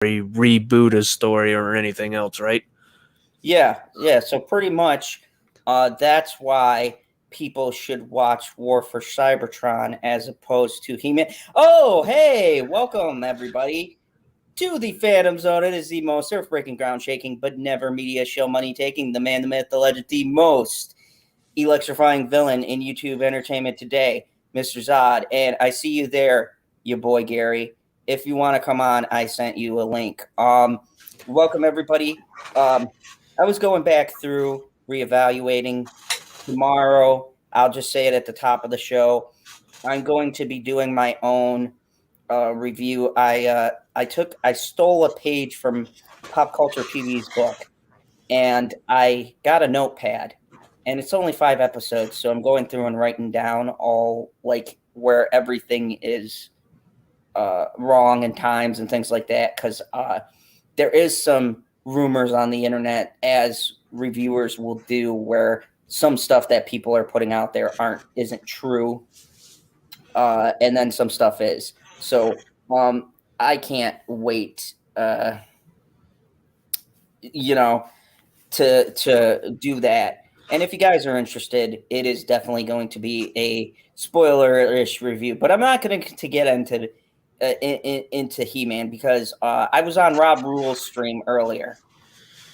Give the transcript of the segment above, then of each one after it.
reboot a story or anything else, right? Yeah. So pretty much, that's why people should watch War for Cybertron as opposed to He-Man. Oh, hey, welcome everybody to the Phantom Zone. It is the most earth-breaking, ground-shaking, but never media show money-taking. The man, the myth, the legend, the most electrifying villain in YouTube entertainment today, Mr. Zod. And I see you there, your boy Gary. If you want to come on, I sent you a link. Welcome everybody. I was going back through reevaluating. Tomorrow, I'll just say it at the top of the show, I'm going to be doing my own review. I stole a page from Pop Culture TV's book, and I got a notepad, and it's only 5 episodes, so I'm going through and writing down all like where everything is wrong and times and things like that, because there is some rumors on the internet, as reviewers will do, where some stuff that people are putting out there isn't true, and then some stuff is. So I can't wait, to do that. And if you guys are interested, it is definitely going to be a spoiler-ish review. But I'm not going to get into He-Man, because I was on Rob Rule's stream earlier,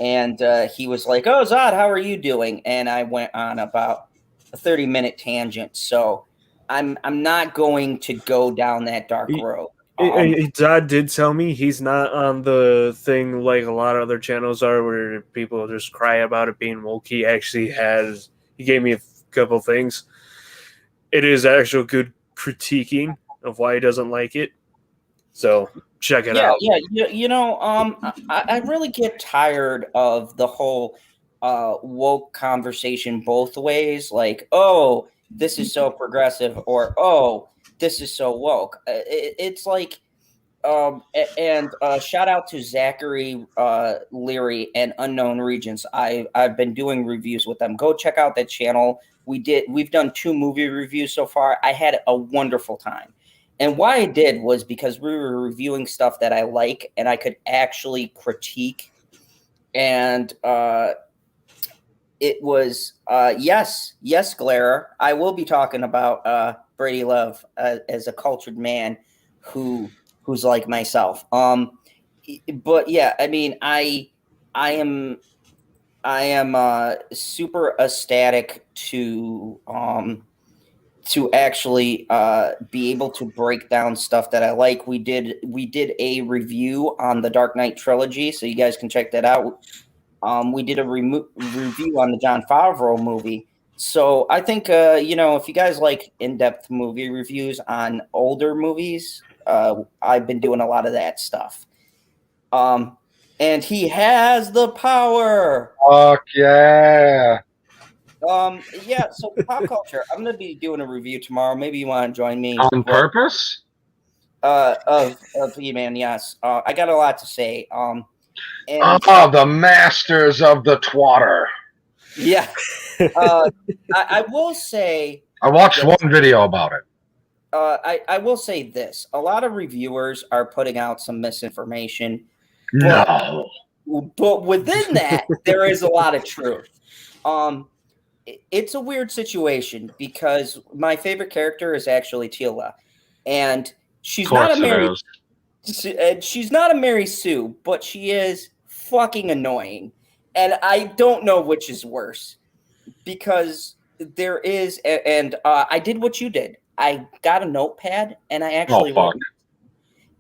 and he was like, "Oh, Zod, how are you doing?" And I went on about a 30-minute tangent. So I'm not going to go down that dark road. Zod did tell me he's not on the thing like a lot of other channels are, where people just cry about it being woke. He actually he gave me a couple things. It is actual good critiquing of why he doesn't like it. So check it out. Yeah. I really get tired of the whole woke conversation both ways. Like, oh, this is so progressive, or oh, this is so woke. It's like, and shout out to Zachary Leary and Unknown Regions. I've been doing reviews with them. Go check out that channel. We've done 2 movie reviews so far. I had a wonderful time. And why I did was because we were reviewing stuff that I like and I could actually critique. And it was, yes, Glare. I will be talking about Brandi Love as a cultured man who's like myself. But yeah, I mean, I am super ecstatic to actually be able to break down stuff that I like. We did a review on the Dark Knight trilogy, so you guys can check that out. We did a review on the Jon Favreau movie. So I think, if you guys like in-depth movie reviews on older movies, I've been doing a lot of that stuff. And he has the power. Fuck yeah. Yeah, so pop culture. I'm going to be doing a review tomorrow. Maybe you want to join me. On purpose? Of He-Man, yes. I got a lot to say. The masters of the twatter. Yeah. I will say... I watched one video about it. I will say this. A lot of reviewers are putting out some misinformation. No. But within that, there is a lot of truth. It's a weird situation, because my favorite character is actually Teela, and she's not a Mary Sue, but she is fucking annoying, and I don't know which is worse, because there is, and I did what you did. I got a notepad and I actually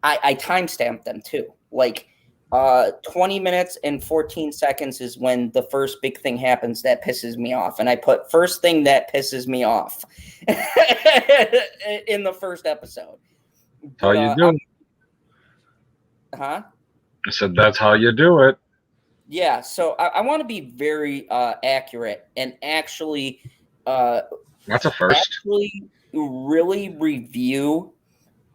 I timestamped them too. Like 20 minutes and 14 seconds is when the first big thing happens that pisses me off. And I put first thing that pisses me off in the first episode. How you do it. Huh? I said, that's how you do it. Yeah. So I want to be very accurate and actually that's a first. Actually really review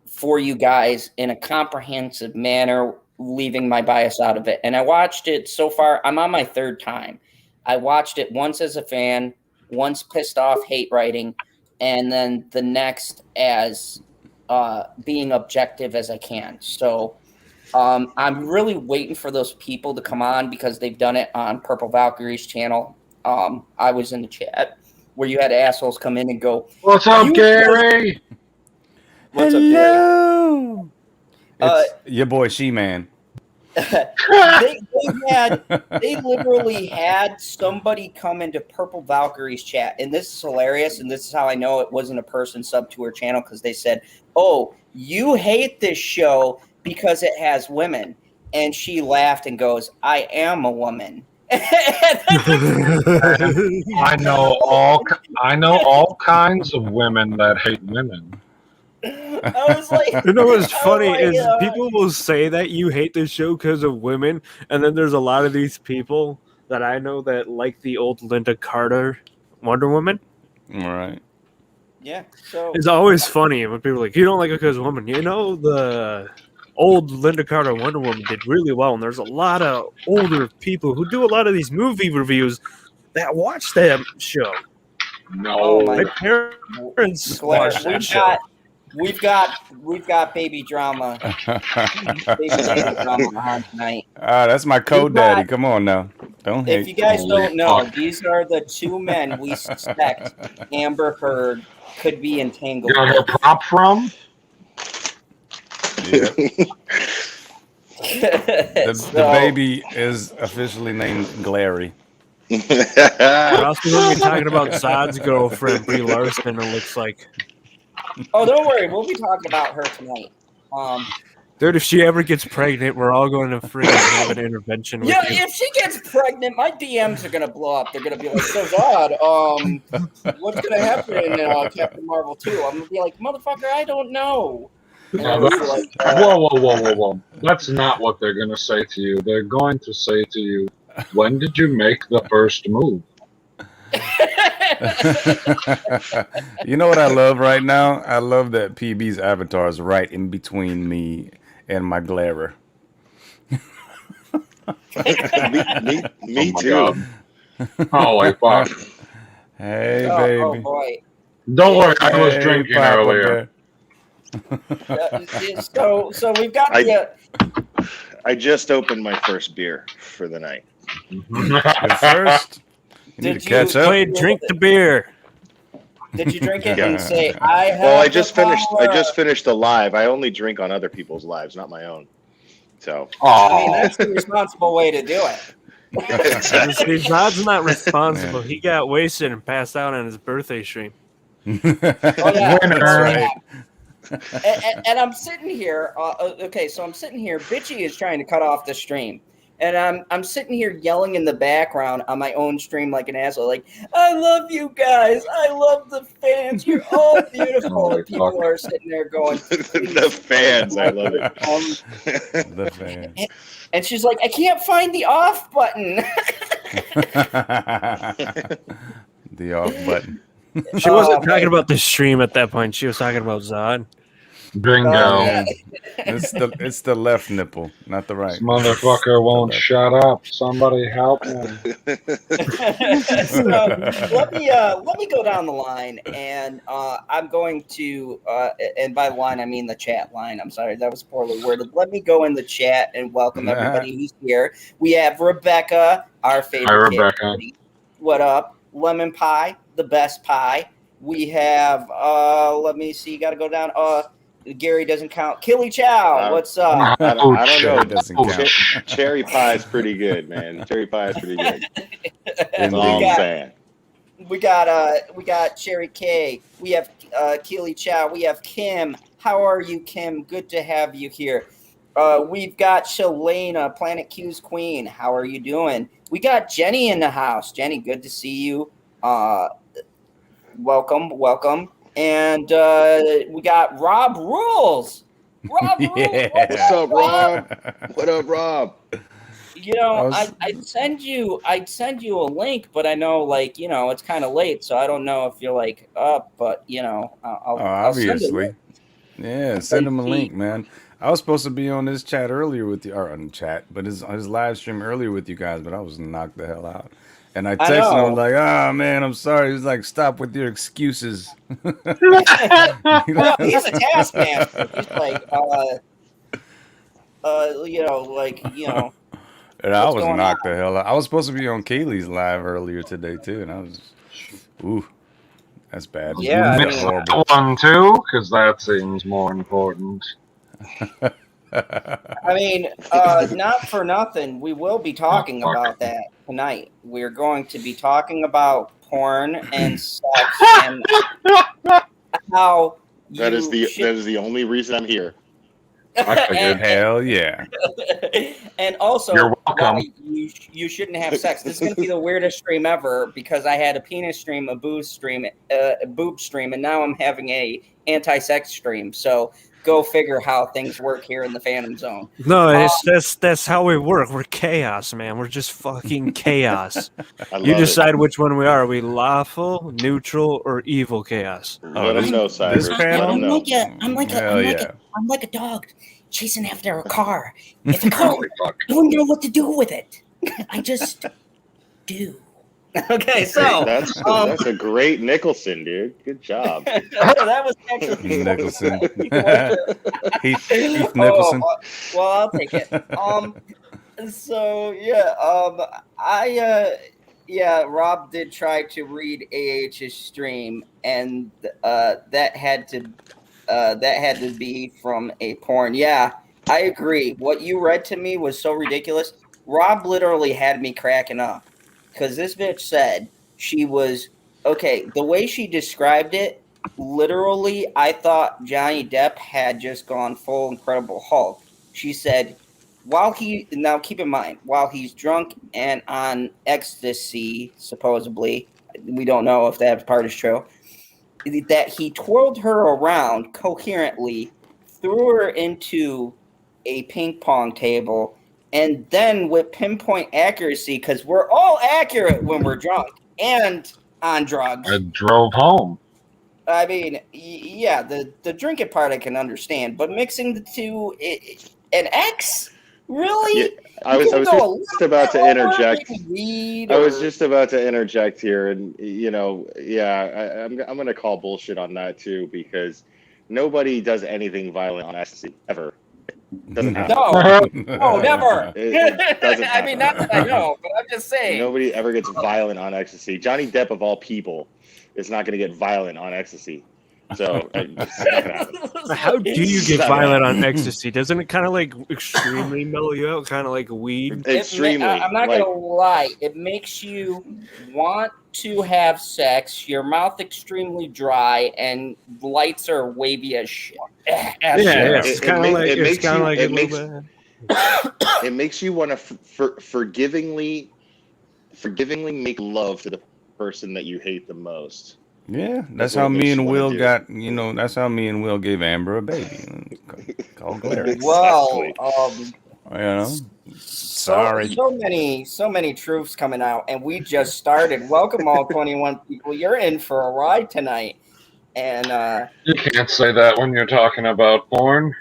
for you guys in a comprehensive manner, leaving my bias out of it. And I watched it so far. I'm on my 3rd time. I watched it once as a fan, once pissed off hate writing, and then the next as being objective as I can. So I'm really waiting for those people to come on because they've done it on Purple Valkyrie's channel. I was in the chat where you had assholes come in and go, "What's up, Gary? What's up, Gary? It's your boy She-Man. they literally had somebody come into Purple Valkyrie's chat, and this is hilarious, and this is how I know it wasn't a person sub to her channel, because they said, "Oh, you hate this show because it has women," and she laughed and goes, "I am a woman." I know all kinds of women that hate women. I was like, you know what's funny is God. people will say that you hate the show because of women, and then there's a lot of these people that I know that like the old Linda Carter Wonder Woman. All right. Yeah. So it's always funny when people are like, you don't like it because of women. You know, the old Linda Carter Wonder Woman did really well, and there's a lot of older people who do a lot of these movie reviews that watch that show. No, my parents watch that show. We've got baby drama. Baby drama on tonight. That's my code daddy. Come on now. Don't hate. If you guys don't know, these are the two men we suspect Amber Heard could be entangled. You got her prop from? Yeah. the baby is officially named Glary. We're also going to be talking about Zod's girlfriend, Brie Larson, it looks like. Oh, don't worry. We'll be talking about her tonight. Dude, if she ever gets pregnant, we're all going to freaking have an intervention with you. If she gets pregnant, my DMs are going to blow up. They're going to be like, so Zod, what's going to happen in Captain Marvel 2? I'm going to be like, motherfucker, I don't know. Whoa. That's not what they're going to say to you. They're going to say to you, when did you make the first move? You know what I love right now? I love that PB's avatar is right in between me and my glarer. me too. Holy fuck. Hey, baby. Oh, boy. Don't worry, I was drinking earlier. So we've got I just opened my first beer for the night. The first? Did you catch up? Drink the beer? Did you drink it and say, I have Well, I just finished the live. I only drink on other people's lives, not my own. So I mean, that's the responsible way to do it. See, Zod's not responsible. He got wasted and passed out on his birthday stream. Oh, yeah. Right. And I'm sitting here. Okay, so I'm sitting here. Bitchy is trying to cut off the stream. And I'm sitting here yelling in the background on my own stream like an asshole, like, I love you guys. I love the fans. You're all beautiful. And people are sitting there going, the fans, I love it. The fans. And she's like, I can't find the off button. The off button. She wasn't talking about the stream at that point. She was talking about Zod. Bingo. It's the left nipple, not the right. This motherfucker won't shut up. Somebody help me. So let me go down the line, and I'm going to and by the line I mean the chat line. I'm sorry, that was poorly worded. Let me go in the chat and welcome everybody who's here. We have Rebecca, our favorite. Hi, Rebecca. Kid. What up? Lemon pie, the best pie. We have let me see. Got to go down. Gary doesn't count. Killy Chow, what's up? I don't know. Doesn't count. Cherry pie is pretty good, man. Cherry pie is pretty good. That's all we I'm saying. We got Cherry K. We have Keely Chow. We have Kim. How are you, Kim? Good to have you here. We've got Shalana, Planet Q's queen. How are you doing? We got Jenny in the house. Jenny, good to see you. Welcome. And we got Rob Rules. Rob Rules. What's up, Rob? What up, Rob? You know, I'd send you a link, but I know, like, you know, it's kind of late, so I don't know if you're like up, but you know, I'll obviously. Send him a link, man. I was supposed to be on this chat earlier with you, or on chat, but his live stream earlier with you guys, but I was knocked the hell out. And I texted him, I was like, oh, man, I'm sorry. He's like, stop with your excuses. No, he's a taskmaster. He's like, You know, like, you know, And I what's was going knocked the hell out. I was supposed to be on Kaylee's live earlier today too, and I was, ooh, that's bad. Yeah, I Mix mean, that one too, because that seems more important. I mean, not for nothing. We will be talking fuck. about that tonight. We're going to be talking about porn and sex and how That is you the only reason I'm here. I figured. Hell yeah. and also You're welcome. why you shouldn't have sex. This is going to be the weirdest stream ever because I had a penis stream, a boob stream, and now I'm having a anti-sex stream. So go figure how things work here in the Phantom Zone. No, that's how we work. We're chaos, man. We're just fucking chaos. I love You decide it. which one we are. Are we lawful, neutral, or evil chaos? Let them know, Cybers. This Let panel? them know. I'm like a dog chasing after a car. If a car, I wouldn't know what to do with it. I just do. Okay, so that's a great Nicholson, dude. Good job. that was actually Nicholson. Heath Nicholson. Well, I'll take it. So yeah, Rob did try to read AH's stream, and that had to be from a porn. Yeah, I agree. What you read to me was so ridiculous. Rob literally had me cracking up because this bitch said she was okay. The way she described it, literally, I thought Johnny Depp had just gone full Incredible Hulk. She said, now keep in mind, while he's drunk and on ecstasy, supposedly, we don't know if that part is true, that he twirled her around coherently, threw her into a ping pong table, and then with pinpoint accuracy, because we're all accurate when we're drunk and on drugs. I drove home. I mean, yeah, the drinking part I can understand, but mixing the two, an X, really? Yeah, I was just about to interject. I was just about to interject here, and I'm going to call bullshit on that too, because nobody does anything violent on ecstasy ever. Doesn't happen. No, never. It doesn't happen. I mean, not that I know, but I'm just saying. Nobody ever gets violent on ecstasy. Johnny Depp, of all people, is not going to get violent on ecstasy. So, how do you get violent on ecstasy? Doesn't it kind of like extremely mellow you out, kind of like weed? Extremely. I'm not gonna lie. It makes you want to have sex. Your mouth extremely dry, and lights are wavy as shit. It's kind of like it makes you want to forgivingly make love to the person that you hate the most. Yeah, that's how me and Will got. That's how me and Will gave Amber a baby. Called Glary. Well, sorry. So many truths coming out, and we just started. Welcome, all 21 people. You're in for a ride tonight. And you can't say that when you're talking about porn.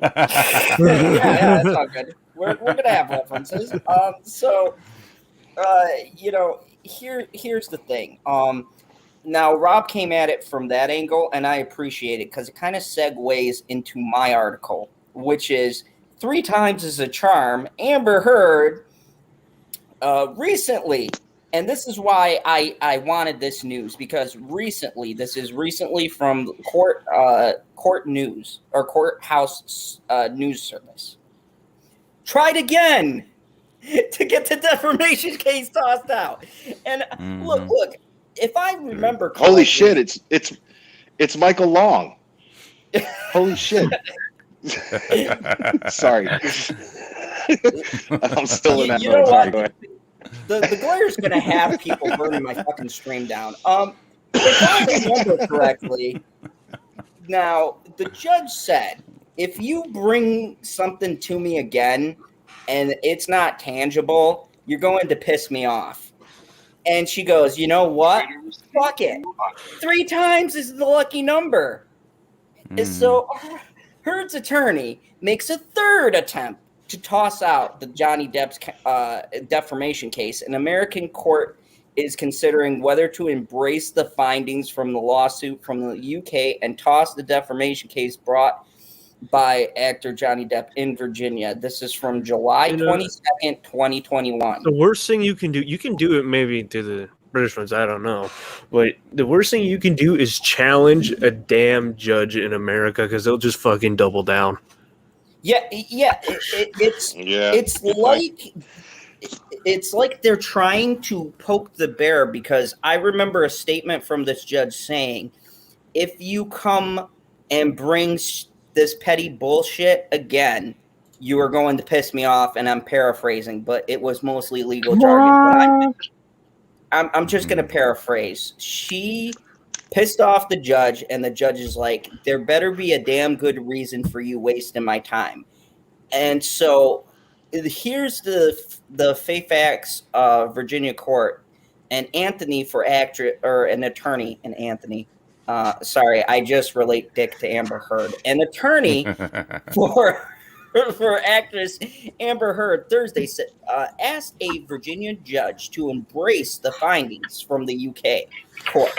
yeah, that's all good. We're gonna have references. Here's the thing. Now, Rob came at it from that angle, and I appreciate it because it kind of segues into my article, which is 3 times is a charm. Amber Heard recently, and this is why I wanted this news, because this is recently from court news or courthouse news service. Tried again to get the defamation case tossed out. And look. If I remember correctly, holy shit, it's Michael Long. Holy shit. Sorry. I'm still in that mode. Sorry, go ahead. The glare's gonna have people burning my fucking stream down. If I remember correctly, now the judge said, if you bring something to me again and it's not tangible, you're going to piss me off. And she goes, you know what? Fuck it. 3 times is the lucky number. So Heard's attorney makes a 3rd attempt to toss out the Johnny Depp's defamation case. An American court is considering whether to embrace the findings from the lawsuit from the UK and toss the defamation case brought by actor Johnny Depp in Virginia. This is from July 22nd, 2021. The worst thing you can do it maybe to the British ones, I don't know. But the worst thing you can do is challenge a damn judge in America because they'll just fucking double down. It's like they're trying to poke the bear, because I remember a statement from this judge saying, if you come and bring this petty bullshit again, you are going to piss me off. And I'm paraphrasing, but it was mostly legal jargon. I'm just going to paraphrase. She pissed off the judge, and the judge is like, there better be a damn good reason for you wasting my time. And so here's the Fairfax Virginia court, and Anthony for actress, or an attorney, and Anthony. Sorry, I just relate Dick to Amber Heard. An attorney for actress Amber Heard Thursday asked a Virginia judge to embrace the findings from the UK court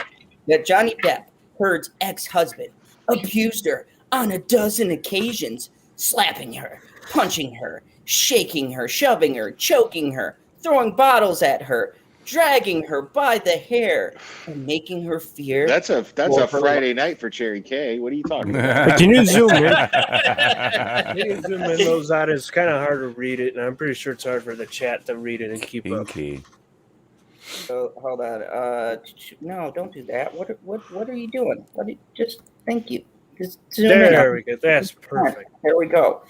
that Johnny Depp, Heard's ex-husband, abused her on a dozen occasions, slapping her, punching her, shaking her, shoving her, choking her, throwing bottles at her, dragging her by the hair, and making her fear. That's a Friday night for Cherry K. What are you talking about? Can you zoom in? Can you zoom in those out? It's kind of hard to read it, and I'm pretty sure it's hard for the chat to read it and keep up. So hold on. No, don't do that. What are you doing? Just thank you. Just zoom in. There we go. That's perfect. There we go.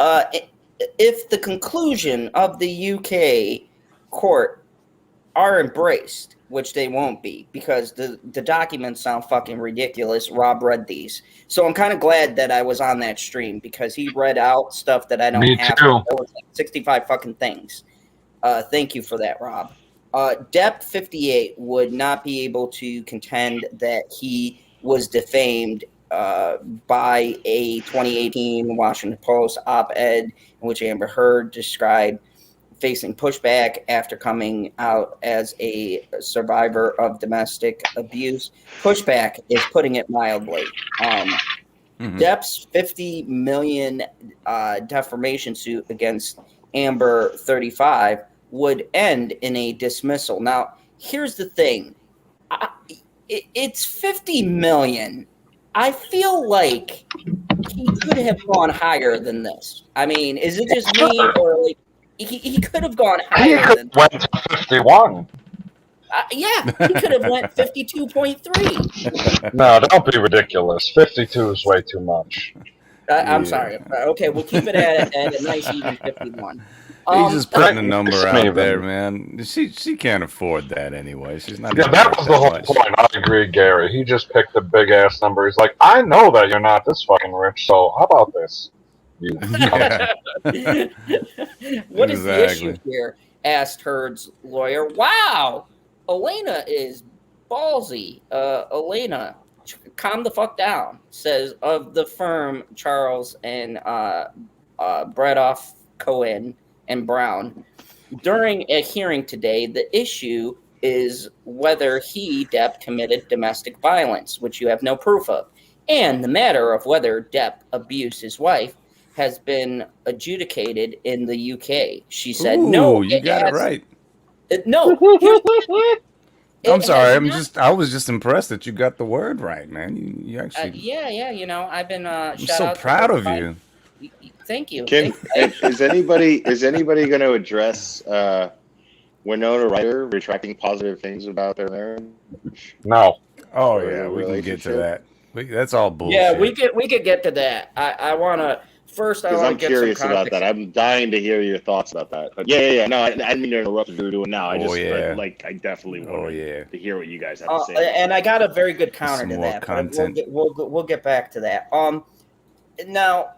If the conclusion of the UK court are embraced, which they won't be, because the documents sound fucking ridiculous. Rob read these. So I'm kind of glad that I was on that stream, because he read out stuff that I don't have. Too. There was like 65 fucking things. Thank you for that, Rob. Depp 58 would not be able to contend that he was defamed by a 2018 Washington Post op-ed in which Amber Heard described facing pushback after coming out as a survivor of domestic abuse. Pushback is putting it mildly. Depp's $50 million defamation suit against Amber 35 would end in a dismissal. Now, here's the thing. It's $50 million. I feel like he could have gone higher than this. I mean, is it just me, or like he could have gone higher? He could went to 51. Yeah, he could have went 52.3. No, don't be ridiculous. 52 is way too much. I'm sorry. Okay, we'll keep it at a nice even 51. He's just putting a number out there, man. She can't afford that anyway. She's not. Yeah, that was the whole point. I agree, Gary. He just picked a big ass number. He's like, I know that you're not this fucking rich, so how about this? Yeah. What is the issue here? Asked Heard's lawyer. Wow, Elena is ballsy. Elena, calm the fuck down. Says of the firm Charles and Bredoff Cohen and Brown. During a hearing today, the issue is whether Depp, committed domestic violence, which you have no proof of, and the matter of whether Depp abused his wife has been adjudicated in the UK. She said, "No, you got it right." No. I'm sorry. I was just impressed that you got the word right, man. You actually. Yeah. You know, I've been. I'm so proud of you. Thank you. Is anybody going to address Winona Ryder retracting positive things about their marriage? No. Oh yeah, we can get to that. That's all bullshit. Yeah, we could get to that. I want to first. I'm curious about that. I'm dying to hear your thoughts about that. But yeah. No, I didn't mean to interrupt what you're doing now. I definitely want to hear what you guys have to say. And I got a very good counter to that. Content. We'll get back to that. Now.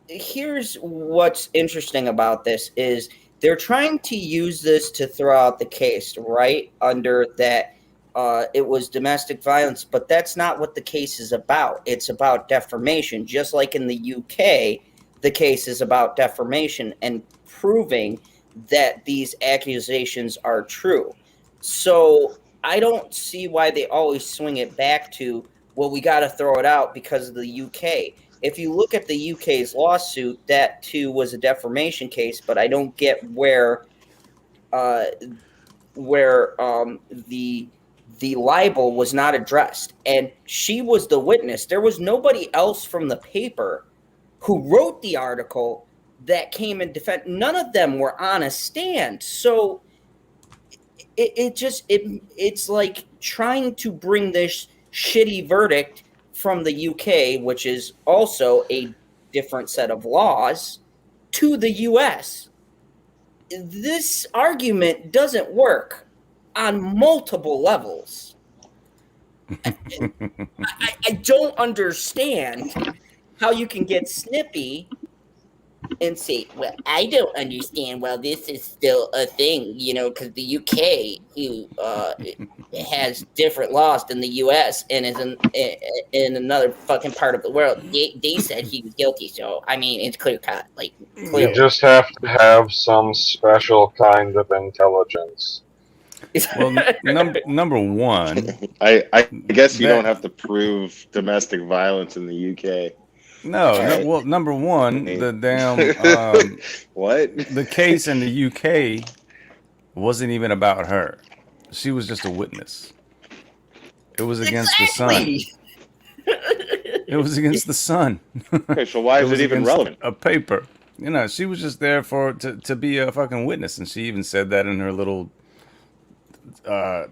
Here's what's interesting about this is they're trying to use this to throw out the case, right? Under that it was domestic violence, but that's not what the case is about. It's about defamation. Just like in the UK, the case is about defamation and proving that these accusations are true. So I don't see why they always swing it back to, well, we got to throw it out because of the UK. if you look at the UK's lawsuit, that too was a defamation case, but I don't get where the libel was not addressed, and she was the witness. There was nobody else from the paper who wrote the article that came in defense. None of them were on a stand. So it's like trying to bring this shitty verdict from the UK, which is also a different set of laws, to the US. This argument doesn't work on multiple levels. I don't understand how you can get snippy and say, well, I don't understand. Well, this is still a thing, because the UK has different laws than the US and is in another fucking part of the world. They said he was guilty, so I mean, it's clear cut. Like, clearly. You just have to have some special kind of intelligence. Well, number one, I guess you don't have to prove domestic violence in the UK. No, well, number one, the damn what? The case in the UK wasn't even about her. She was just a witness. It was against the sun. It was against the sun. Okay, so why is it even relevant? A paper. She was just there to be a fucking witness, and she even said that in her little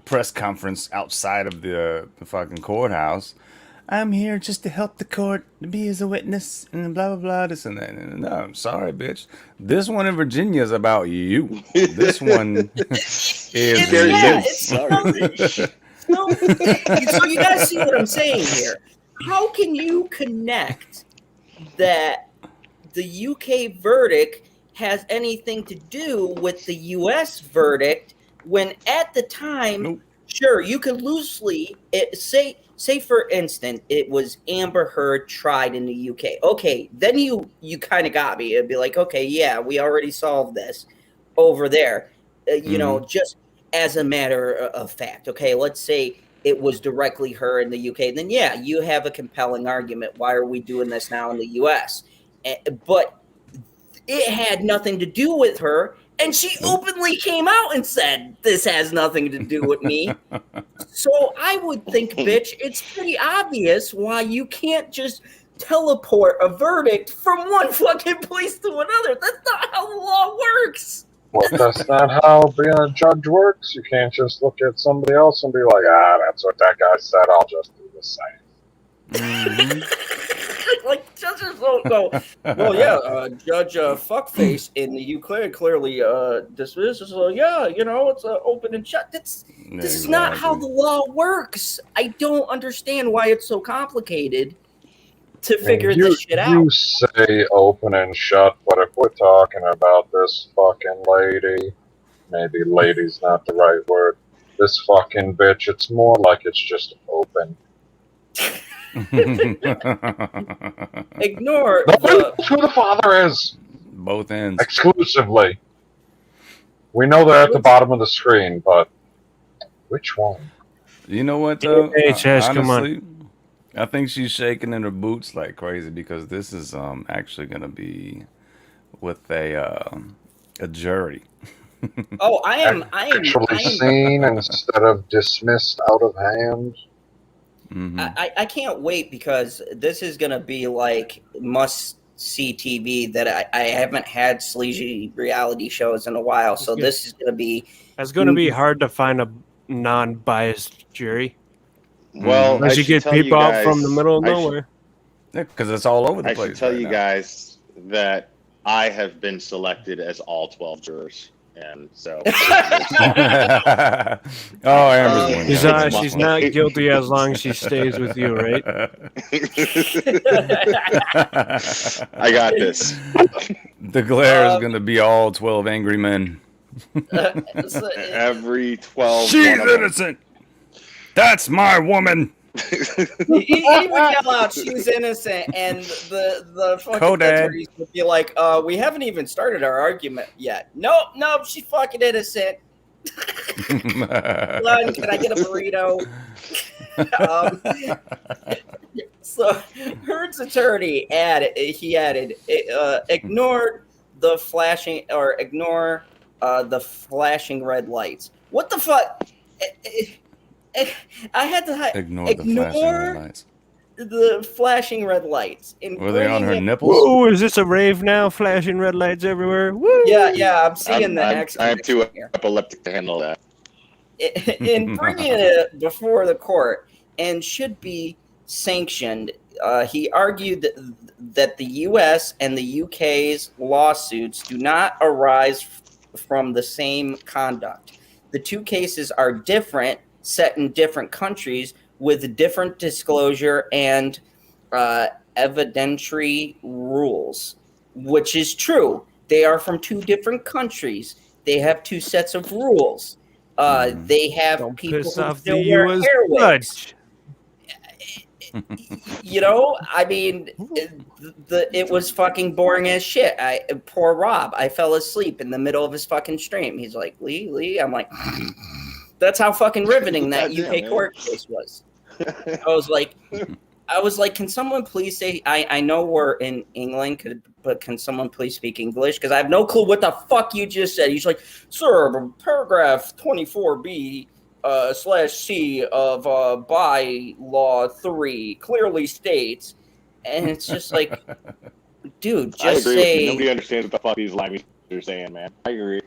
press conference outside of the fucking courthouse. I'm here just to help the court be as a witness and blah, blah, blah, this and that. And no, I'm sorry, bitch. This one in Virginia is about you. This one is you. So you got to see what I'm saying here. How can you connect that the UK verdict has anything to do with the US verdict when at the time, sure, you could loosely say for instance, it was Amber Heard tried in the UK. Okay, then you kind of got me. It'd be like, okay, yeah, we already solved this over there. Just as a matter of fact. Okay, let's say it was directly her in the UK. Then yeah, you have a compelling argument. Why are we doing this now in the US? But it had nothing to do with her. And she openly came out and said, this has nothing to do with me. So I would think, bitch, it's pretty obvious why you can't just teleport a verdict from one fucking place to another. That's not how the law works. Well, that's not how being a judge works. You can't just look at somebody else and be like, that's what that guy said. I'll just do the same. Like, judges don't go, well, yeah, Judge Fuckface in the UK clearly dismisses, so yeah, it's open and shut. This is not how the law works. I don't understand why it's so complicated to figure this shit out. You say open and shut, but if we're talking about this fucking lady, maybe lady's not the right word, this fucking bitch, it's more like it's just open. Ignore who the father is. Both ends. Exclusively. We know they're at the bottom of the screen, but which one? You know what, though? HS, honestly, come on. I think she's shaking in her boots like crazy because this is actually going to be with a jury. Oh, I am actually seen instead of dismissed out of hand. Mm-hmm. I can't wait because this is going to be like must-see TV that I haven't had sleazy reality shows in a while. So this is going to be... It's going to be hard to find a non-biased jury. Well, unless you get people out from the middle of nowhere. Yeah, because it's all over the place. I should tell you guys that I have been selected as all 12 jurors. And so, Amber's she's not guilty as long as she stays with you, right? I got this. The glare is going to be all 12 angry men. Every 12. She's innocent. That's my woman. He would yell out, "She's innocent," and the fucking attorneys would be like, "We haven't even started our argument yet." Nope, she's fucking innocent. Can I get a burrito? So Heard's attorney added, ignored the flashing red lights. What the fuck? I had to Ignore the flashing red lights. The flashing red lights. Were they on her nipples? Whoa, is this a rave now? Flashing red lights everywhere. Woo! Yeah, I'm seeing I'm too epileptic to handle that. In bringing it before the court and should be sanctioned, he argued that the U.S. and the UK's lawsuits do not arise from the same conduct. The two cases are different, set in different countries with different disclosure and evidentiary rules, which is true. They are from two different countries. They have two sets of rules. They have people who still wear hair wigs. I mean, it was fucking boring as shit. Poor Rob. I fell asleep in the middle of his fucking stream. He's like, Lee. I'm like, that's how fucking riveting that UK court case was. I was like, can someone please say? I know we're in England, but can someone please speak English? Because I have no clue what the fuck you just said. He's like, sir, paragraph 24B. /C of bylaw 3 clearly states, and it's just like, dude, just say. Nobody understands what the fuck these languages are saying, man. I agree.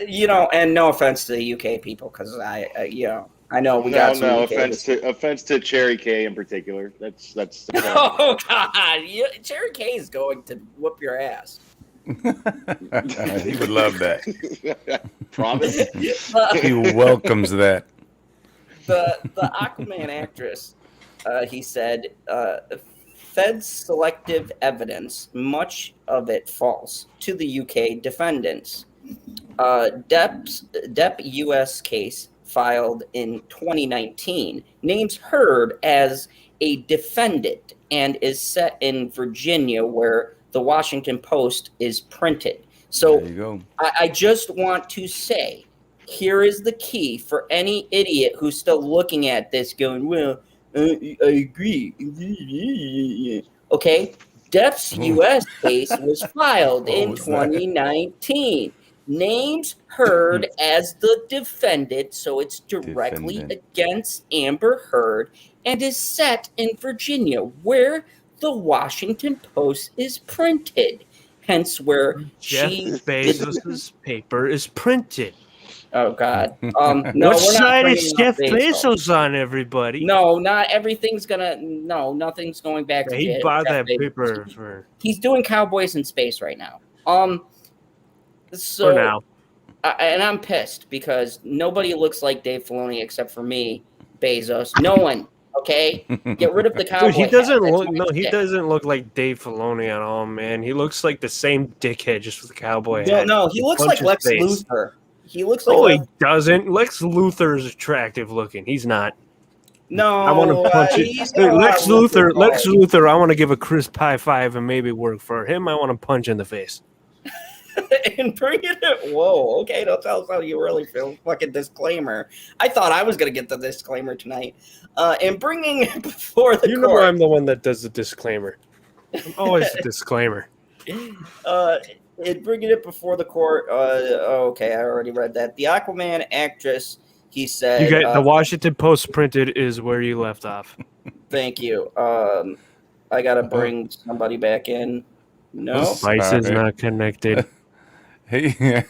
And no offense to the UK people, because I know we got some. No offense to Cherry K in particular. That's. Oh God, Cherry K is going to whoop your ass. He would love that. Promise. He welcomes that. The Aquaman actress, he said, fed selective evidence, much of it false, to the UK defendants. Depp U.S. case filed in 2019 names Heard as a defendant and is set in Virginia, where the Washington Post is printed. So there you go. I just want to say, here is the key for any idiot who's still looking at this going, well, I agree. Okay? Depp's U.S. case was filed in 2019. Names Heard as the defendant, so it's directly against Amber Heard, and is set in Virginia, where the Washington Post is printed, hence where Jeff Bezos' paper is printed. Oh God! What side is Jeff Bezos on, everybody? No, not everything's gonna. No, nothing's going back to. He bought that paper for. He's doing Cowboys in Space right now. So for now, and I'm pissed because nobody looks like Dave Filoni except for me, Bezos. No one. Okay, get rid of the cowboy. Dude, he doesn't look. No, he doesn't look like Dave Filoni at all, man. He looks like the same dickhead, just with a cowboy hat. No, he looks like Lex Luthor. He looks like. Oh, he doesn't. Lex Luthor is attractive looking. He's not. No, I want to punch it. Lex Luthor. I want to give a crisp high five and maybe work for him. I want to punch in the face. And bring it. Whoa, okay. Don't tell us how you really feel. Fucking disclaimer. I thought I was gonna get the disclaimer tonight. And bringing it before the court. You know I'm the one that does the disclaimer. I'm always the disclaimer. And bringing it before the court. Okay, I already read that. The Aquaman actress. He said. You got the Washington Post printed is where you left off. Thank you. I gotta bring somebody back in. No, Spice is not connected. Hey.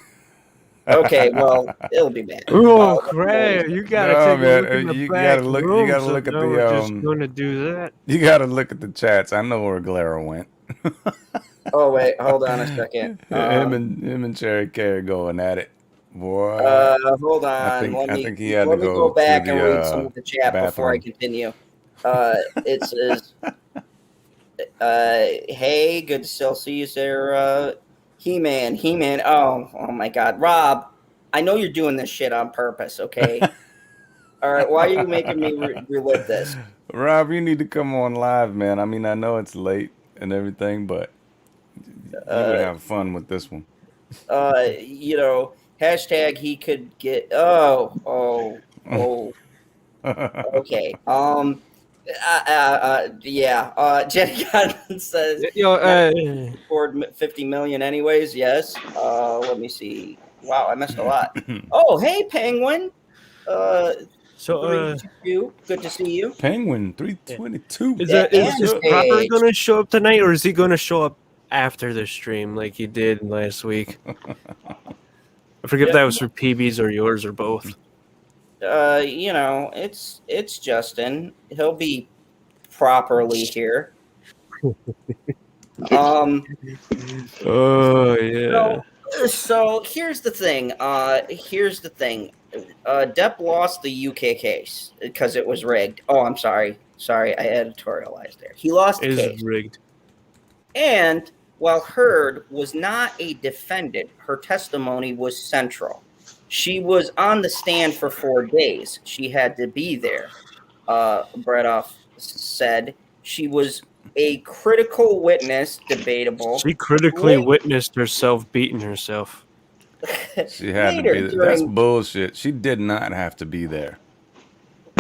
Okay, well, it'll be bad. Oh, crap! You gotta take a look in the back room. You gotta look at the. Just gonna do that. You gotta look at the chats. I know where Glera went. Oh wait, hold on a second. Him and Cherry K are going at it. Boy. Hold on. I think he had to go back and read some of the chat before I continue. It says, "Hey, good to still see you, Sarah." He-Man. Oh my God, Rob, I know you're doing this shit on purpose, okay? All right, why are you making me relive this? Rob, you need to come on live, man. I mean, I know it's late and everything, but you would have fun with this one. Hashtag he could get. Okay. Jenny Godwin says, scored 50 million anyways. Yes. Let me see. Wow, I missed a lot. Oh, hey, Penguin. 322. Good to see you. Penguin 322. Is Proper going to show up tonight, or is he going to show up after the stream like he did last week? I forget if that was for PBs or yours or both. It's Justin. He'll be properly here. Oh yeah. So here's the thing. Depp lost the UK case because it was rigged. Oh, I'm sorry. I editorialized there. He lost the case. Rigged. And while Heard was not a defendant, her testimony was central. She was on the stand for 4 days. She had to be there. Bredoff said she was a critical witness, debatable. She critically witnessed herself beating herself. She had to be there. That's bullshit. She did not have to be there.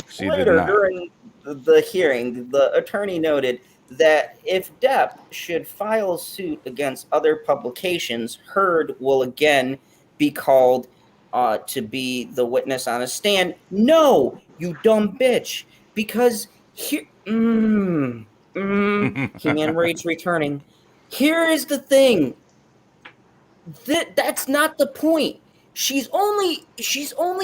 She did not. During the hearing, the attorney noted that if Depp should file suit against other publications, Heard will again be called to be the witness on a stand. No, you dumb bitch. Because here, He-Man Raid's returning. Here is the thing. That's not the point. She's only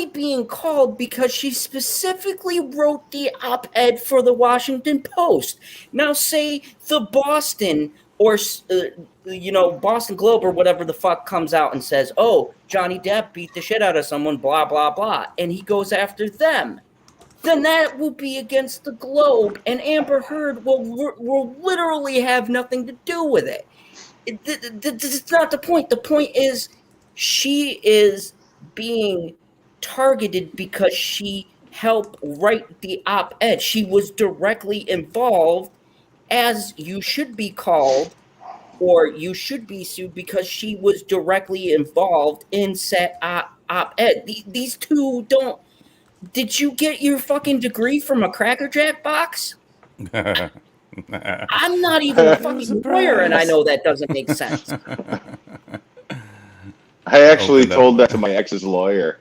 being called because she specifically wrote the op-ed for the Washington Post. Now, say the Boston or Boston Globe or whatever the fuck comes out and says, "Oh, Johnny Depp beat the shit out of someone," blah blah blah, and he goes after them. Then that will be against the Globe, and Amber Heard will literally have nothing to do with it. It's not the point. The point is she is being targeted because she helped write the op-ed. She was directly involved, as you should be called, or you should be sued because she was directly involved in said op-ed. These two don't. Did you get your fucking degree from a Cracker Jack box? I'm not even a fucking lawyer, and I know that doesn't make sense. I actually told that to my ex's lawyer,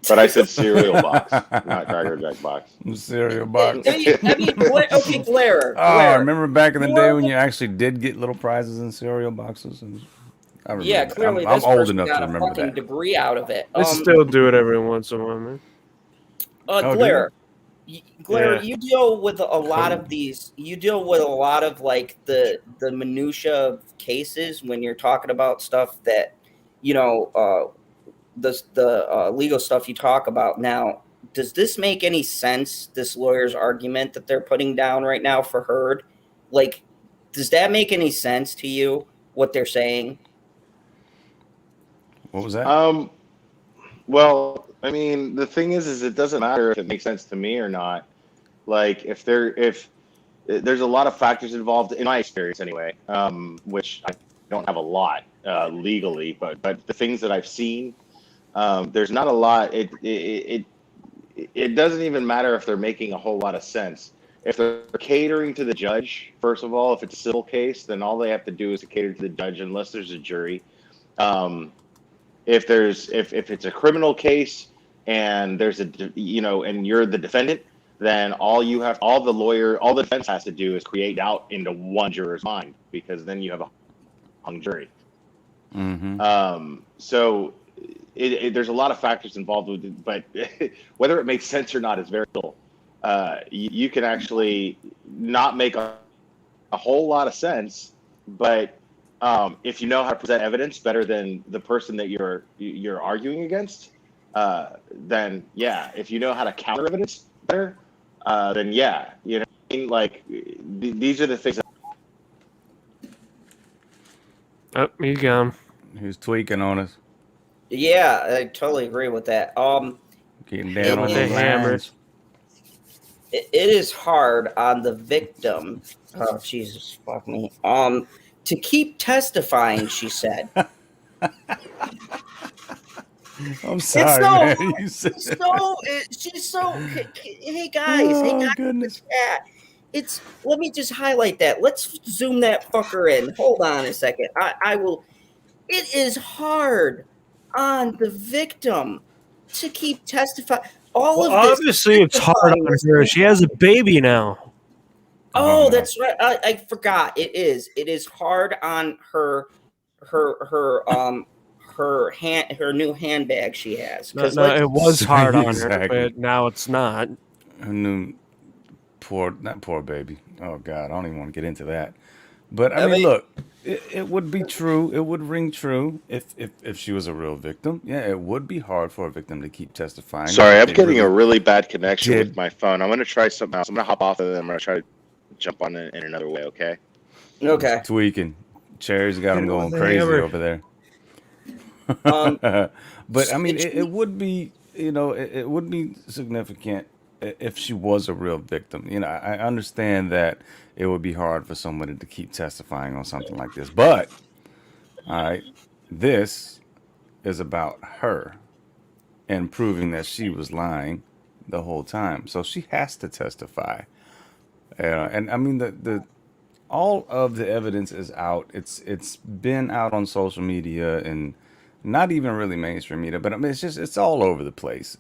but I said cereal box, not Cracker Jack box. Cereal box. Okay, Blair. I remember back in the day when you actually did get little prizes in cereal boxes. And I remember yeah, clearly I'm this old person enough got to a remember fucking that. degree out of it. I still do it every once in a while, man. Blair, you deal with a lot of these. You deal with a lot of like the minutia of cases when you're talking about stuff that the legal stuff you talk about. Now, does this make any sense? This lawyer's argument that they're putting down right now for Heard, like, does that make any sense to you? What they're saying? What was that? Well, I mean, the thing is it doesn't matter if it makes sense to me or not. Like, if there's a lot of factors involved, in my experience anyway, which I don't have a lot legally, but the things that I've seen, there's not a lot. It doesn't even matter if they're making a whole lot of sense. If they're catering to the judge, first of all, if it's a civil case, then all they have to do is to cater to the judge, unless there's a jury. If it's a criminal case and there's and you're the defendant, then all the defense has to do is create doubt into one juror's mind, because then you have a hung jury. Mm-hmm. So there's a lot of factors involved with it, but whether it makes sense or not is very little. You can actually not make a whole lot of sense, but if you know how to present evidence better than the person that you're arguing against, then yeah. If you know how to counter evidence better, then yeah. You know what I mean? Like, these are the things. Oh, you gone. He's tweaking on us. Yeah, I totally agree with that. Getting down on the hammers. It is hard on the victim. Oh, Jesus, fuck me. To keep testifying, she said. I'm sorry, man. She's so. Hey guys, goodness. let me just highlight that. Let's zoom that fucker in. Hold on a second. I will. It is hard on the victim to keep testifying. Obviously, it's hard on her. She has a baby now. Oh, that's right. I forgot. It is. It is hard on her new handbag she has. No, it was hard on her, but now it's not. Poor baby. Oh God, I don't even want to get into that. But I mean, look, it would be true. It would ring true if she was a real victim. Yeah, it would be hard for a victim to keep testifying. Sorry, I'm getting a really bad connection with my phone. I'm going to try something else. I'm going to hop off of it. I'm going to try to jump on it in another way, okay? Okay. Tweaking. Cherry's got him going crazy over there. But I mean, it would be, it would be significant if she was a real victim. I understand that it would be hard for somebody to keep testifying on something like this. But, all right, this is about her and proving that she was lying the whole time. So she has to testify. And I mean, the all of the evidence is out. It's been out on social media and not even really mainstream media, but I mean, it's all over the place.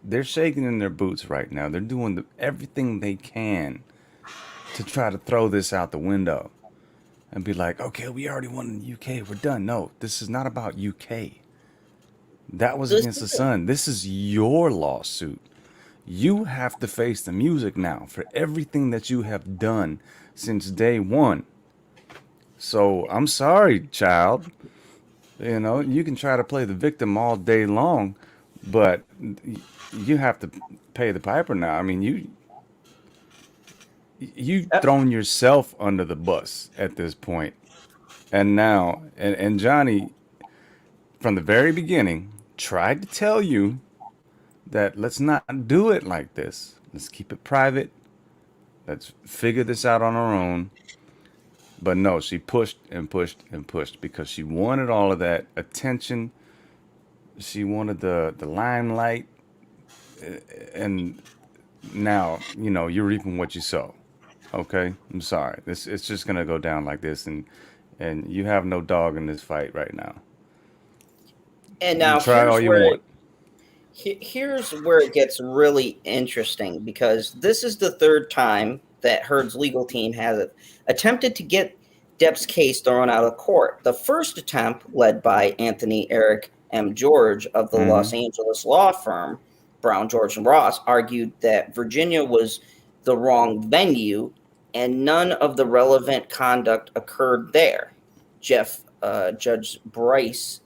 They're shaking in their boots right now. They're doing everything they can to try to throw this out the window and be like, okay, we already won in the UK. We're done. No, this is not about UK. That was against the Sun. This is your lawsuit. You have to face the music now for everything that you have done since day one. So I'm sorry, child. You can try to play the victim all day long, but you have to pay the piper now. I mean, you've thrown yourself under the bus at this point. And now, and Johnny, from the very beginning, tried to tell you that let's not do it like this. Let's keep it private. Let's figure this out on our own. But no, she pushed and pushed and pushed because she wanted all of that attention. She wanted the limelight. And now, you're reaping what you sow. Okay? I'm sorry. It's just going to go down like this. And you have no dog in this fight right now. And now try all you want. Here's where it gets really interesting because this is the third time that Heard's legal team has attempted to get Depp's case thrown out of court. The first attempt, led by Anthony Eric M. George of the Los Angeles law firm Brown, George, and Ross, argued that Virginia was the wrong venue and none of the relevant conduct occurred there. Judge Bryce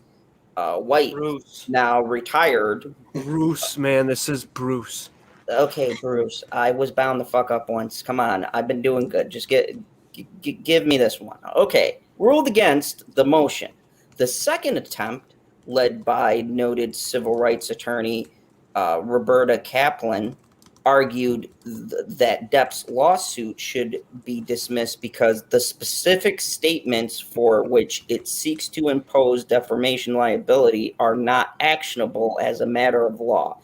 White, Bruce. Now retired. Bruce, man, this is Bruce. Okay, Bruce, I was bound to fuck up once. Come on, I've been doing good. Just give me this one. Okay, ruled against the motion. The second attempt, led by noted civil rights attorney Roberta Kaplan, argued that Depp's lawsuit should be dismissed because the specific statements for which it seeks to impose defamation liability are not actionable as a matter of law.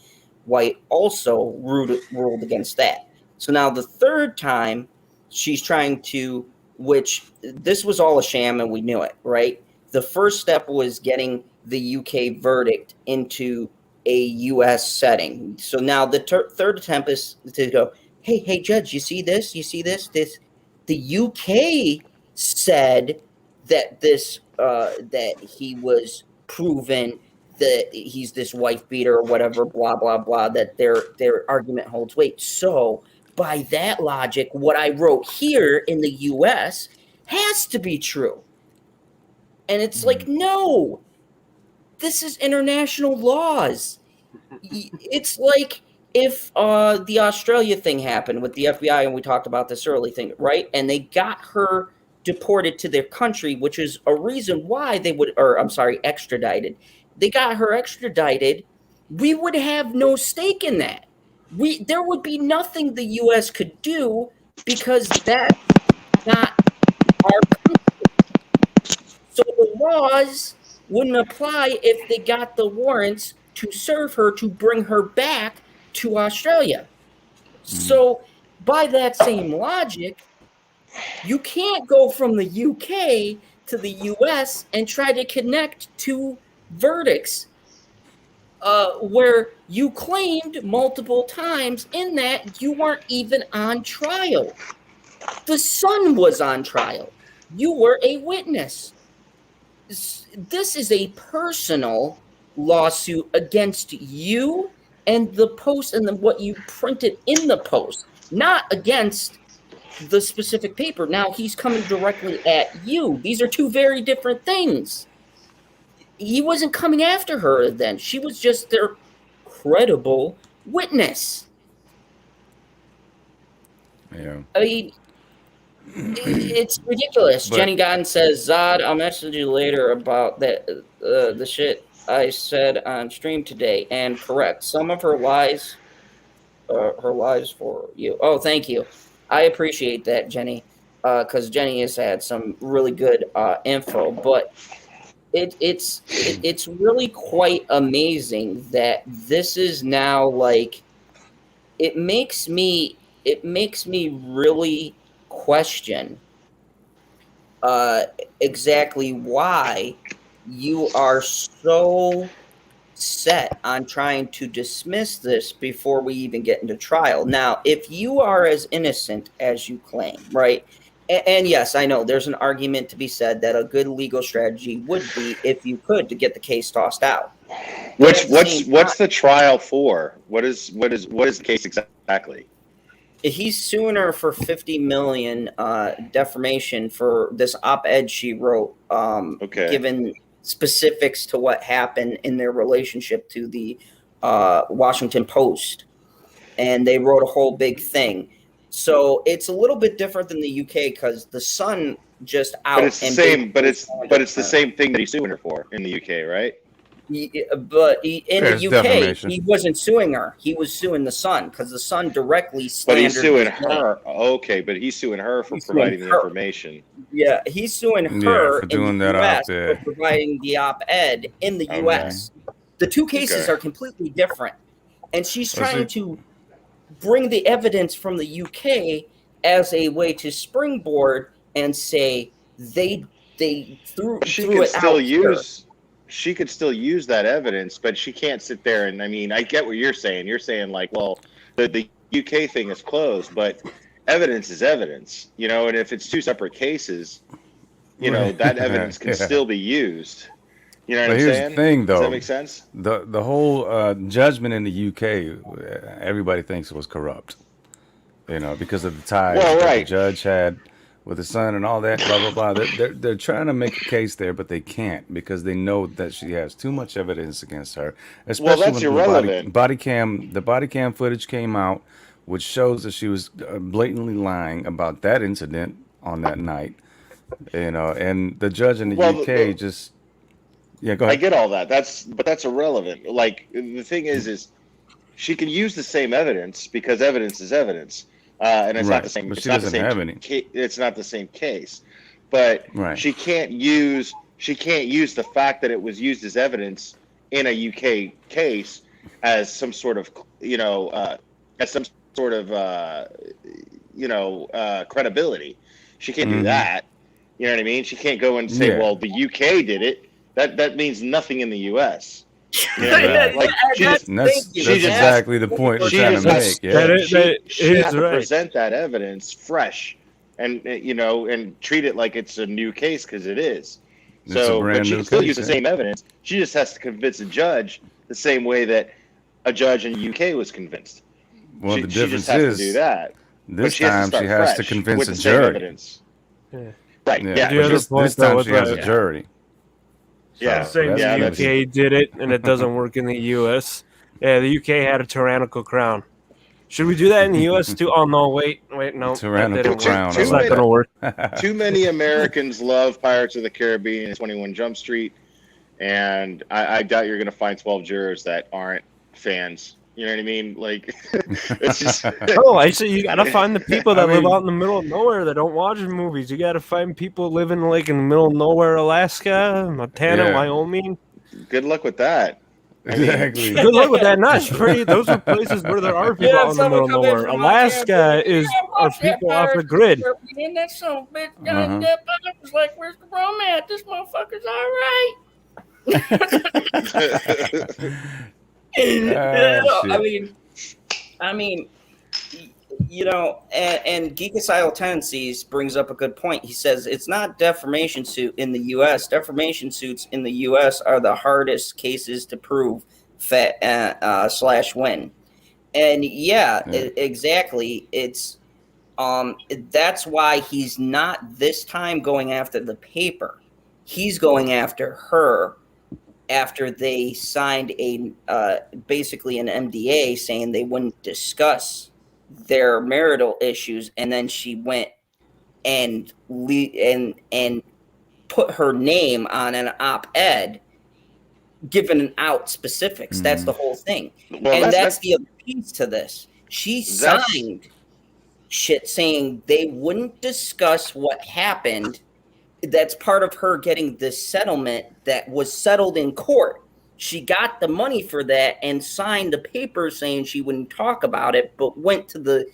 White also ruled against that. So now the third time she's trying to, which this was all a sham and we knew it, right? The first step was getting the UK verdict into a U.S. setting. So now the third attempt is to go, hey, judge, you see this? The UK said that that he was proven that he's this wife beater or whatever, blah, blah, blah, that their argument holds weight. So by that logic, what I wrote here in the U.S. has to be true. And it's like, no, this is international laws. It's like if the Australia thing happened with the FBI, and we talked about this early thing, right? And they got her deported to their country, which is a reason why they would, extradited. They got her extradited. We would have no stake in that. There would be nothing the U.S. could do because that's not our country. So the laws wouldn't apply if they got the warrants to serve her to bring her back to Australia. So by that same logic, you can't go from the UK to the US and try to connect two verdicts where you claimed multiple times in that you weren't even on trial. The son was on trial. You were a witness. This is a personal lawsuit against you and the post and what you printed in the post, not against the specific paper. Now he's coming directly at you. These are two very different things. He wasn't coming after her then. She was just their credible witness. Yeah. I mean, it's ridiculous. But, Jenny Godden says, Zod, I'll message you later about that the shit I said on stream today. And correct. Some of her lies for you. Oh, thank you. I appreciate that, Jenny, because Jenny has had some really good info. But it's really quite amazing that this is now like it makes me really question exactly why you are so set on trying to dismiss this before we even get into trial. Now, if you are as innocent as you claim, right? And yes, I know there's an argument to be said that a good legal strategy would be, if you could, to get the case tossed out. What's the trial for? What is the case exactly? He's suing her for $50 million defamation for this op-ed she wrote, given specifics to what happened in their relationship to the Washington Post, and they wrote a whole big thing. So it's a little bit different than the UK because the Sun just out. But it's the same. But it's the same thing that he's suing her for in the UK, right? In the UK, defamation. He wasn't suing her. He was suing the Sun because the Sun directly slandered. But he's suing her. Okay, but he's suing her for providing the information. Yeah, he's suing her for doing that US for providing the op-ed in the US. The two cases are completely different, and she's trying to bring the evidence from the UK as a way to springboard and say they threw it out. She could still use that evidence, but she can't sit there and, I mean, I get what you're saying. You're saying like, well, the UK thing is closed, but evidence is evidence, you know, and if it's two separate cases, you know, that evidence can still be used. You know what I'm saying? Here's the thing, though. Does that make sense? The whole judgment in the UK, everybody thinks it was corrupt, you know, because of the ties that the judge had with the son and all that, blah, blah, blah. They're trying to make a case there, but they can't because they know that she has too much evidence against her. Especially that's irrelevant. The body cam footage came out, which shows that she was blatantly lying about that incident on that night. You know, and the judge in the UK just... Yeah, go ahead. I get all that. But that's irrelevant. Like, the thing is she can use the same evidence because evidence is evidence. And it's not the same. But she doesn't have any. It's not the same case, but she can't use the fact that it was used as evidence in a UK case as some sort of credibility. She can't do that. You know what I mean? She can't go and say, well, the UK did it. That means nothing in the US. That's exactly the point we're trying to make. Yeah. She has to present that evidence fresh, and and treat it like it's a new case because it is. But she can still use the same evidence. She just has to convince a judge the same way that a judge in the UK was convinced. Well, the difference is to do that. This time she has to convince a jury. Right. Yeah. This time she has a jury. Yeah, saying the UK did it and it doesn't work in the US. Yeah, the UK had a tyrannical crown. Should we do that in the US too? Oh no, wait, no. Tyrannical crown. It's not gonna work. Too many Americans love Pirates of the Caribbean and 21 Jump Street, and I doubt you're gonna find 12 jurors that aren't fans. You know what I mean? Like, it's just. I say you gotta find the people that live out in the middle of nowhere that don't watch movies. You gotta find people living like in the middle of nowhere, Alaska, Montana, Wyoming. Good luck with that. Exactly. Good luck with that. Not pretty. Those are places where there are people out in the middle of nowhere. Alaska are people off the grid. And that son of a bitch, Johnny Depp, I was like, "Where's the rum at? This motherfucker's all right." I mean, you know, and Geekocidal Tendencies brings up a good point. He says it's not defamation suit in the U.S. Defamation suits in the U.S. are the hardest cases to prove slash win. And exactly. It's that's why he's not this time going after the paper. He's going after her after they signed basically an MDA saying they wouldn't discuss their marital issues, and then she went and put her name on an op-ed giving out specifics. That's the whole thing. Well, and that's the other piece to this. She signed shit saying they wouldn't discuss what happened. That's part of her getting this settlement that was settled in court. She got the money for that and signed the paper saying she wouldn't talk about it, but went to the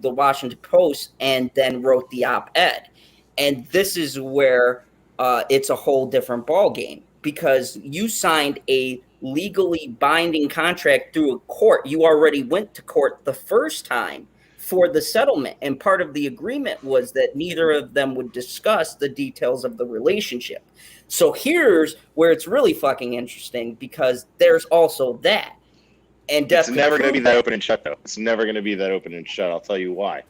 Washington Post and then wrote the op-ed. And this is where it's a whole different ballgame, because you signed a legally binding contract through a court. You already went to court the first time for the settlement, and part of the agreement was that neither of them would discuss the details of the relationship. So here's where it's really fucking interesting, because there's also that. And it's never going to be that open and shut, though. It's never going to be that open and shut. I'll tell you why.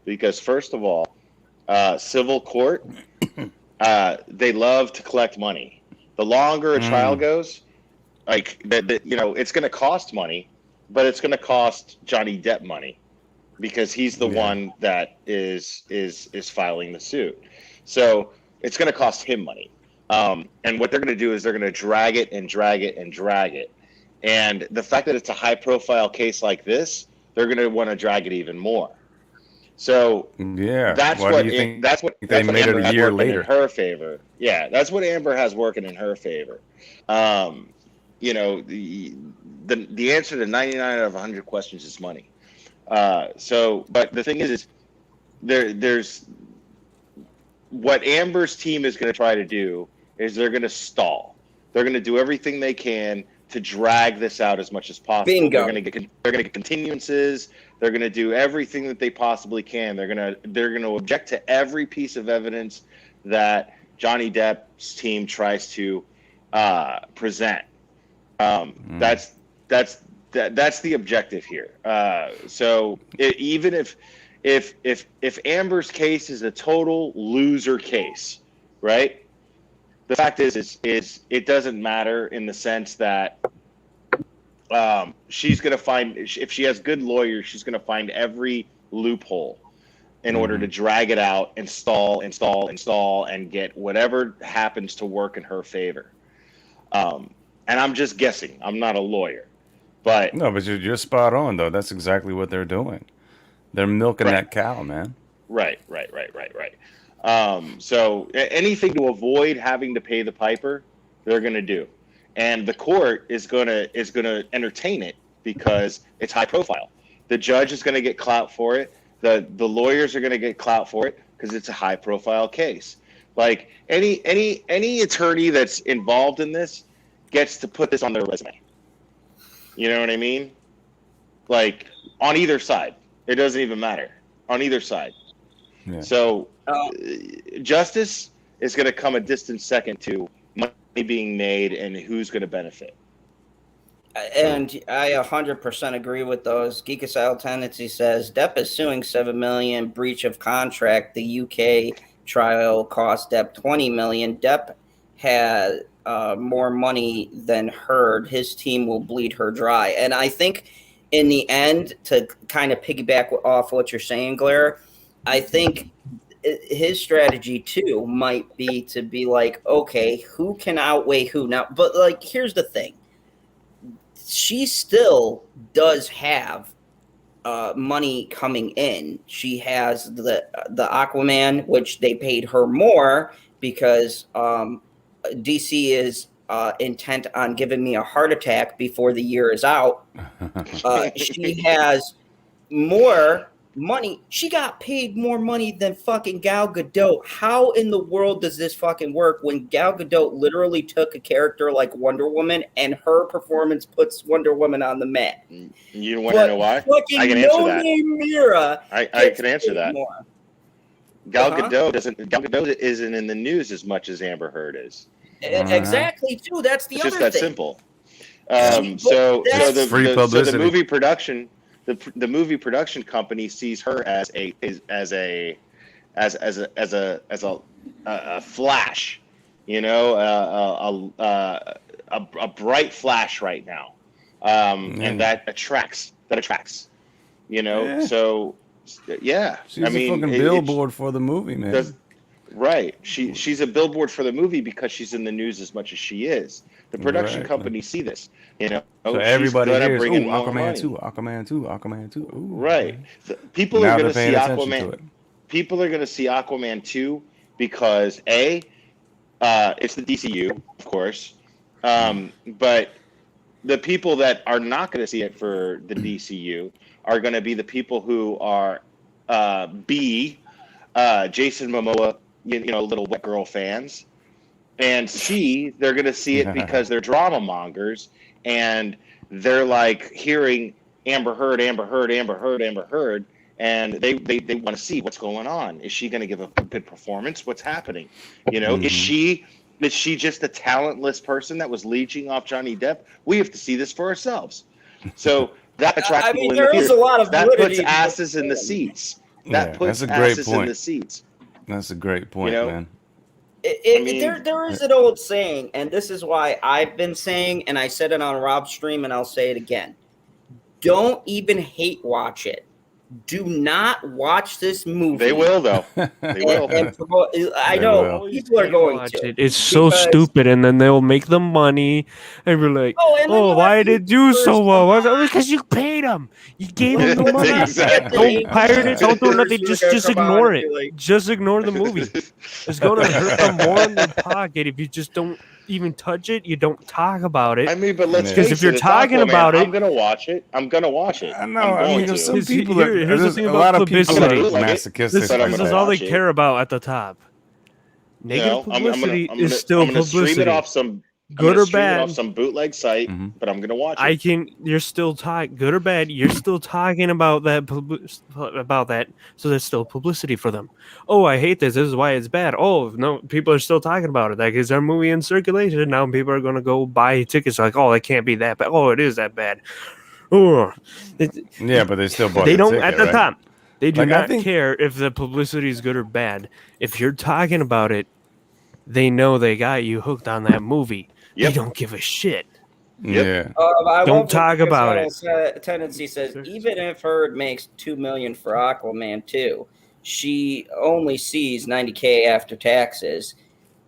Because first of all, civil court, they love to collect money. The longer a trial goes, like it's going to cost money, but it's going to cost Johnny Depp money, because he's the one that is filing the suit. So it's going to cost him money. And what they're going to do is they're going to drag it and drag it and drag it. And the fact that it's a high-profile case like this, they're going to want to drag it even more. So that's what made it a year later in her favor. Yeah, that's what Amber has working in her favor. The answer to 99 out of 100 questions is money. But the thing is there's what Amber's team is going to try to do is they're going to stall. They're going to do everything they can to drag this out as much as possible. Bingo. They're going to get continuances. They're going to do everything that they possibly can. They're going to object to every piece of evidence that Johnny Depp's team tries to present. That's the objective here. Even if Amber's case is a total loser case, right? The fact is it doesn't matter, in the sense that she's going to find, if she has good lawyers, she's going to find every loophole in order to drag it out and stall and get whatever happens to work in her favor. And I'm just guessing. I'm not a lawyer. But you're spot on, though. That's exactly what they're doing. They're milking that cow, man. Right. So anything to avoid having to pay the piper, they're going to do, and the court is going to entertain it because it's high profile. The judge is going to get clout for it. The lawyers are going to get clout for it because it's a high profile case. Like any attorney that's involved in this gets to put this on their resume. You know what I mean? Like, on either side. It doesn't even matter. On either side. Yeah. So justice is going to come a distant second to money being made and who's going to benefit. And I 100% agree with those. Geekocidal Tendency says Depp is suing $7 million breach of contract. The UK trial cost Depp $20 million. Depp had more money than Heard. His team will bleed her dry. And I think in the end, to kind of piggyback off what you're saying, Glare, I think his strategy too might be to be like, okay, who can outweigh who now? But like, here's the thing. She still does have money coming in. She has the Aquaman, which they paid her more because DC is intent on giving me a heart attack before the year is out. She has more money. She got paid more money than fucking Gal Gadot. How in the world does this fucking work when Gal Gadot literally took a character like Wonder Woman and her performance puts Wonder Woman on the map? You want to know why? I can answer that. Mira I can answer that. More. Gal Gadot isn't in the news as much as Amber Heard is. Exactly, too. That's the it's other just that thing. Simple. So the movie production, the movie production company sees her as a flash, you know, a bright flash right now, and that attracts, you know. Yeah. So yeah, she's a fucking billboard for the movie, man. Right. She's a billboard for the movie because she's in the news as much as she is. The production company see this, you know. So everybody hears, Aquaman 2, Aquaman 2, Aquaman 2. Ooh, right. People are going to see Aquaman. People are going to see Aquaman 2 because it's the DCU, of course. But the people that are not going to see it for the DCU are going to be the people who are Jason Momoa, you know, little wet girl fans, and they're going to see it because they're drama mongers, and they're like hearing Amber Heard, and they want to see what's going on. Is she going to give a good performance? What's happening? You know, is she just a talentless person that was leeching off Johnny Depp? We have to see this for ourselves. So that attracts people in the theater. There is a lot of that puts asses in the seats. That puts asses in the seats. That's a great point, you know? Man. There is an old saying, and this is why I've been saying, and I said it on Rob's stream, and I'll say it again. Don't even hate watch it. Do not watch this movie. They will, though. They will. I know people are going to. It's so stupid, and then they'll make the money, and we're like, why did it do so well? Because you paid them. You gave them the money. Exactly. Don't pirate it. Don't do nothing. Just ignore it. Just ignore the movie. It's going to hurt them more in their pocket if you just don't even touch it. You don't talk about it. I mean, but let's because if you're talking about it, I'm gonna watch it. I know. I mean, some people here's the thing about publicity. Masochistic. This is all they care about at the top. Negative publicity is still publicity. Stream it off some good or bad, off some bootleg site, but I'm gonna watch it. You're still talking good or bad. You're still talking about that, so there's still publicity for them. Oh, I hate this. This is why it's bad. Oh no, people are still talking about it. That is our movie in circulation. Now people are gonna go buy tickets. Like, oh, it can't be that bad. Oh, it is that bad. Oh, yeah, but they still bought. They don't ticket, at the right? top. They do not care if the publicity is good or bad. If you're talking about it, they know they got you hooked on that movie. Yep. They don't give a shit. Yeah. Don't talk about it. Tendency says even if Heard makes $2 million for Aquaman 2, she only sees $90K after taxes.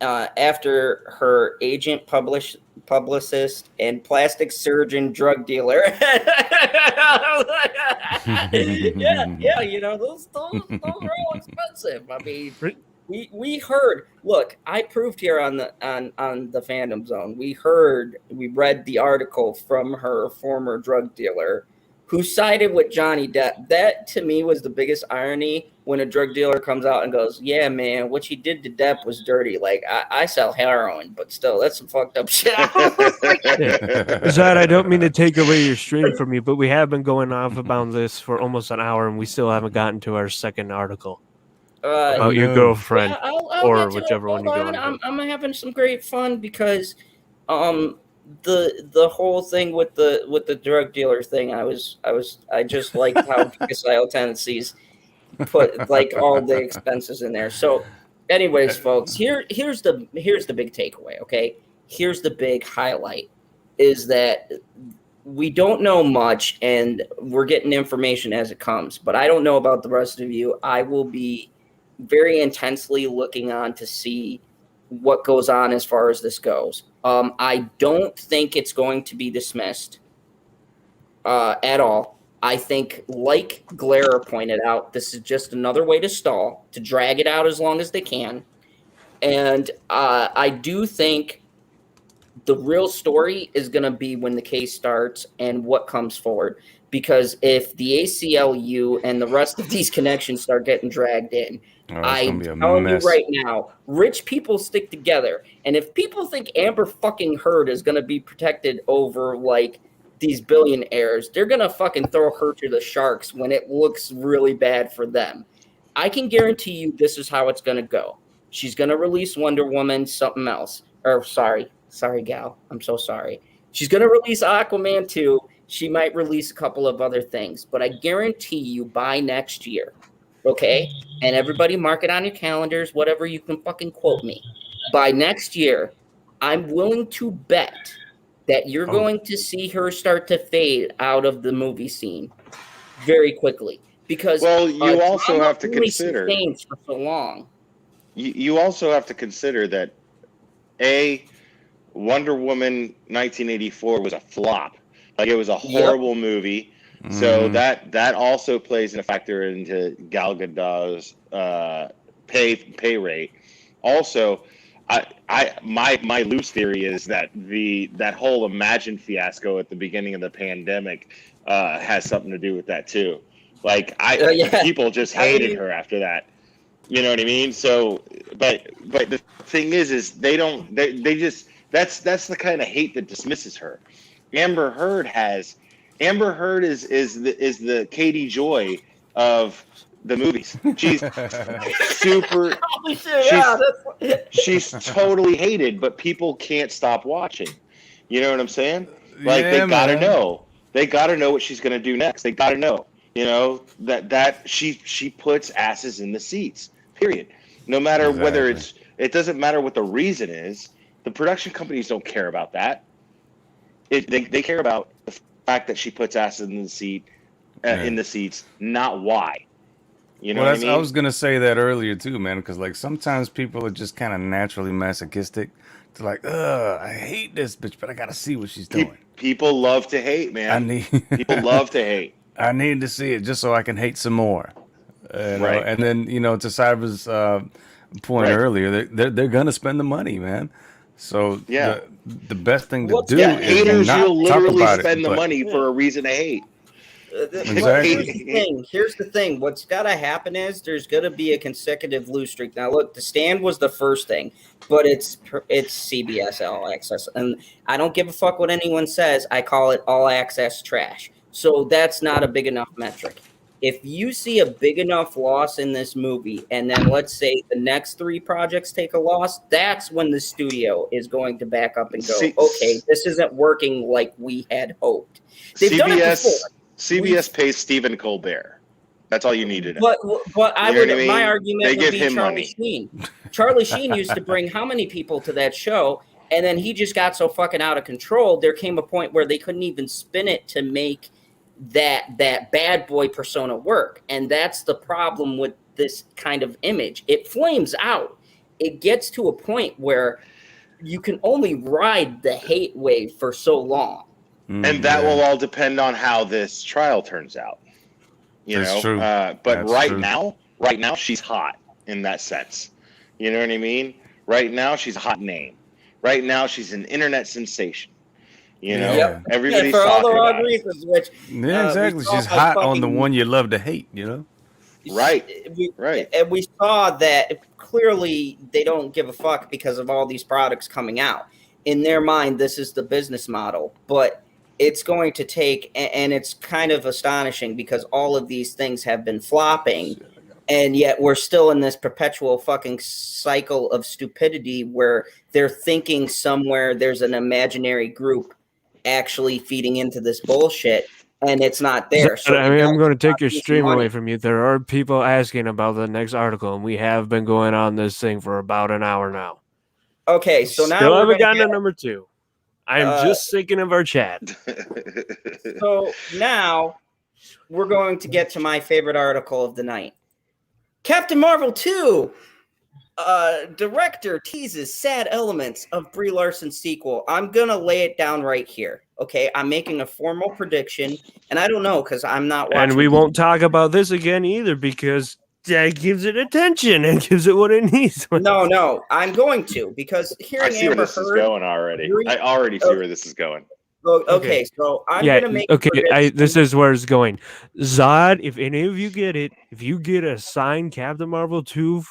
After her agent, publicist, and plastic surgeon, drug dealer. yeah, you know those are all expensive. I mean. We heard. Look, I proved here on the Fandom Zone. We read the article from her former drug dealer, who sided with Johnny Depp. That to me was the biggest irony when a drug dealer comes out and goes, "Yeah, man, what you did to Depp was dirty. Like I sell heroin, but still, that's some fucked up shit." Zad, I don't mean to take away your stream from you, but we have been going off about this for almost an hour, and we still haven't gotten to our second article. About your girlfriend, or whichever one you go into. I'm having some great fun because, the whole thing with the drug dealer thing, I just liked how style tendencies put like all the expenses in there. So, anyways, folks, here's the big takeaway. Okay, here's the big highlight is that we don't know much, and we're getting information as it comes. But I don't know about the rest of you. I will be very intensely looking on to see what goes on as far as this goes. I don't think it's going to be dismissed at all. I think, like Glare pointed out, this is just another way to stall, to drag it out as long as they can. And I do think The real story is going to be when the case starts and what comes forward. Because if the ACLU and the rest of these connections start getting dragged in, I'm telling you right now, rich people stick together. And if people think Amber fucking Heard is going to be protected over like these billionaires, they're going to fucking throw her to the sharks when it looks really bad for them. I can guarantee you this is how it's going to go. She's going to release Wonder Woman, something else. Or sorry, gal. I'm so sorry. She's going to release Aquaman 2. She might release a couple of other things, but I guarantee you by next year, okay? And everybody mark it on your calendars, whatever you can fucking quote me. By next year, I'm willing to bet that you're going to see her start to fade out of the movie scene very quickly. Because you also have to consider for so long. You also have to consider that Wonder Woman 1984 was a flop. Like, it was a horrible movie. So that also plays a factor into Gal Gadot's pay rate. Also, my loose theory is that that whole Imagine fiasco at the beginning of the pandemic has something to do with that too. Like, people just hated her after that. You know what I mean? So, but the thing is they just that's the kind of hate that dismisses her. Amber Heard is the Katie Joy of the movies. She's super. She's totally hated, but people can't stop watching. You know what I'm saying? Like, they gotta know. They gotta know what she's gonna do next. They gotta know. You know that she puts asses in the seats. Period. No matter whether it doesn't matter what the reason is. The production companies don't care about that. They care about the fact that she puts asses in the seats, not why. You know what I mean? I was gonna say that earlier too, man, because like sometimes people are just kind of naturally masochistic. To like, I hate this bitch, but I gotta see what she's doing. People love to hate, man. People love to hate. I need to see it just so I can hate some more. Right. And then, to Cyber's point earlier, they're gonna spend the money, man. So the best thing to do is haters not will literally talk about spend the money for a reason to hate. Exactly. Here's the thing. What's got to happen is there's going to be a consecutive lose streak. Now, look, The Stand was the first thing, but it's CBS All Access, and I don't give a fuck what anyone says. I call it All Access trash. So that's not a big enough metric. If you see a big enough loss in this movie, and then let's say the next 3 projects take a loss, that's when the studio is going to back up and go, okay, this isn't working like we had hoped. They've done it before. CBS pays Stephen Colbert. That's all you need to know. But my argument would be Charlie Sheen. Charlie Sheen used to bring how many people to that show, and then he just got so fucking out of control. There came a point where they couldn't even spin it to make that bad boy persona work, and that's the problem with this kind of image. It flames out. It gets to a point where you can only ride the hate wave for so long. And that will all depend on how this trial turns out. That's true. But that's right now, she's hot in that sense. You know what I mean? Right now, she's a hot name. Right now, she's an internet sensation. Everybody's for all talking the wrong about reasons. Which exactly. She's hot on the one you love to hate. Right. And we saw that clearly they don't give a fuck because of all these products coming out. In their mind, this is the business model, but it's going to take, and it's kind of astonishing because all of these things have been flopping, and yet we're still in this perpetual fucking cycle of stupidity where they're thinking somewhere there's an imaginary group actually feeding into this bullshit, and it's not there. So I'm going to take your stream away from you. There are people asking about the next article, and we have been going on this thing for about an hour now. Okay, so now still haven't gotten to number 2. I am just thinking of our chat. So now we're going to get to my favorite article of the night. Captain Marvel 2. Director teases sad elements of Brie Larson sequel. I'm going to lay it down right here. Okay, I'm making a formal prediction, and I don't know because I'm not watching. And we won't talk about this again either because that gives it attention and gives it what it needs. No, I'm going to, because hearing I see where Amber this is Heard. going already. I already see where this is going. Okay, so I'm gonna make. This is where it's going. Zod, if any of you get it, if you get a signed Captain Marvel 2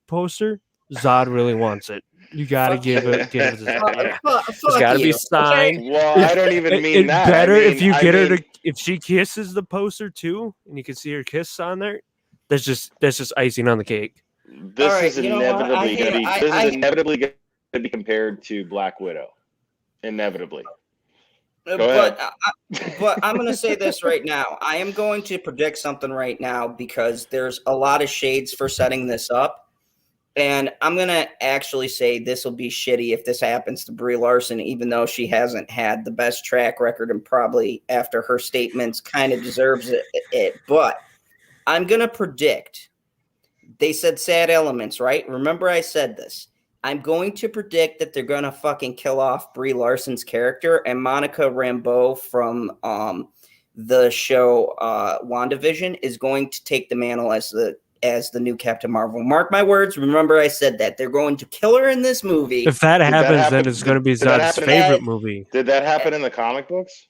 poster, Zod really wants it. You gotta give it to Zod. It's gotta be signed. Okay? Well, I don't even mean that. Better I mean, if you get her to, if she kisses the poster too, and you can see her kiss on there. That's just icing on the cake. This is inevitably going to be compared to Black Widow. Inevitably. But I'm going to say this right now. I am going to predict something right now because there's a lot of shades for setting this up. And I'm going to actually say this will be shitty if this happens to Brie Larson, even though she hasn't had the best track record and probably after her statements kind of deserves it. But I'm going to predict. They said sad elements, right? Remember I said this. I'm going to predict that they're going to fucking kill off Brie Larson's character, and Monica Rambeau from the show WandaVision is going to take the mantle as the new Captain Marvel. Mark my words. Remember I said that. They're going to kill her in this movie. If that happens, then it's going to be Zod's favorite movie. Did that happen in the comic books?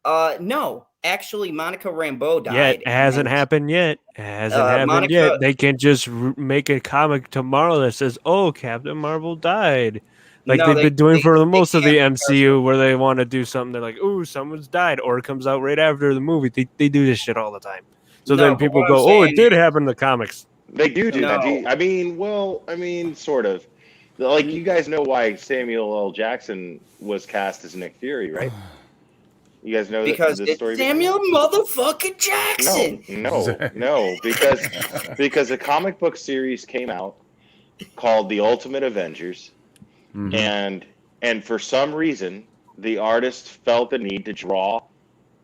No. Actually, Monica Rambeau died. It hasn't happened yet. They can just make a comic tomorrow that says, "Oh, Captain Marvel died," like they've been doing for most of the MCU, where they want to do something. They're like, "Oh, someone's died," or it comes out right after the movie. They do this shit all the time. So then people go, "Oh, it did happen in the comics." They do that. I mean, sort of. Like, you guys know why Samuel L. Jackson was cast as Nick Fury, right? You guys know because the story. Samuel motherfucking Jackson. No, because a comic book series came out called The Ultimate Avengers, and for some reason the artist felt the need to draw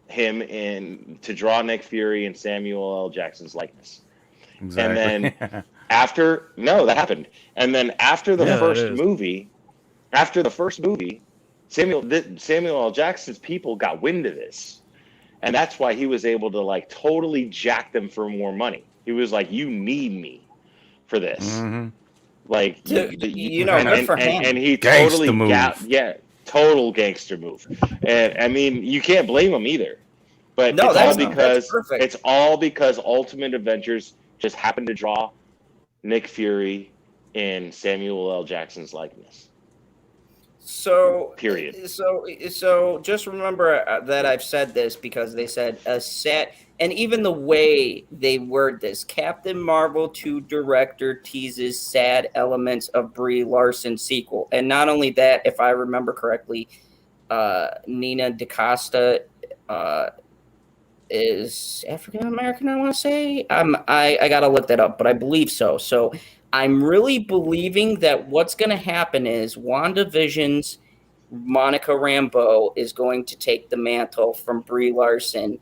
Nick Fury in Samuel L. Jackson's likeness. Exactly. And then that happened. And then after the first movie, Samuel L. Jackson's people got wind of this, and that's why he was able to like totally jack them for more money. He was like, "You need me for this." Like, good for him. And he Gangster totally move. total gangster move. And I mean, you can't blame him either. But it's all because Ultimate Avengers just happened to draw Nick Fury in Samuel L. Jackson's likeness. So period. So just remember that I've said this because they said a set, and even the way they word this, Captain Marvel 2 director teases sad elements of Brie Larson sequel. And not only that, if I remember correctly, Nina DaCosta is African American, I want to say. I got to look that up, but I believe so. So I'm really believing that what's going to happen is WandaVision's Monica Rambeau is going to take the mantle from Brie Larson,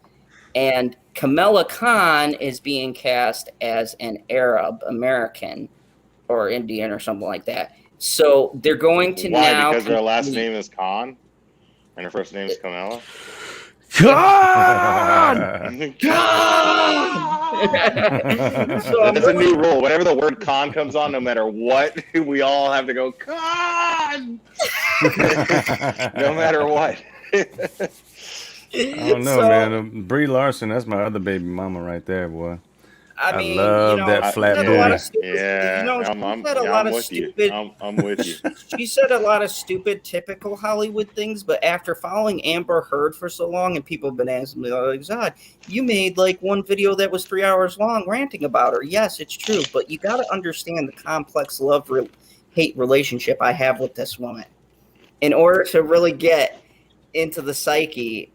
and Kamala Khan is being cast as an Arab American or Indian or something like that. So they're going to now because her last name is Khan and her first name is Kamala. God! That's a new rule. Whenever the word "con" comes on, no matter what, we all have to go "con," no matter what. I don't know, man. Brie Larson, that's my other baby mama right there, boy. I mean, love that flat booty. I'm with you. She said a lot of stupid, typical Hollywood things, but after following Amber Heard for so long, and people have been asking me, like, Zod, you made like one video that was 3 hours long ranting about her. Yes, it's true, but you got to understand the complex love-hate relationship I have with this woman. In order to really get into the psyche,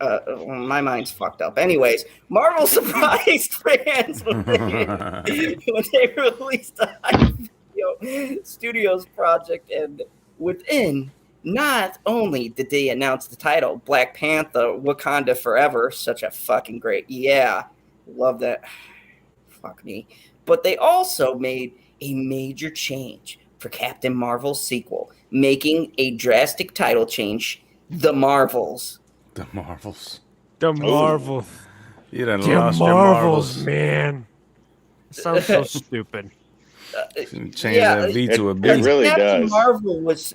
my mind's fucked up. Anyways, Marvel surprised fans when they released the Hype Studios project, and within, not only did they announce the title, Black Panther, Wakanda Forever, such a fucking great, love that, fuck me, but they also made a major change for Captain Marvel's sequel, making a drastic title change. The Marvels. The Marvels. You done lost your marvels, man. Sounds so stupid. Change that V to a B. It really Captain does. Marvel was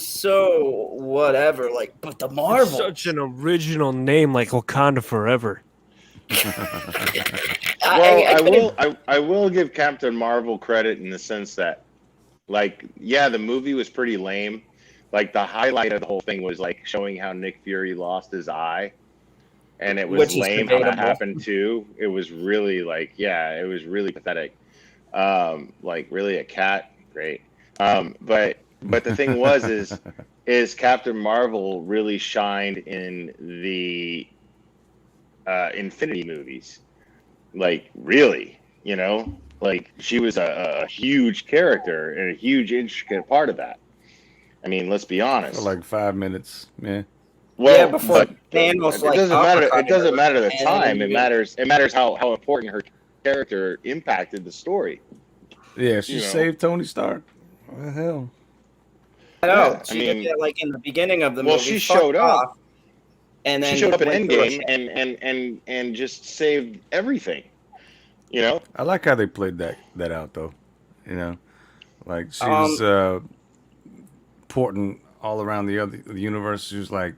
so whatever, like, but the Marvel. It's such an original name, like Wakanda Forever. I will give Captain Marvel credit in the sense that, like, yeah, the movie was pretty lame. Like, the highlight of the whole thing was like showing how Nick Fury lost his eye, and it was lame how that happened too. It was really like, yeah, it was really pathetic. Like, really a cat, great. But the thing was is Captain Marvel really shined in the Infinity movies. Like, really, you know, like, she was a huge character and a huge intricate part of that. I mean, let's be honest. For like 5 minutes, yeah. Well, yeah, before Thanos, it doesn't matter. It doesn't matter the time. It matters. It matters how important her character impacted the story. Yeah, she saved Tony Stark. What the hell? I know. She did that, like, in the beginning of the movie. Well, she showed up, and then she showed up in Endgame and just saved everything. You know. I like how they played that out, though. You know, like, she was important all around the universe. She was like,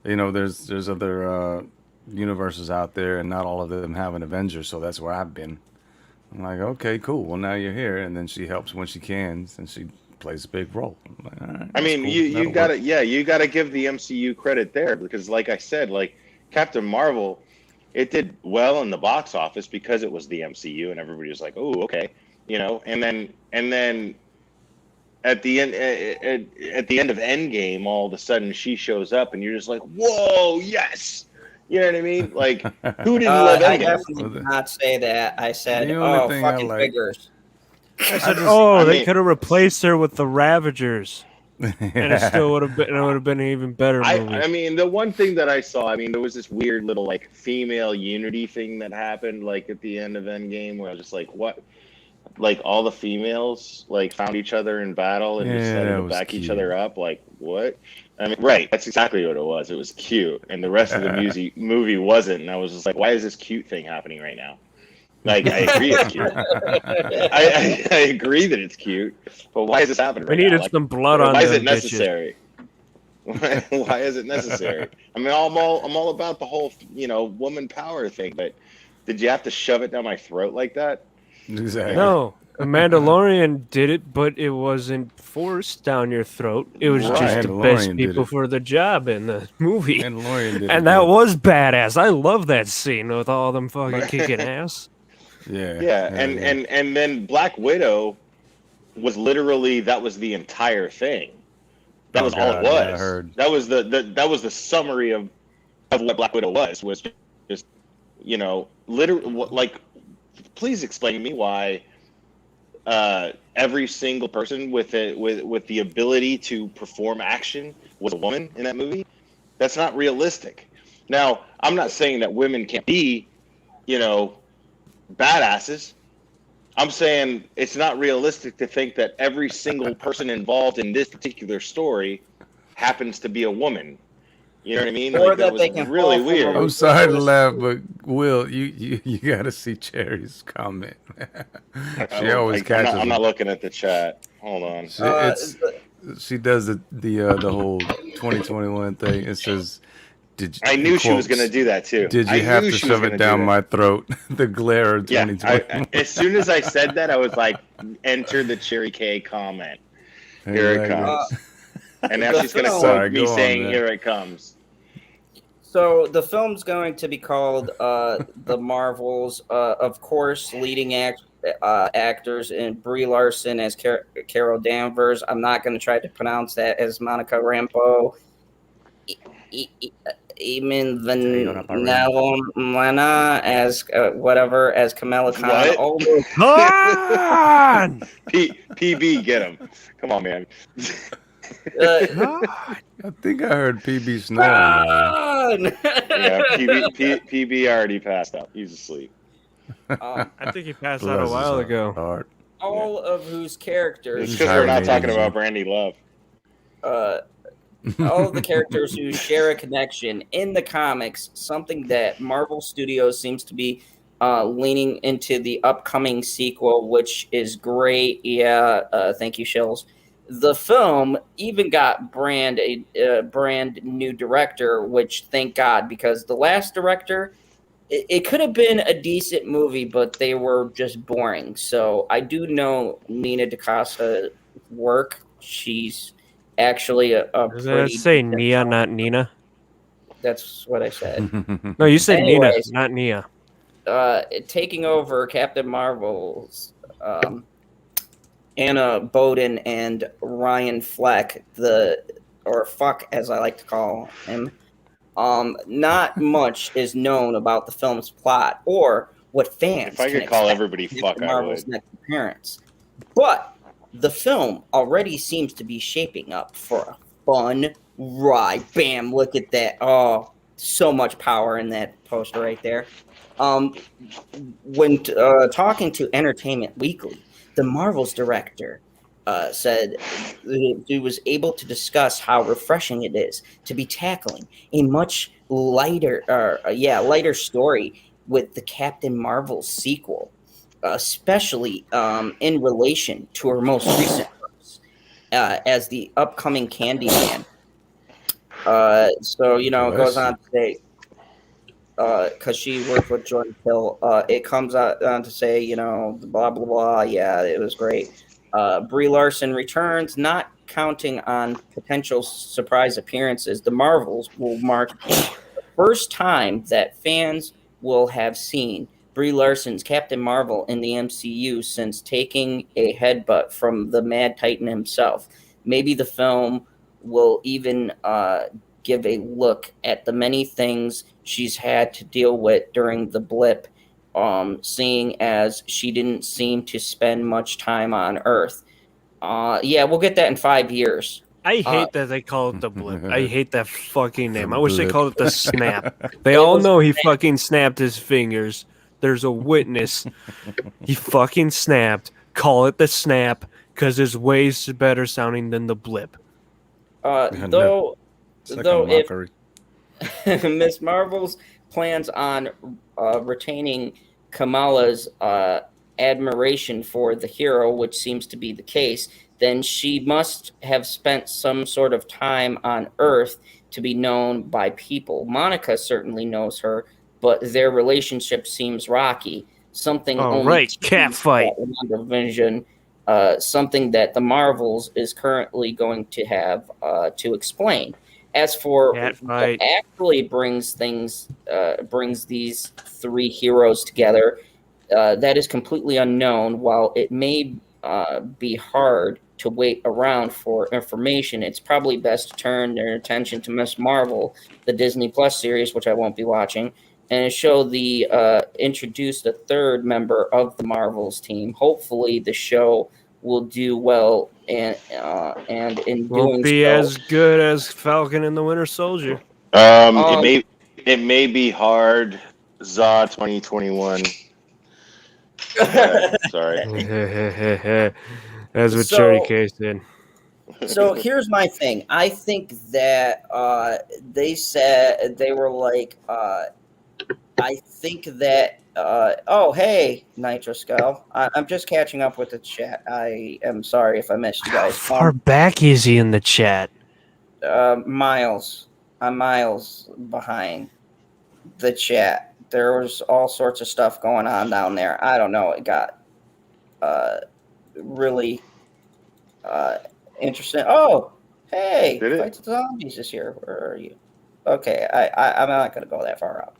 you know, there's other universes out there, and not all of them have an Avenger, so that's where I've been. I'm like, okay, cool. Well, now you're here, and then she helps when she can, and she plays a big role. I'm like, all right, I mean, cool. you gotta give the MCU credit there, because, like I said, like, Captain Marvel, it did well in the box office because it was the MCU, and everybody was like, oh, okay, you know, and then at the end of Endgame, all of a sudden she shows up, and you're just like, whoa, yes. You know what I mean? Like, who didn't love Endgame? I definitely did not say that. I said, fucking figures. I said, they could have replaced her with the Ravagers, and it still would have been an even better movie. I mean, the one thing that I saw, I mean, there was this weird little, like, female unity thing that happened, like, at the end of Endgame, where I was just like, what? Like, all the females, like, found each other in battle and decided to back each other up. Like, what? I mean, right, that's exactly what it was. It was cute, and the rest of the movie wasn't. And I was just like, why is this cute thing happening right now? Like, I agree it's cute. I agree that it's cute, but why is this happening right now? We needed some blood on. Why is it necessary? Why is it necessary? I mean, I'm all about the whole, you know, woman power thing, but did you have to shove it down my throat like that? Exactly. No, a Mandalorian did it, but it wasn't forced down your throat. It was just the best people for the job in the movie. Mandalorian did and that was badass. I love that scene with all them fucking kicking ass. Yeah, and then Black Widow was literally, that was the entire thing. That was all it was. I heard. That was the summary of what Black Widow was just, you know, literally, like, please explain to me why every single person with the ability to perform action was a woman in that movie. That's not realistic. Now, I'm not saying that women can't be, you know, badasses. I'm saying it's not realistic to think that every single person involved in this particular story happens to be a woman. You know what I mean? Or like, that was really weird. I'm sorry to laugh, but Will, you got to see Cherry's comment. She always catches. I'm not looking at the chat. Hold on. She does the whole 2021 thing. It says, I knew she was going to do that too. Did you have to shove it down my throat? The glare of 2020. As soon as I said that, I was like, enter the Cherry K comment. Here it comes. And now she's going to quote me saying, here it comes. So the film's going to be called The Marvels. Of course, leading actors in Brie Larson as Carol Danvers. I'm not going to try to pronounce that, as Monica Rambeau. Eamon Vanelena as whatever, as Kamala Khan. Come on! PB, get him. Come on, man. I think I heard PB snoring. Yeah, PB already passed out. He's asleep. I think he passed out a while ago. All of whose characters... It's because we're not talking about Brandi Love. All of the characters who share a connection in the comics, something that Marvel Studios seems to be leaning into the upcoming sequel, which is great. Yeah, thank you, Shills. The film even got a brand new director, which thank God, because the last director, it could have been a decent movie, but they were just boring. So I do know Nina DaCosta's work. She's actually a pretty. Say Nia, not Nina. That's what I said. No, you said Nina, Anyways, not Nia. taking over Captain Marvel's Anna Boden and Ryan Fleck, or Fuck as I like to call him. Not much is known about the film's plot or what fans. If I could call everybody fuck, I would. Next appearance, but the film already seems to be shaping up for a fun ride. Bam! Look at that! Oh, so much power in that poster right there. When talking to Entertainment Weekly, the Marvel's director said he was able to discuss how refreshing it is to be tackling a much lighter story with the Captain Marvel sequel, especially in relation to her most recent works as the upcoming Candyman. So, it goes on to say, because she worked with Jordan Peele, it comes on to say, blah, blah, blah. Yeah, it was great. Brie Larson returns, not counting on potential surprise appearances. The Marvels will mark the first time that fans will have seen Brie Larson's Captain Marvel in the MCU since taking a headbutt from the Mad Titan himself. Maybe the film will even give a look at the many things she's had to deal with during the blip, seeing as she didn't seem to spend much time on Earth. We'll get that in 5 years. I hate that they call it the blip. I hate that fucking name. I wish they blip. called it the snap. They all know he fucking snapped his fingers. There's a witness. He fucking snapped. Call it the snap because it's way better sounding than the blip. Though if Miss Marvel's plans on retaining Kamala's admiration for the hero, which seems to be the case, then she must have spent some sort of time on Earth to be known by people. Monica certainly knows her, but their relationship seems rocky. Something cat fight. Vision, something that the Marvels is currently going to have to explain. As for what actually brings these three heroes together, that is completely unknown. While it may be hard to wait around for information, it's probably best to turn their attention to Miss Marvel, the Disney Plus series, which I won't be watching, and show introduce the third member of the Marvels team. Hopefully, the show will do well, and in won't doing be so, as good as Falcon and the Winter Soldier. It may be hard. ZA 2021. Sorry. That's what Cherry Case did. So here's my thing. I think that they said they were like, I think that. Oh, hey, Nitro Skull. I'm just catching up with the chat. I am sorry if I missed you guys. How far back is he in the chat? Miles. I'm miles behind the chat. There was all sorts of stuff going on down there. I don't know. It got really interesting. Oh, hey, Fight the Zombies is here. Where are you? Okay, I'm not going to go that far up.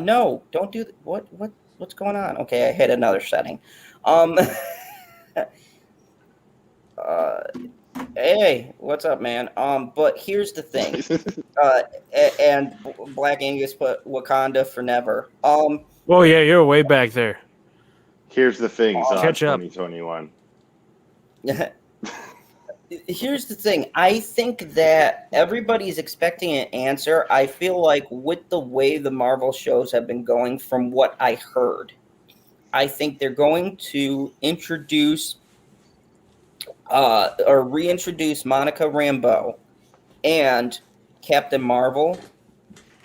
No, don't do what's going on? Okay, I hit another setting. Hey, what's up, man? But here's the thing. And Black Angus put Wakanda for never. Oh yeah, you're way back there. Here's the thing, catch up. 2021. Here's the thing. I think that everybody's expecting an answer. I feel like with the way the Marvel shows have been going, from what I heard, I think they're going to introduce or reintroduce Monica Rambeau and Captain Marvel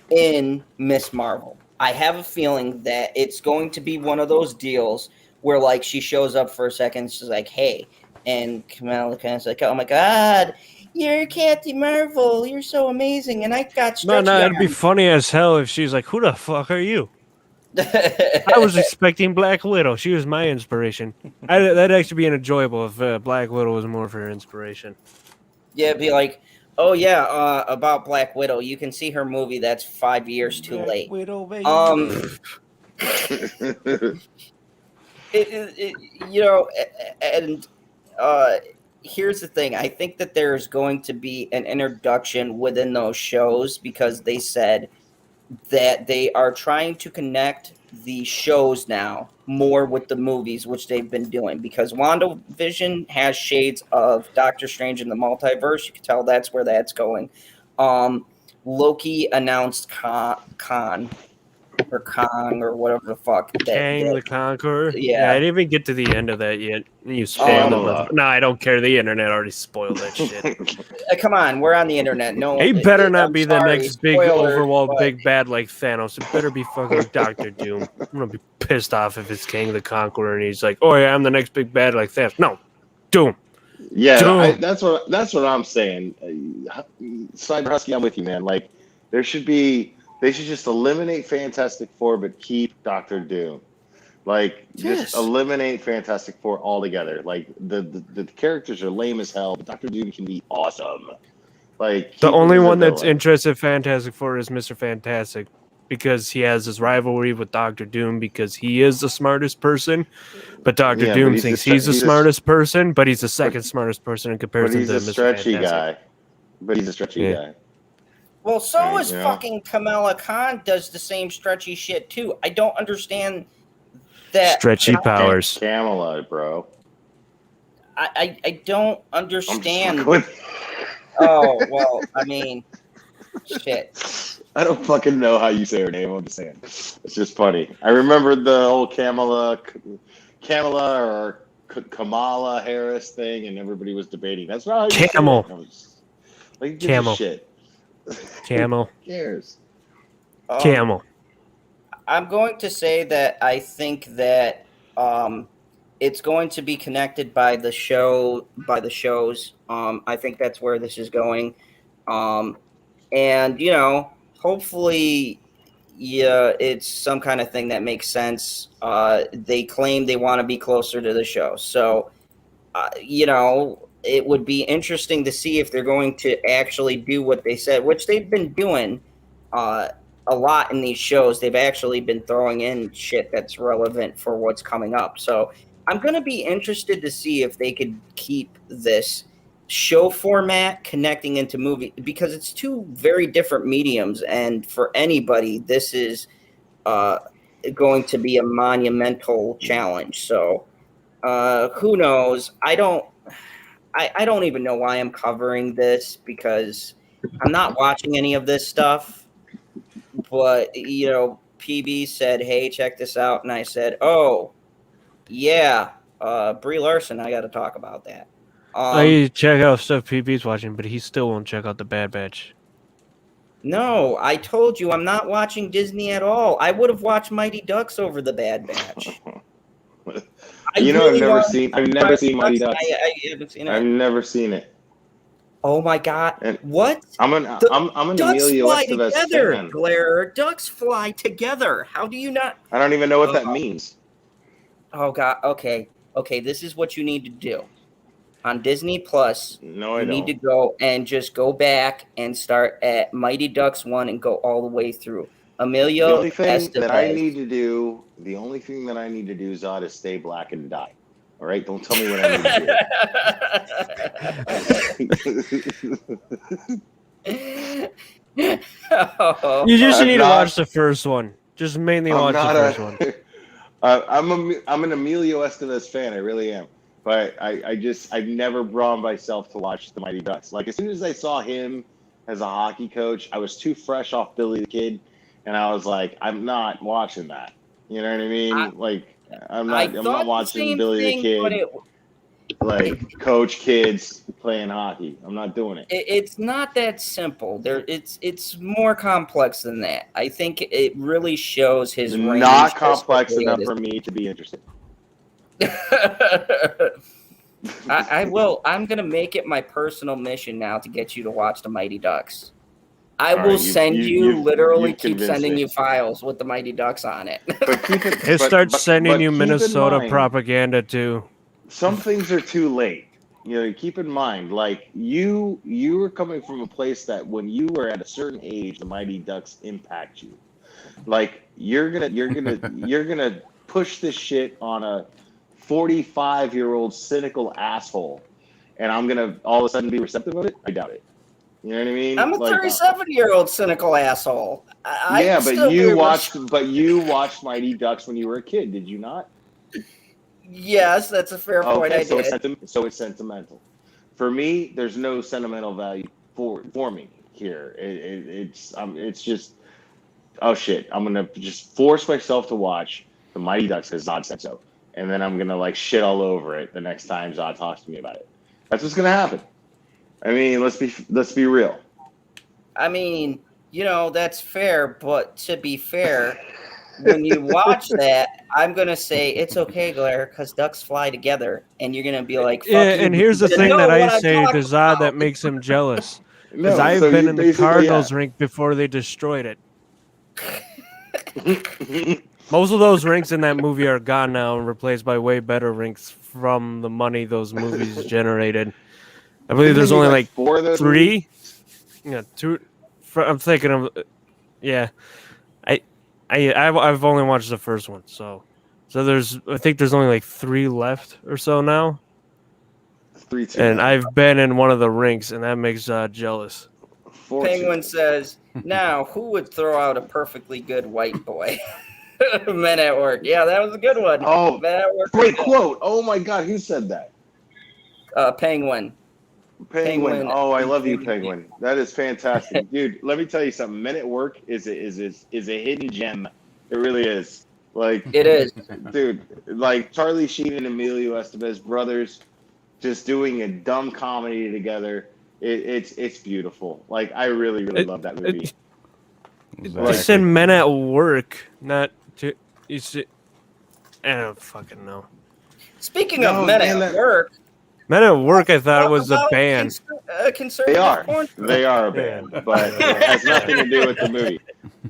in Miss Marvel. I have a feeling that it's going to be one of those deals where, like, she shows up for a second, she's like, "Hey," and McClenaghan's like, "Oh my God, you're Captain Marvel, you're so amazing," and I got stretchy No, it'd be arms. funny as hell if she's like, "Who the fuck are you?" I was expecting Black Widow. She was my inspiration. That'd actually be enjoyable if Black Widow was more of her inspiration. Yeah, it'd be like, "Oh yeah, about Black Widow. You can see her movie. That's 5 years too Black late." Widow, baby. You know, and here's the thing. I think that there's going to be an introduction within those shows because they said that they are trying to connect the shows now more with the movies, which they've been doing, because WandaVision has shades of Doctor Strange in the multiverse. You can tell that's where that's going. Loki announced Khan or Kong or whatever the fuck. Kang the Conqueror. Yeah. I didn't even get to the end of that yet. You spoiled it. No, I don't care. The internet already spoiled that shit. Come on, we're on the internet. No, he better not be the sorry, next big spoiler, overall but- big bad like Thanos. It better be fucking Doctor Doom. I'm gonna be pissed off if it's Kang the Conqueror and he's like, "Oh yeah, I'm the next big bad like Thanos." No, Doom. Yeah, that's what I'm saying. Cyber Husky, I'm with you, man. Like, they should just eliminate Fantastic Four, but keep Doctor Doom. Like, just eliminate Fantastic Four altogether. Like, the characters are lame as hell, but Doctor Doom can be awesome. Like, The only one that's interested in Fantastic Four is Mr. Fantastic, because he has his rivalry with Doctor Doom because he is the smartest person, but Doctor Doom thinks he's the smartest person, but he's the second smartest person in comparison to Mr. Stretchy Fantastic. guy. But he's a stretchy guy. Well, so is fucking Kamala Khan does the same stretchy shit too. I don't understand that. Stretchy powers. Kamala, bro. I don't understand. Oh, well, I mean, shit. I don't fucking know how you say her name. I'm just saying. It's just funny. I remember the whole Kamala or Kamala Harris thing, and everybody was debating. That's not how you Camel. say it. I was like, Camel. Shit. Camel. Who cares? Camel. I'm going to say that I think that it's going to be connected by the shows. I think that's where this is going. And, you know, hopefully, yeah, it's some kind of thing that makes sense. They claim they want to be closer to the show. So, you know, it would be interesting to see if they're going to actually do what they said, which they've been doing a lot in these shows. They've actually been throwing in shit that's relevant for what's coming up. So I'm going to be interested to see if they could keep this show format connecting into movie, because it's two very different mediums, and for anybody this is going to be a monumental challenge. So who knows? I don't even know why I'm covering this, because I'm not watching any of this stuff. But, you know, PB said, "Hey, check this out," and I said, "Oh yeah, Brie Larson, I got to talk about that." I check out stuff PB's watching, but he still won't check out the Bad Batch. No, I told you I'm not watching Disney at all. I would have watched Mighty Ducks over the Bad Batch. I've never seen Mighty Ducks. I haven't seen it. I've never seen it. Oh my God! And what? I'm an Emilio Estevez fan. Blair, ducks fly together. How do you not? I don't even know what that means. Oh God. Okay. This is what you need to do. On Disney Plus, you need to go and just go back and start at Mighty Ducks 1 and go all the way through. Emilio The only thing Estevez. that I need to do, Zod, is stay black and die. All right? Don't tell me what I need to do. You just need to watch the first one. Just mainly watch the first one. I'm an Emilio Estevez fan. I really am. But I've never brought myself to watch the Mighty Ducks. Like, as soon as I saw him as a hockey coach, I was too fresh off Billy the Kid, and I was like, I'm not watching that. You know what I mean? I'm not watching Billy the Kid. like coach kids playing hockey. I'm not doing it. It's not that simple. It's more complex than that. I think it really shows his range. Not complex enough for me to be interested. I will. I'm gonna make it my personal mission now to get you to watch the Mighty Ducks. I will send you literally keep sending you files with the Mighty Ducks on it. It starts sending you Minnesota propaganda too. Some things are too late. You know, keep in mind, like you were coming from a place that when you were at a certain age, the Mighty Ducks impact you. Like you're gonna push this shit on a 45-year-old cynical asshole, and I'm gonna all of a sudden be receptive of it? I doubt it. You know what I mean? I'm a 37-year-old cynical asshole. But you watched Mighty Ducks when you were a kid, did you not? Yes, that's a fair point. I did. So it's sentimental. For me, there's no sentimental value for me here. It's just, oh shit, I'm gonna just force myself to watch the Mighty Ducks because Zod said so, and then I'm gonna like shit all over it the next time Zod talks to me about it. That's what's gonna happen. I mean, let's be real. I mean, that's fair, but to be fair, when you watch that, I'm gonna say it's okay, Blair, because ducks fly together, and you're gonna be like, fuck yeah. you, And here's the thing that I say to Zod that makes him jealous. Because I've been in the Cardinals rink before they destroyed it. Most of those rinks in that movie are gone now and replaced by way better rinks from the money those movies generated. I believe there's only like 4 of those 3. Yeah, 2. I'm thinking of. Yeah, I've only watched the first one, so I think there's only like 3 left or so now. 3, 2. And I've been in one of the rinks, and that makes jealous. Penguin says, "Now, who would throw out a perfectly good white boy?" Men at Work. Yeah, that was a good one. Oh, Men at Work. Great quote. Oh my God, who said that? Penguin. Oh, I love you, Penguin. That is fantastic, dude. Let me tell you something. Men at Work is a hidden gem. It really is. Like it is, dude. Like Charlie Sheen and Emilio Estevez brothers, just doing a dumb comedy together. It's beautiful. Like I really love that movie. You said Men at Work, not to. You said, I don't fucking know. Speaking of Men at Work. Men at Work, I thought it was a band. They are a band, but it has nothing to do with the movie.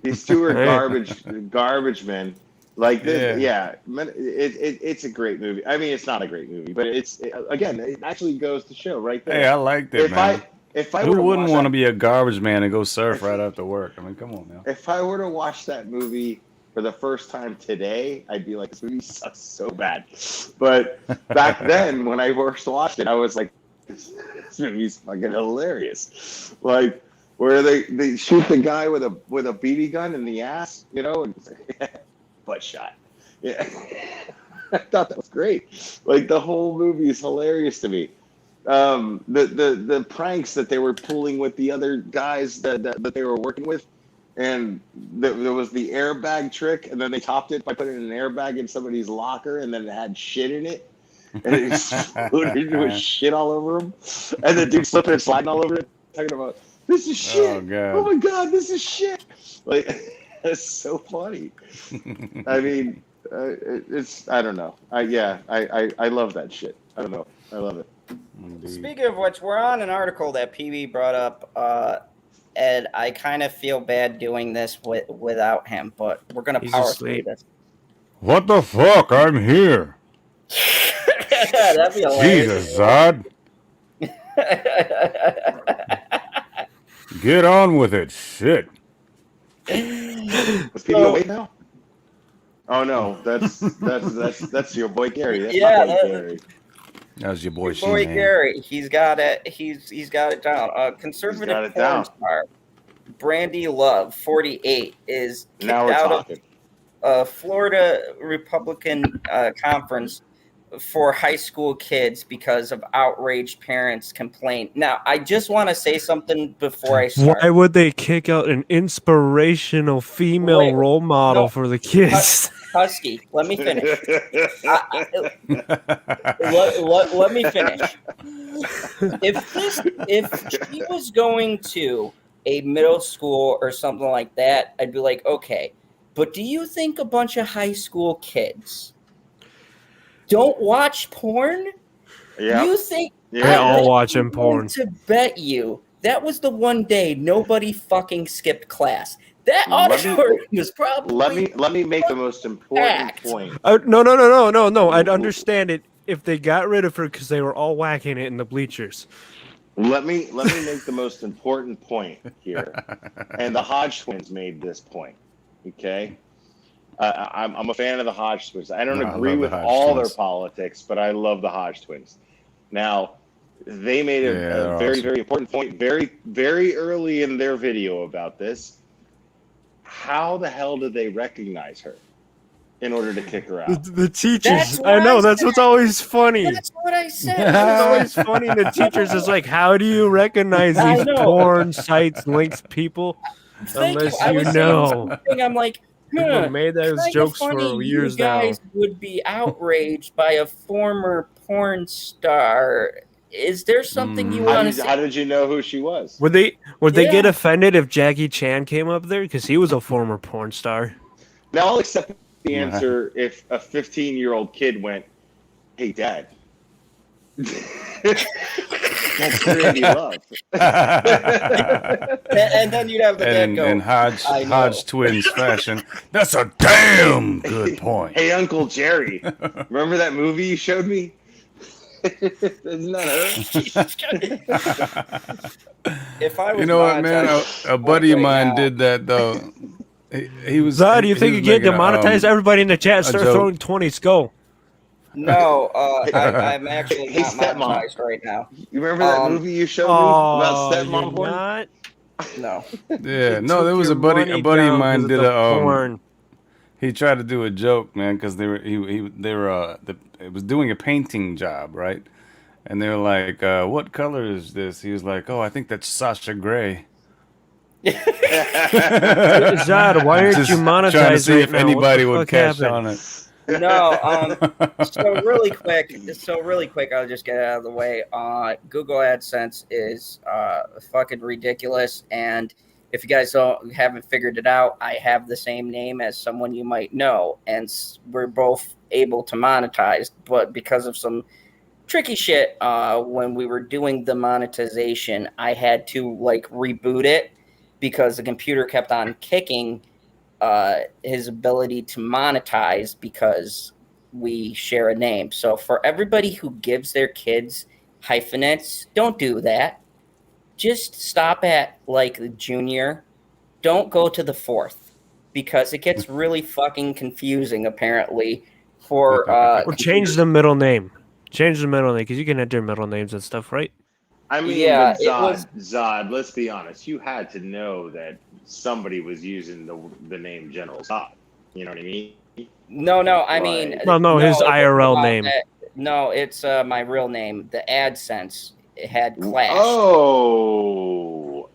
These two are garbage men. Like this, it's a great movie. I mean, it's not a great movie, but it actually goes to show right there. Hey, I liked it, man. Who wouldn't want to be a garbage man and go surf right after work? I mean, come on now. If I were to watch that movie for the first time today, I'd be like, this movie sucks so bad. But back then, when I first watched it, I was like, this movie's fucking hilarious. Like, where they shoot the guy with a BB gun in the ass, and butt shot. Yeah. I thought that was great. Like, the whole movie is hilarious to me. The pranks that they were pulling with the other guys that they were working with. And there was the airbag trick, and then they topped it by putting an airbag in somebody's locker, and then it had shit in it, and it exploded with shit all over him. And the dude slipping and sliding all over it, talking about, this is shit. Oh my God, this is shit. Like, it's so funny. I mean, I don't know. I love that shit. I don't know. I love it. Indeed. Speaking of which, we're on an article that PB brought up, and I kind of feel bad doing this without him, but we're going to power through this. What the fuck? I'm here. That'd be hilarious. Jesus, Zod. Get on with it. Shit. Is people awake now? Oh no, that's your boy Gary. That's Gary. That was your boy. Gary. He's got it. He's got it down. Conservative porn star Brandi Love, 48, is kicked out of a Florida Republican conference for high school kids because of outraged parents' complaint. Now, I just want to say something before I start. Why would they kick out an inspirational female role model for the kids? Husky, let me finish. Let me finish. If she was going to a middle school or something like that, I'd be like, okay. But do you think a bunch of high school kids don't watch porn? Yeah. You think They're all watching porn? To bet you that was the one day nobody fucking skipped class. That auditorium was probably. Let me make the most important point. No. I'd understand it if they got rid of her because they were all whacking it in the bleachers. Let me make the most important point here, and the Hodge twins made this point. Okay, I'm a fan of the Hodge twins. I don't agree with all their politics, but I love the Hodge twins. Now, they made a very, very important point very, very early in their video about this. How the hell did they recognize her in order to kick her out? The teachers. I know, that's what's always funny. That's what I said. It's always funny. The teachers is like, how do you recognize these porn sites, links, people? Unless you know. I'm like, people made those jokes for years now. You guys would be outraged by a former porn star. Is there something you want to say? How did you know who she was? Would they get offended if Jackie Chan came up there? Because he was a former porn star. Now I'll accept the answer if a 15-year-old kid went, "Hey, Dad." That's Brandi Love. And then you'd have the dad go. In Hodge twins fashion, that's a damn good point. Hey, Uncle Jerry, remember that movie you showed me? Isn't that her? If I was, you know what, man? A buddy of mine did that though. He was. Zod, do you think you get demonetized? Everybody in the chat start throwing 20s. Go. No, I'm actually not monetized right now. You remember that movie you showed me about stepmom porn? No. Yeah, no. There was a buddy of mine did a he tried to do a joke, man, because it was doing a painting job, right? And they were like, "What color is this?" He was like, "Oh, I think that's Sasha Grey." Zod, why aren't you monetized? Trying to see if now? anybody would catch on it. No, so really quick, I'll just get it out of the way. Google AdSense is fucking ridiculous, and if you guys haven't figured it out, I have the same name as someone you might know, and we're both able to monetize, but because of some tricky shit, when we were doing the monetization, I had to reboot it because the computer kept on kicking his ability to monetize because we share a name. So for everybody who gives their kids hyphenates, don't do that. Just stop at the junior. Don't go to the fourth because it gets really fucking confusing apparently for or change the middle name. Change the middle name because you can enter middle names and stuff, right? I mean, yeah, Zod, let's be honest. You had to know that somebody was using the name General Zod. You know what I mean? No, I mean... No, his IRL name. No, it's my real name. The AdSense had clashed. Oh,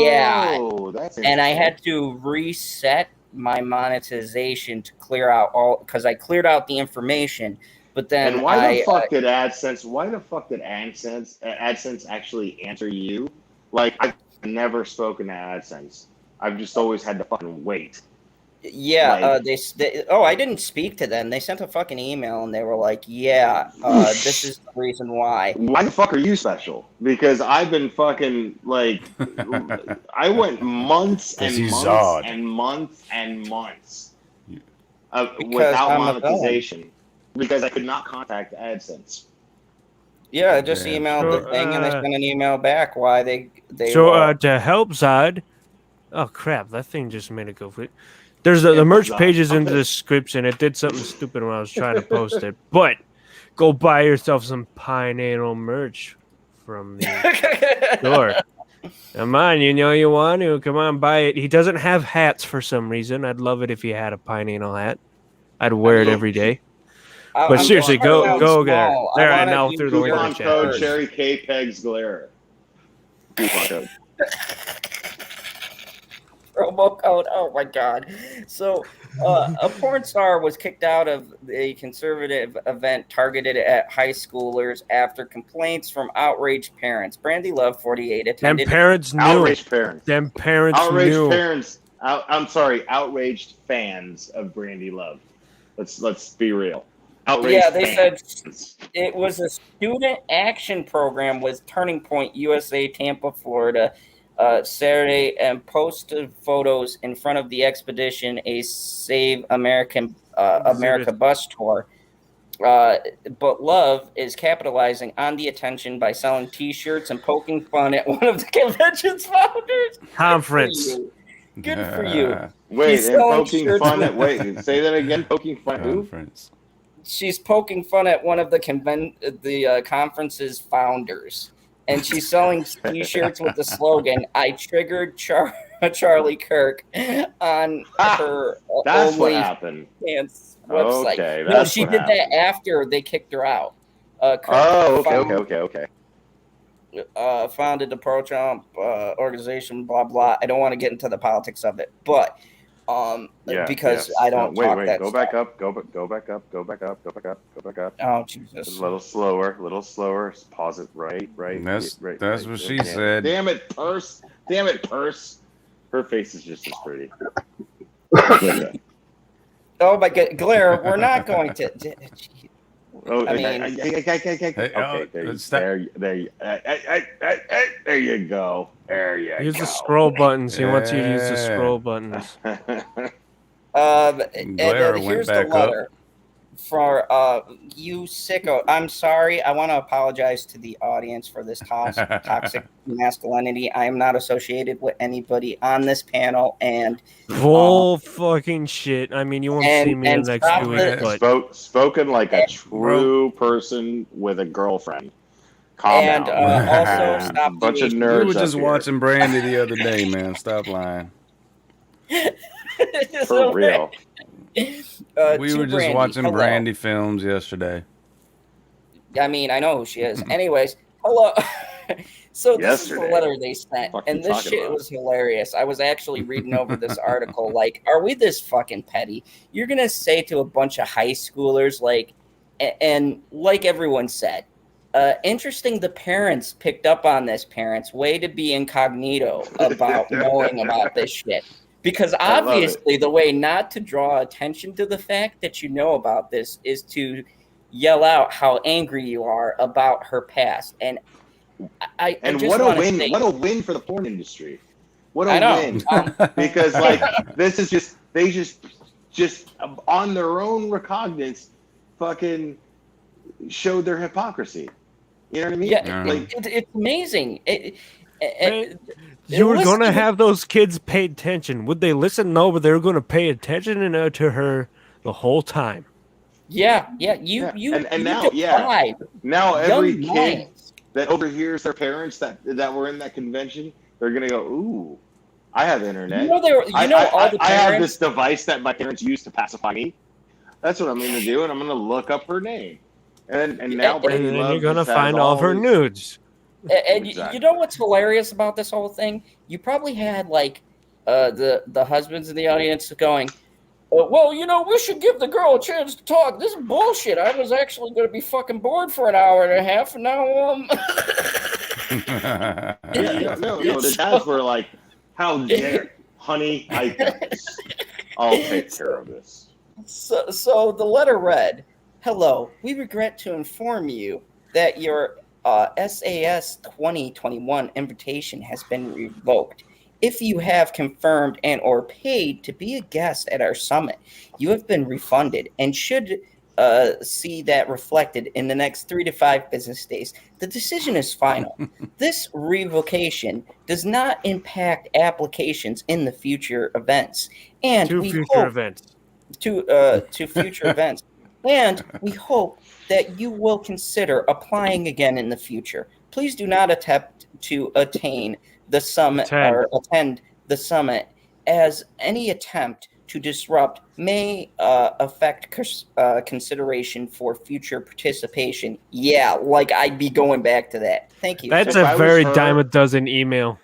yeah. That's and I had to reset my monetization to clear out all... Because I cleared out the information... But then and why the fuck did AdSense? Why the fuck did AdSense actually answer you? I've never spoken to AdSense. I've just always had to fucking wait. Yeah, I didn't speak to them. They sent a fucking email and they were like, "Yeah, this is the reason why." Why the fuck are you special? Because I've been fucking I went months and months without monetization. Because I could not contact AdSense. Yeah, I just emailed the thing and they sent an email back why they So to help Zod, oh crap, that thing just made it go for it. There's the merch page is in the description. It did something stupid when I was trying to post it. But go buy yourself some Pine Anal merch from the store. Come on, you know you want to. Come on, buy it. He doesn't have hats for some reason. I'd love it if he had a Pine Anal hat. I'd wear it every day. But seriously, go there. There, I now through the link in the chat. Code Cherry K Pegs Glare. Coupon code. promo code. Oh my god! So a porn star was kicked out of a conservative event targeted at high schoolers after complaints from outraged parents. Brandi Love, 48, attended. Them parents knew. Outraged parents. Them parents Outraged knew. parents. I'm sorry, outraged fans of Brandi Love. Let's be real. Outraged They fans. said it was a student action program with Turning Point USA, Tampa, Florida, Saturday, and posted photos in front of the Expedition, a Save America bus tour. But Love is capitalizing on the attention by selling T-shirts and poking fun at one of the convention's founders. Conference. Good for you. Wait, He's and selling poking shirts fun with- at. Wait, say that again. Poking fun. Who? Conference. She's poking fun at one of the conference's founders, and she's selling T-shirts with the slogan "I triggered Charlie Kirk" on her That's what happened. OnlyFans website. Okay, No, that's she what did happened. that after they kicked her out. Kirk Okay. founded the pro-Trump organization, blah blah. I don't want to get into the politics of it, but because I don't talk that Go stuff. back up. Go back up. Oh Jesus! A little slower. Pause it. Right. That's what she said. Damn it, Purse. Her face is just as pretty. Oh my God, Glare, we're not going to. Oh, I mean- there you go. Use the scroll buttons. He wants you to use the scroll buttons. And Glare went here's the back letter for you sicko. I'm sorry. I want to apologize to the audience for this toxic masculinity. I am not associated with anybody on this panel, and Bull fucking shit. I mean, you won't see me in the next stop 2 it. weeks, but Spoken like a true person with a girlfriend. Calm and down. also stop. Bunch of doing- nerds. We were just up here. watching Brandy the other day, man. Stop lying. For real. We were just watching hello. Brandy films yesterday. I mean, I know who she is. Anyways, hello. So this is the Yesterday. letter they sent, What you and this talking shit about? was hilarious. I was actually reading over this article. Like, are we this fucking petty? You're gonna say to a bunch of high schoolers, like, and like everyone said, interesting. The parents picked up on this. Parents, way to be incognito about knowing about this shit. Because I love it. obviously, the way not to draw attention to the fact that you know about this is to yell out how angry you are about her past. And I just what a wanna win! say- What a win for the porn industry! What I a know. win! Because like this is they just on their own recognizance, fucking showed their hypocrisy. You know what I mean? Yeah, Like it's amazing. you were listen- going to have those kids pay attention. Would they listen? No, but they were going to pay attention to her the whole time. Yeah. And now, deprive now every young kid minds. that overhears their parents that were in that convention, they're gonna go, "Ooh, I have internet. You know, all the I have parents. this device that my parents use to pacify me. That's what I'm going to do, and I'm going to look up her name. And now And Brandi And then Love you're going to just has find all of her these- nudes. And Exactly. you know what's hilarious about this whole thing? You probably had like the husbands in the audience going, well, we should give the girl a chance to talk. This is bullshit. I was actually going to be fucking bored for an hour and a half, and now No, the dads were like, "How dare, honey? I'll take care of this." So the letter read, "Hello, we regret to inform you that your SAS 2021 invitation has been revoked. If you have confirmed and or paid to be a guest at our summit, you have been refunded and should see that reflected in the next 3 to 5 business days. The decision is final. This revocation does not impact applications in the future events, and Two we future hope events. to future events, and we hope that you will consider applying again in the future. Please do not attempt to attain the summit or attend the summit, as any attempt to disrupt may affect consideration for future participation." Yeah, like I'd be going back to that. Thank you. That's If a I was very her- dime a dozen email.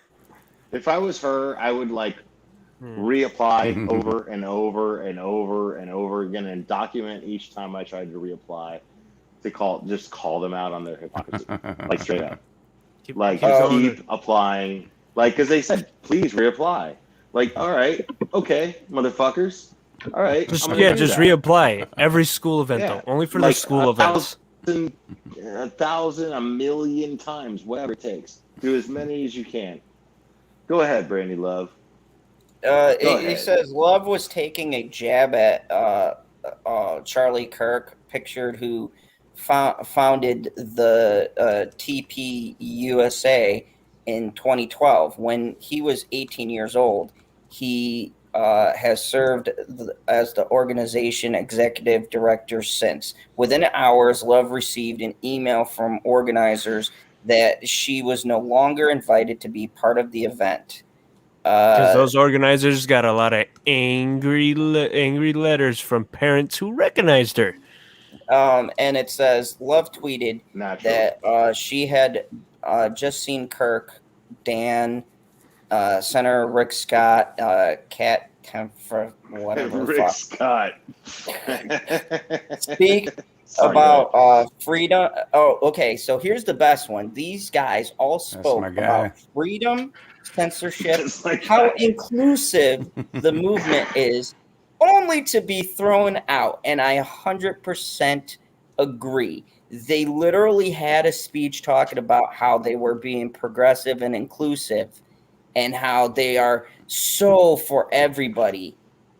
If I was her, I would reapply over and over and over and over again, and document each time I tried to reapply to call them out on their hypocrisy, like straight up. Keep applying, like, because they said, please reapply. Like, all right, okay, motherfuckers. All right. Just reapply every school event though. Only for the school events. 1,000, 1,000,000 times, whatever it takes. Do as many as you can. Go ahead, Brandi Love. He says Love was taking a jab at Charlie Kirk, pictured who founded the TP USA in 2012. When he was 18 years old, he has served as the organization executive director since. Within hours, Love received an email from organizers that she was no longer invited to be part of the event. Because those organizers got a lot of angry letters from parents who recognized her. And it says Love tweeted that she had just seen Kirk, Dan, Senator Rick Scott, Kat Kempfer, whatever. Rick Scott. Speak about freedom. Oh, okay. So here's the best one. These guys all spoke about freedom, censorship, how inclusive the movement is, only to be thrown out. And I 100% agree. They literally had a speech talking about how they were being progressive and inclusive and how they are so for everybody.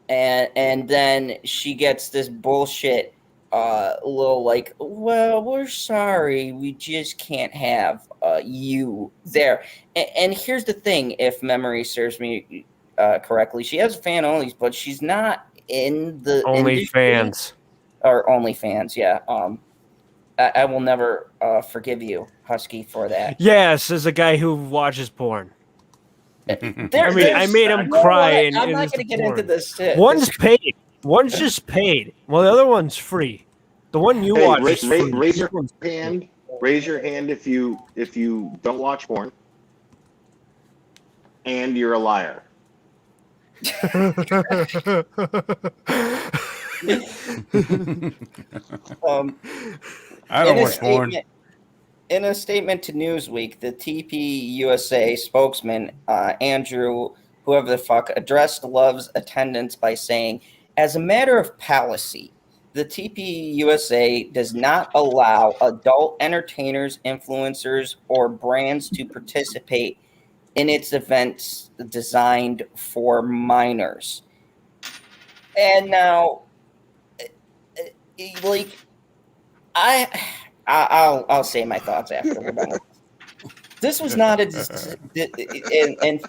And then she gets this bullshit little like, well, we're sorry, we just can't have you there. And here's the thing, if memory serves me correctly, she has fan onlys, but she's not in the OnlyFans. Or OnlyFans, yeah. I will never forgive you, Husky, for that. Yes, as a guy who watches porn. I made him cry. I'm not going to get into this shit. One's paid. One's just paid. Well, the other one's free. The one you watch is free. Raise your hand. Raise your hand if you don't watch porn, and you're a liar. I don't watch porn. In a statement to Newsweek, the TP USA spokesman, Andrew, whoever the fuck, addressed Love's attendance by saying, as a matter of policy, the TP USA does not allow adult entertainers, influencers, or brands to participate in its events designed for minors. And now, like, I'll say my thoughts after we're done. This was not and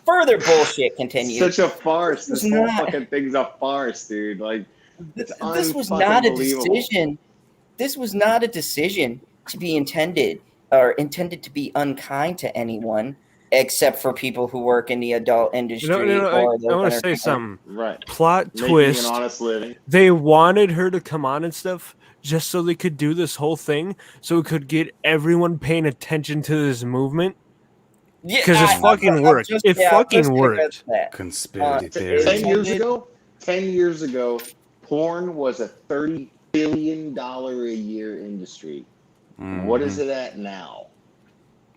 further bullshit continues. Such a farce. This whole fucking thing's a farce, dude. Like, this was not a decision. This was not a decision to be intended to be unkind to anyone, except for people who work in the adult industry. I want to say something. Right. Plot Making twist. an honest living. They wanted her to come on and stuff just so they could do this whole thing, so it could get everyone paying attention to this movement. Because it fucking worked. It fucking worked. Conspiracy theory. 10 years ago, porn was a $30 billion a year industry. Mm-hmm. What is it at now?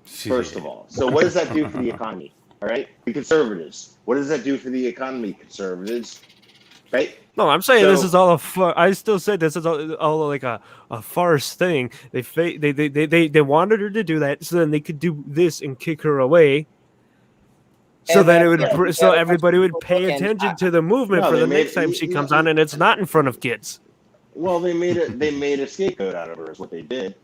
First of all. So what does that do for the economy? All right? The conservatives. What does that do for the economy, conservatives? Right? No, I'm saying this is all I still say this is all like a farce thing. They wanted her to do that so then they could do this and kick her away. So then everybody would pay attention to the movement for the next time she comes on, and it's not in front of kids. Well, they made a scapegoat out of her is what they did.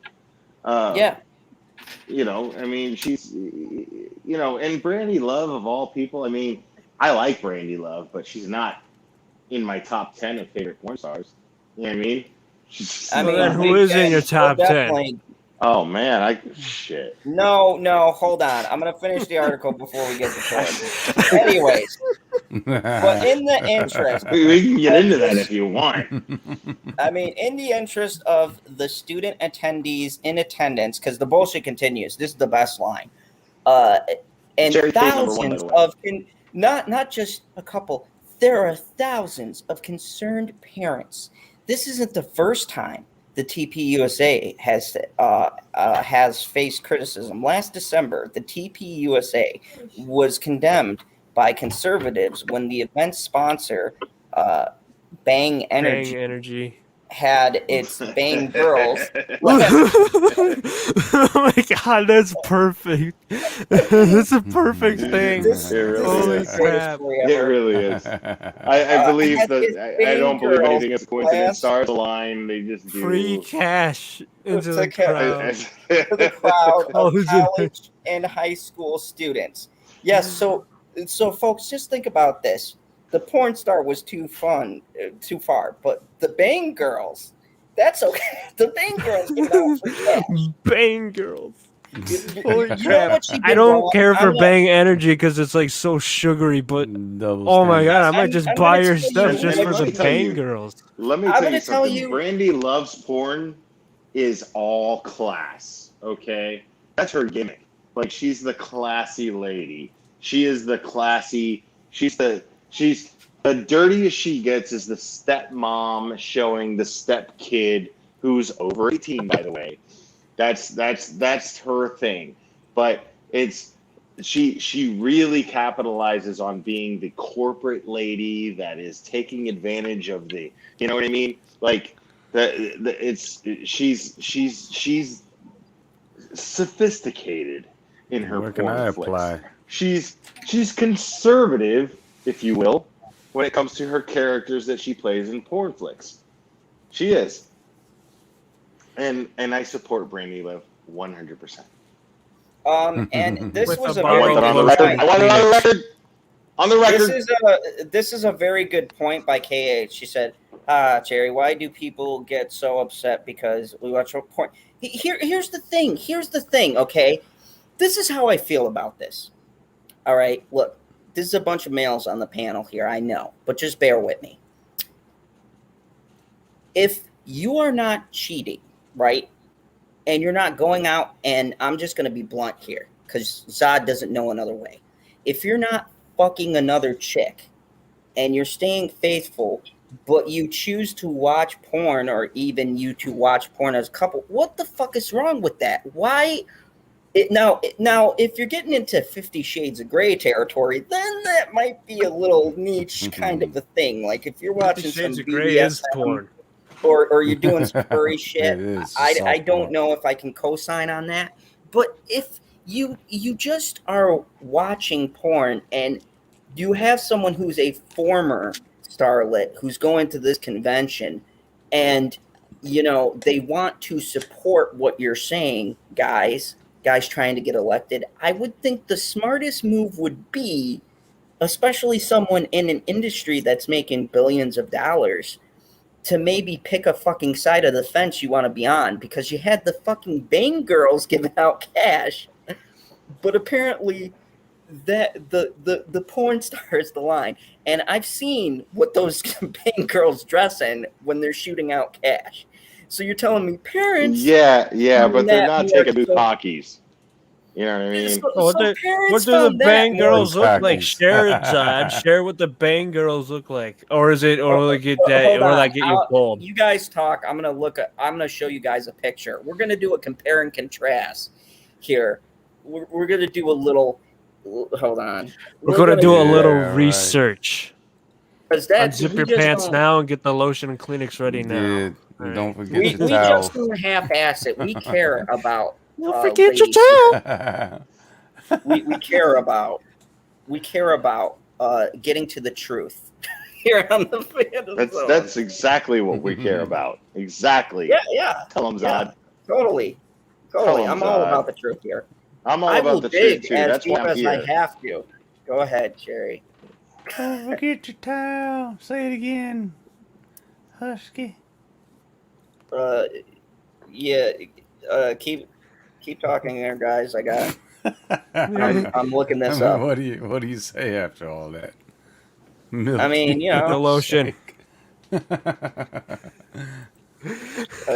You know, I mean, she's, you know, and Brandi Love of all people. I mean, I like Brandi Love, but she's not in my top 10 of favorite porn stars. You know what I mean? Who is in your top 10? Oh man, shit. No, hold on. I'm gonna finish the article before we get to porn. Anyways, but in the interest, we can get into that if you want. I mean, in the interest of the student attendees in attendance, because the bullshit continues. This is the best line. And thousands of, not just a couple, There are thousands of concerned parents. This isn't the first time the TPUSA has faced criticism. Last December, the TPUSA was condemned by conservatives when the event sponsor, Bang Energy, had its Bang Girls. Oh my god, that's perfect. That's a perfect thing. Holy crap. It really is. I believe that I don't believe anything is a coincidence. Stars align. They just do. Free cash into the crowd. To the crowd of college and high school students. Yes, so folks, just think about this. The porn star was too far, but the Bang Girls, that's okay. The Bang Girls give out free cash. Bang Girls. Holy crap. I don't care for Bang Energy because it's like so sugary, but oh my god, I might just buy your stuff just for the Bang Girls. Let me tell you something. Brandi Love's porn is all class, okay? That's her gimmick. Like, she's the classy lady. She is the classy, the dirtiest she gets is the stepmom showing the stepkid who's over 18, by the way. That's her thing. But she really capitalizes on being the corporate lady that is taking advantage of the, you know what I mean? Like she's sophisticated in her Where can I apply? She's conservative, if you will, when it comes to her characters that she plays in porn flicks. She is. And I support Brandi Love 100%. And this was a I very want it on the record. I want it on the record. On the record. This is a very good point by KH. She said, Jerry, why do people get so upset because we watch porn? Here's the thing, okay? This is how I feel about this. All right, look, this is a bunch of males on the panel here, I know, but just bear with me. If you are not cheating, right, and you're not going out, and I'm just going to be blunt here, because Zod doesn't know another way. If you're not fucking another chick, and you're staying faithful, but you choose to watch porn, or even you to watch porn as a couple, what the fuck is wrong with that? Why? Now, if you're getting into 50 Shades of Grey territory, then that might be a little niche kind of a thing. Like if you're watching some BDSM porn, or you're doing some furry shit, I don't know if I can co-sign on that. But if you just are watching porn and you have someone who's a former starlet who's going to this convention, and you know they want to support what you're saying, guys trying to get elected, I would think the smartest move would be, especially someone in an industry that's making billions of dollars, to maybe pick a fucking side of the fence you want to be on, because you had the fucking Bang Girls giving out cash, but apparently that the porn star is the line. And I've seen what those Bang Girls dress in when they're shooting out cash. So you're telling me parents? Yeah, but they're not taking bukkakis. You know what I mean? What do the Bang Girls look like? Share it, Zod. Share what the Bang Girls look like, or is it, or will it get that, or will that get you pulled? You guys talk. I'm gonna show you guys a picture. We're gonna do a compare and contrast here. We're gonna do a little. Hold on. We're gonna do a little research. Unzip your pants now and get the lotion and Kleenex ready now. Yeah, right. Don't forget we towel. just don't half-ass it. We care about. Don't forget your towel. we care about. Getting to the truth here on the fan. That's exactly what we care about. Exactly. Yeah. Tell them, Zod. Totally. I'm all about the truth here. I'm all about the truth too. That's why I'm here. I have to. Go ahead, Jerry. Don't forget your towel. Say it again, Husky. Yeah. Keep talking there, guys. I got. I'm looking this up. What do you say after all that? I mean, you know, the lotion. I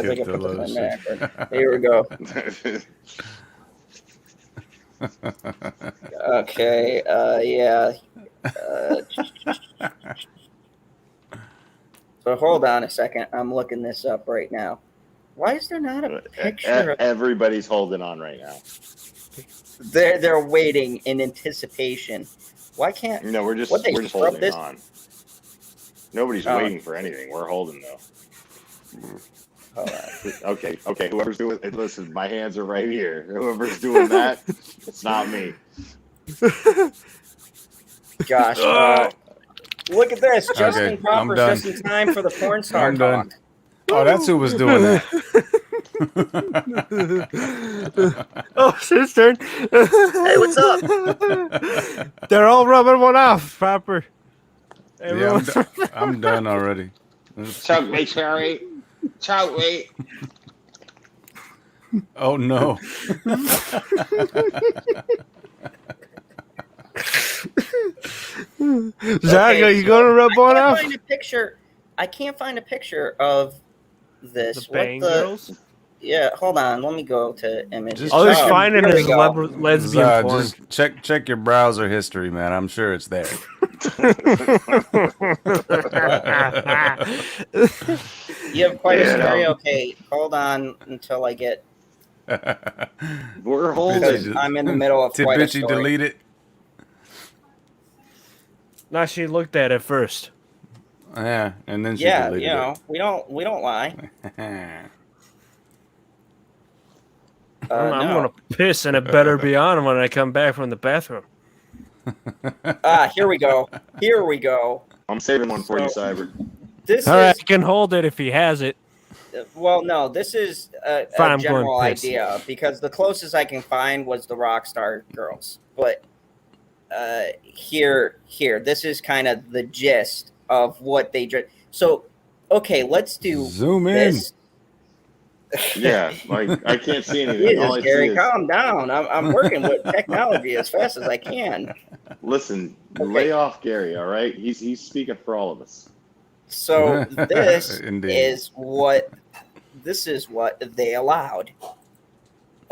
think I put this in my macro. Here we go. Okay. Yeah. So hold on a second. I'm looking this up right now. Why is there not a picture of... Everybody's holding on right now. They're waiting in anticipation. Why can't... No, we're just holding this? On. Nobody's waiting for anything. We're holding though. Hold on. Okay. Whoever's doing it, listen, my hands are right here. Whoever's doing that, it's not me. Gosh, look at this. Justin Cropper's just in time for the porn star talk. Oh, that's who was doing that. Oh, it's his turn. Hey, what's up? They're all rubbing one off, Proper. Yeah, I'm done already. Choke me, Cherry. Choke me. Oh, no. Zach, are you going to rub one off? I can't find a picture of this. The Bang Girls? Yeah, hold on. Let me go to images. All he's finding is lesbian porn. Just check your browser history, man. I'm sure it's there. You have quite a story. Okay, hold on until I get... We're holding. I'm in the middle of quite a Bitchy story. delete it. No, she looked at it first. Yeah, and then she deleted it. we don't lie. I'm gonna piss, and it better be on when I come back from the bathroom. Here we go. I'm saving one for you, Cyber. All right, I can hold it if he has it. Well, no, this is a general idea because the closest I can find was the Rockstar Girls. But here, this is kind of the gist of what they did. So, okay, let's do zoom this. In. Yeah, like I can't see anything. Jesus, Gary, calm down. I'm working with technology as fast as I can. Listen, lay off Gary, all right? He's speaking for all of us. So this is what they allowed.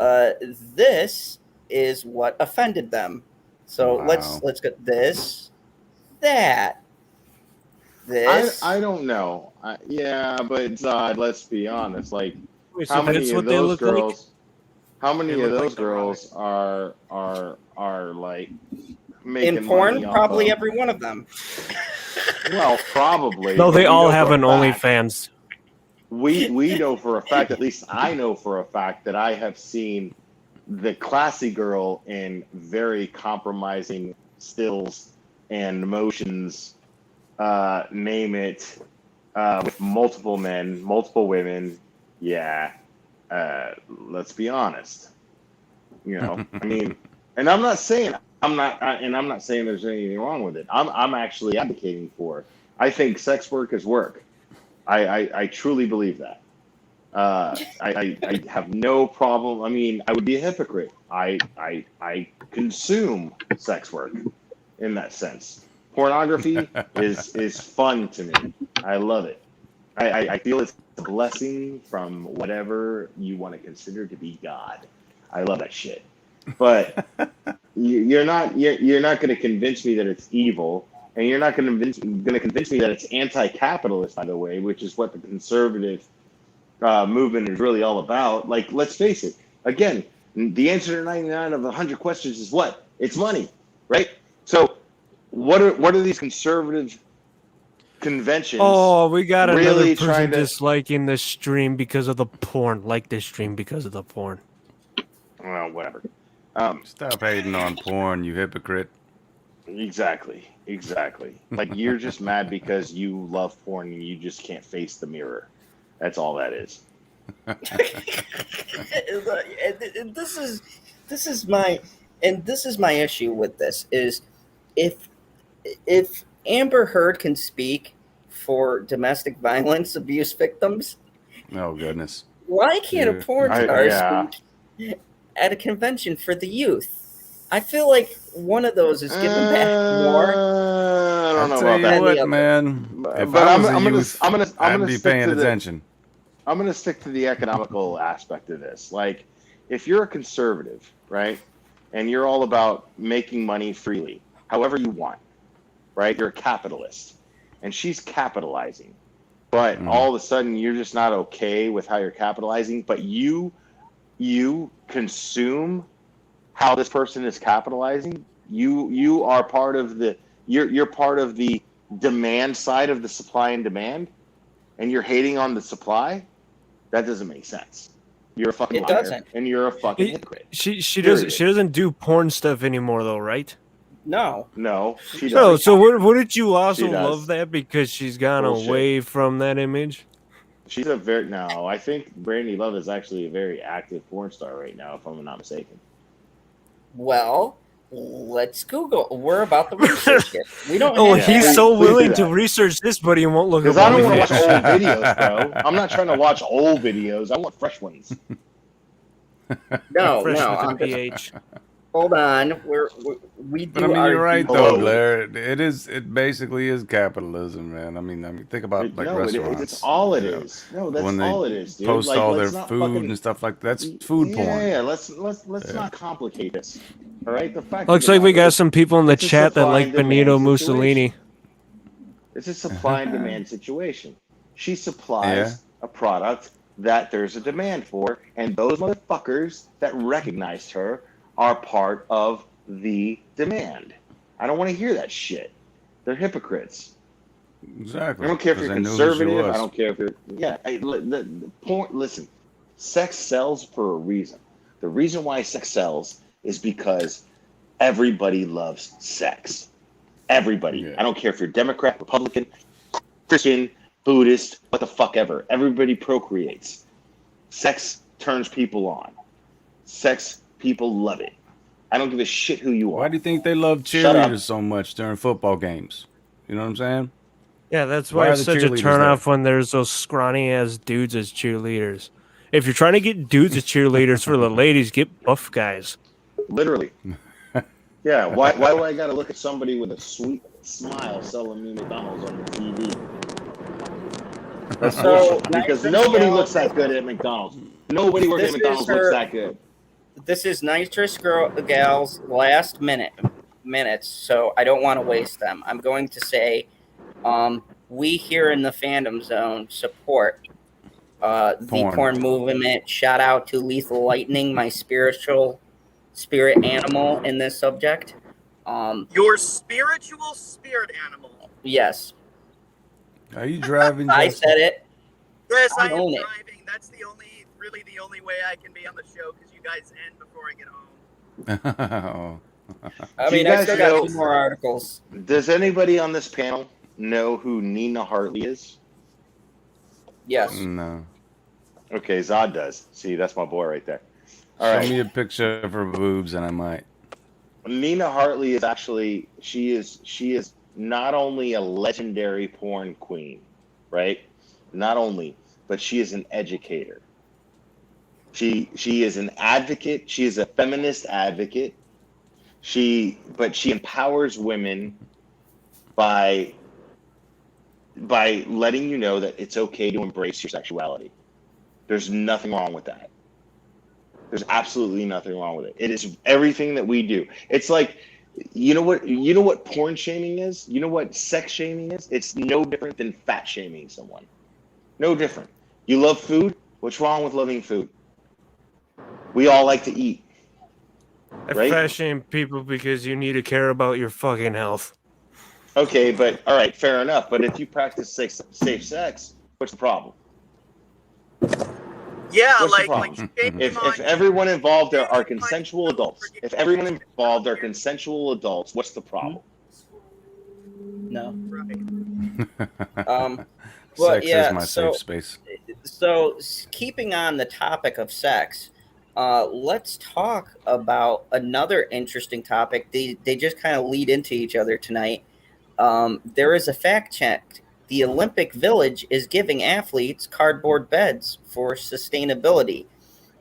This is what offended them. So let's get this, that, this. I don't know. But let's be honest. Like, Wait, how many of those girls? Like? How many of those girls are like making in porn? Money probably off every one of them. Well, probably. No, they all have an OnlyFans. We know for a fact, at least I know for a fact, that I have seen the classy girl in very compromising stills and motions, name it, with multiple men, multiple women. Yeah, let's be honest. You know, I mean, and I'm not saying there's anything wrong with it. I'm actually advocating for it. I think sex work is work. I truly believe that. I have no problem. I mean, I would be a hypocrite. I consume sex work in that sense. Pornography is fun to me. I love it. I feel it's a blessing from whatever you want to consider to be God. I love that shit. But you're not going to convince me that it's evil, and you're not going to convince me that it's anti-capitalist, by the way, which is what the conservative movement is really all about. Like, let's face it. Again, the answer to 99 of 100 questions is what? It's money, right? So, what are these conservative conventions? Oh, we got really another person disliking this stream because of the porn. Like this stream because of the porn. Well, whatever. Stop hating on porn, you hypocrite. Exactly. Like, you're just mad because you love porn and you just can't face the mirror. That's all that is. This is my issue with this is if Amber Heard can speak for domestic violence abuse victims, oh goodness, why can't a porn star speak at a convention for the youth? I feel like one of those is giving back more. I don't know about that, what, man. If I was a youth, I'd be paying attention. I'm going to stick to the economical aspect of this. Like, if you're a conservative, right, and you're all about making money freely, however you want, right? You're a capitalist, and she's capitalizing. But all of a sudden, you're just not okay with how you're capitalizing, but you consume how this person is capitalizing. You are part of the you're part of the demand side of the supply and demand, and you're hating on the supply. That doesn't make sense. You're a fucking liar, and you're a fucking hypocrite. She doesn't do porn stuff anymore though, right? No, she doesn't. So wouldn't you also love that because she's gone away from that image? She's a I think Brandi Love is actually a very active porn star right now, if I'm not mistaken. Well, let's Google. We're about to research it. We don't. He's so willing to research this, but he won't look at. Because I don't want to watch old videos, bro. I'm not trying to watch old videos. I want fresh ones. No, fresh no. with the pH. Hold on. We do. But I mean, you're right though, Blair. It basically is capitalism, man. I mean, think about restaurants. It's all it is. No, that's all it is, dude. Post all their food and stuff like that. That's food porn. Yeah, let's not complicate this. All right, the fact. Looks like we got some people in the chat that like Benito Mussolini. It's a supply and demand situation. She supplies a product that there's a demand for, and those motherfuckers that recognized her are part of the demand. I don't want to hear that shit. They're hypocrites. Exactly. I don't care if you're conservative. I don't care if you're listen, sex sells for a reason. The reason why sex sells is because everybody loves sex. Everybody. Yeah. I don't care if you're Democrat, Republican, Christian, Buddhist, what the fuck ever. Everybody procreates. Sex turns people on. People love it. I don't give a shit who you are. Why do you think they love cheerleaders so much during football games? You know what I'm saying? Yeah, that's why it's such a turnoff when there's those scrawny ass dudes as cheerleaders. If you're trying to get dudes as cheerleaders for the ladies, get buff guys. Literally. Yeah. Why do I gotta look at somebody with a sweet smile selling me McDonald's on the TV? That's because nobody looks that good at McDonald's. Nobody working at McDonald's looks that good. This is Nitrous Gal's last minutes, so I don't want to waste them. I'm going to say we here in the fandom zone support the porn movement. Shout out to Lethal Lightning, my spiritual spirit animal in this subject. Your spiritual spirit animal. Yes. Are you driving? I said it. Yes, I am driving. That's really the only way I can be on the show because you guys end before I get home. I mean, I still got 2 more articles. Does anybody on this panel know who Nina Hartley is? Yes. No. Okay, Zod does. See, that's my boy right there. All right. Show me a picture of her boobs and I might. Nina Hartley is actually she is not only a legendary porn queen, right? Not only, but she is an educator. She is an advocate. She is a feminist advocate. But she empowers women by letting you know that it's okay to embrace your sexuality. There's nothing wrong with that. There's absolutely nothing wrong with it. It is everything that we do. It's like, you know what porn shaming is? You know what sex shaming is? It's no different than fat shaming someone. No different. You love food? What's wrong with loving food? We all like to eat. Right? I fat shame people because you need to care about your fucking health. Okay, but all right, fair enough. But if you practice safe sex, what's the problem? Yeah, if everyone involved are consensual adults, what's the problem? No. Right. Sex is my safe space. So, keeping on the topic of sex, let's talk about another interesting topic. They just kind of lead into each other tonight. There is a fact check. The Olympic Village is giving athletes cardboard beds for sustainability.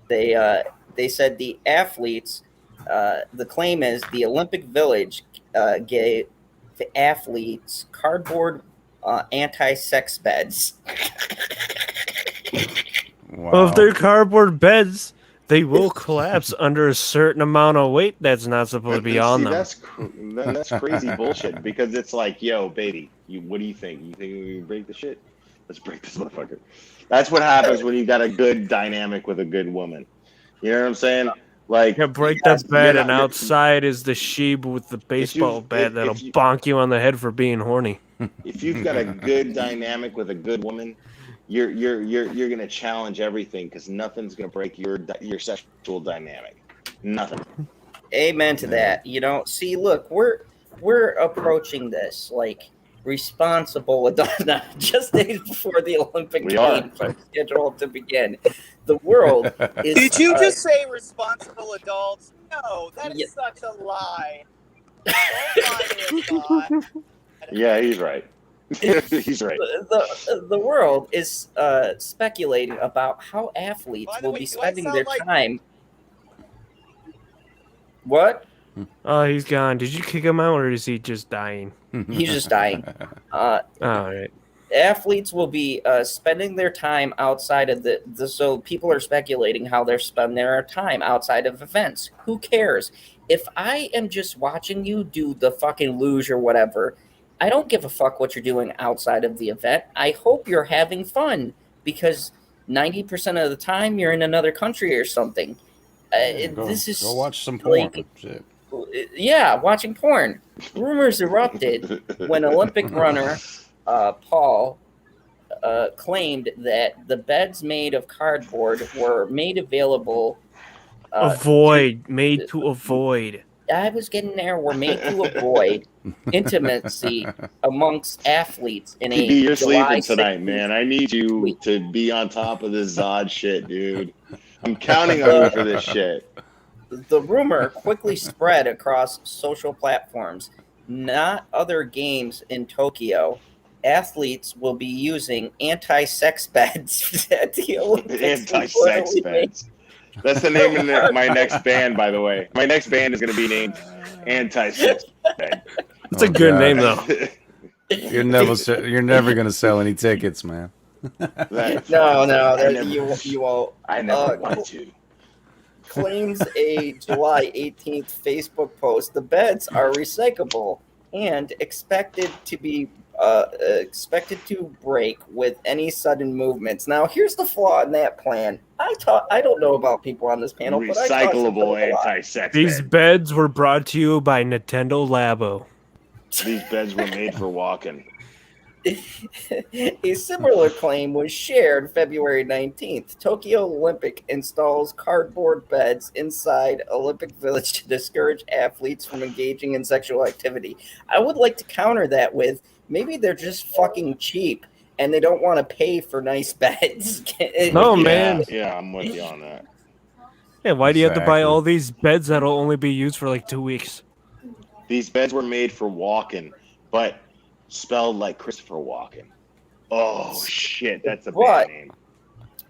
They said the athletes, the claim is the Olympic Village gave the athletes cardboard anti-sex beds. Wow. Well, if they're cardboard beds, They will collapse under a certain amount of weight that's not supposed to be on them. That's crazy bullshit because it's like, yo, baby, what do you think? You think we can break the shit? Let's break this motherfucker. That's what happens when you got a good dynamic with a good woman. You know what I'm saying? Like, break that bed, and outside is the sheep with the baseball bat that'll bonk you on the head for being horny. If you've got a good dynamic with a good woman, you're gonna challenge everything because nothing's gonna break your sexual dynamic. Nothing. Amen to that. You know, see, look, we're approaching this like responsible adults. Just days before the Olympic Games are scheduled to begin. The world is. Did you just say responsible adults? No, that is such a lie. Oh my God. Yeah, he's right. He's right. The world is speculating about how athletes will be spending their time. What? Oh, he's gone. Did you kick him out, or is he just dying? He's just dying. All right. Athletes will be spending their time outside of so people are speculating how they're spending their time outside of events. Who cares? If I am just watching you do the fucking luge or whatever, I don't give a fuck what you're doing outside of the event. I hope you're having fun because 90% of the time you're in another country or something. Go watch some porn. Shit. Yeah, watching porn. Rumors erupted when Olympic runner Paul claimed that the beds made of cardboard were made available. Made to avoid. I was getting there. Were made to avoid intimacy amongst athletes in a. You're sleeping tonight, man. I need you to be on top of this Zod shit, dude. I'm counting on you for this shit. The rumor quickly spread across social platforms. Not other games in Tokyo. Athletes will be using anti-sex beds at the Olympics. Anti-sex beds. That's the name of my next band, by the way. My next band is going to be named Anti-Sex Bed. That's a good name, though. You're never going to sell any tickets, man. You won't. I never want to. Claims a July 18th Facebook post. The beds are recyclable and expected to break with any sudden movements. Now, here's the flaw in that plan. I don't know about people on this panel, but recyclable anti-sex. These beds were brought to you by Nintendo Labo. These beds were made for walking. A similar claim was shared February 19th. Tokyo Olympic installs cardboard beds inside Olympic Village to discourage athletes from engaging in sexual activity. I would like to counter that with maybe they're just fucking cheap and they don't want to pay for nice beds. Man. Yeah, I'm with you on that. Yeah, why do you have to buy all these beds that'll only be used for like 2 weeks? These beds were made for walking, but spelled like Christopher Walken. Oh shit, that's a bad name.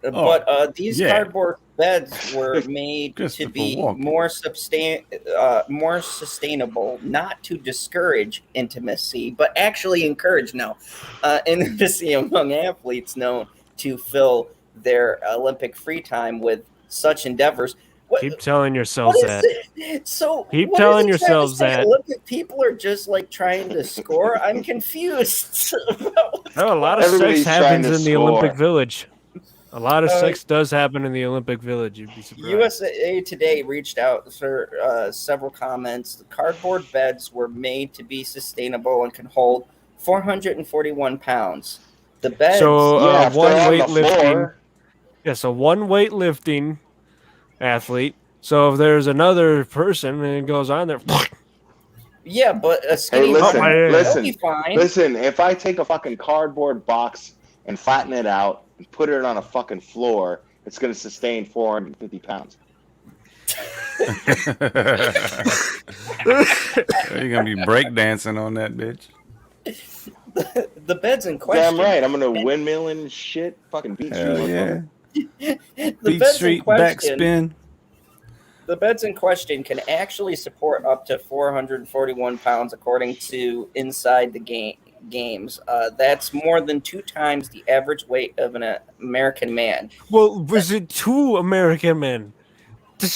But these cardboard beds were made to be more sustainable, not to discourage intimacy, but actually encourage intimacy among athletes known to fill their Olympic free time with such endeavors. Keep telling yourselves that. Keep telling yourselves that. Olympic people are just like trying to score. I'm confused. A lot of sex happens in the Olympic Village. A lot of sex does happen in the Olympic Village. You'd be surprised. USA Today reached out for several comments. The cardboard beds were made to be sustainable and can hold 441 pounds. The beds. So one weightlifting. Yeah, so one weightlifting athlete. So if there's another person and it goes on there. Yeah, but a skinny listen. If I take a fucking cardboard box and flatten it out and put it on a fucking floor, it's going to sustain 450 pounds. You're going to be breakdancing on that bitch. The beds in question. Damn right. I'm going to windmill and shit. Fucking beat street. Yeah. Beat street backspin. The beds in question can actually support up to 441 pounds, according to Inside the Games. That's more than 2 times the average weight of an American man. Well, was it 2 American men?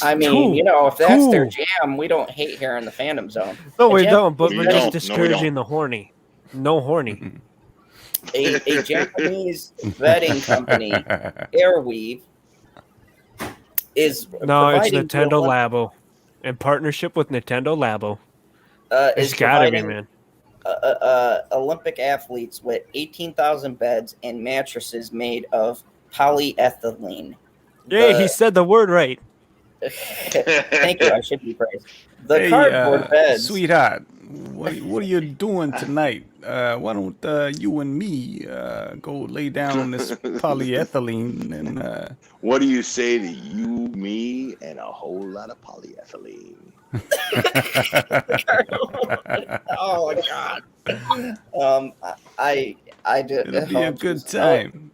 I mean, if that's their jam, we don't hate here in the fandom zone. No, we don't, but we're just discouraging the horny. No horny. A Japanese vetting company, Airweave, is no, it's Nintendo Labo, in partnership with Nintendo Labo. It's gotta be, man. Olympic athletes with 18,000 beds and mattresses made of polyethylene. Yeah, he said the word right. Thank you. I should be praised. The cardboard beds. Sweetheart, what are you doing tonight? Why don't you and me go lay down on this polyethylene and what do you say to you, me, and a whole lot of polyethylene? Oh my god. It'll be a good time,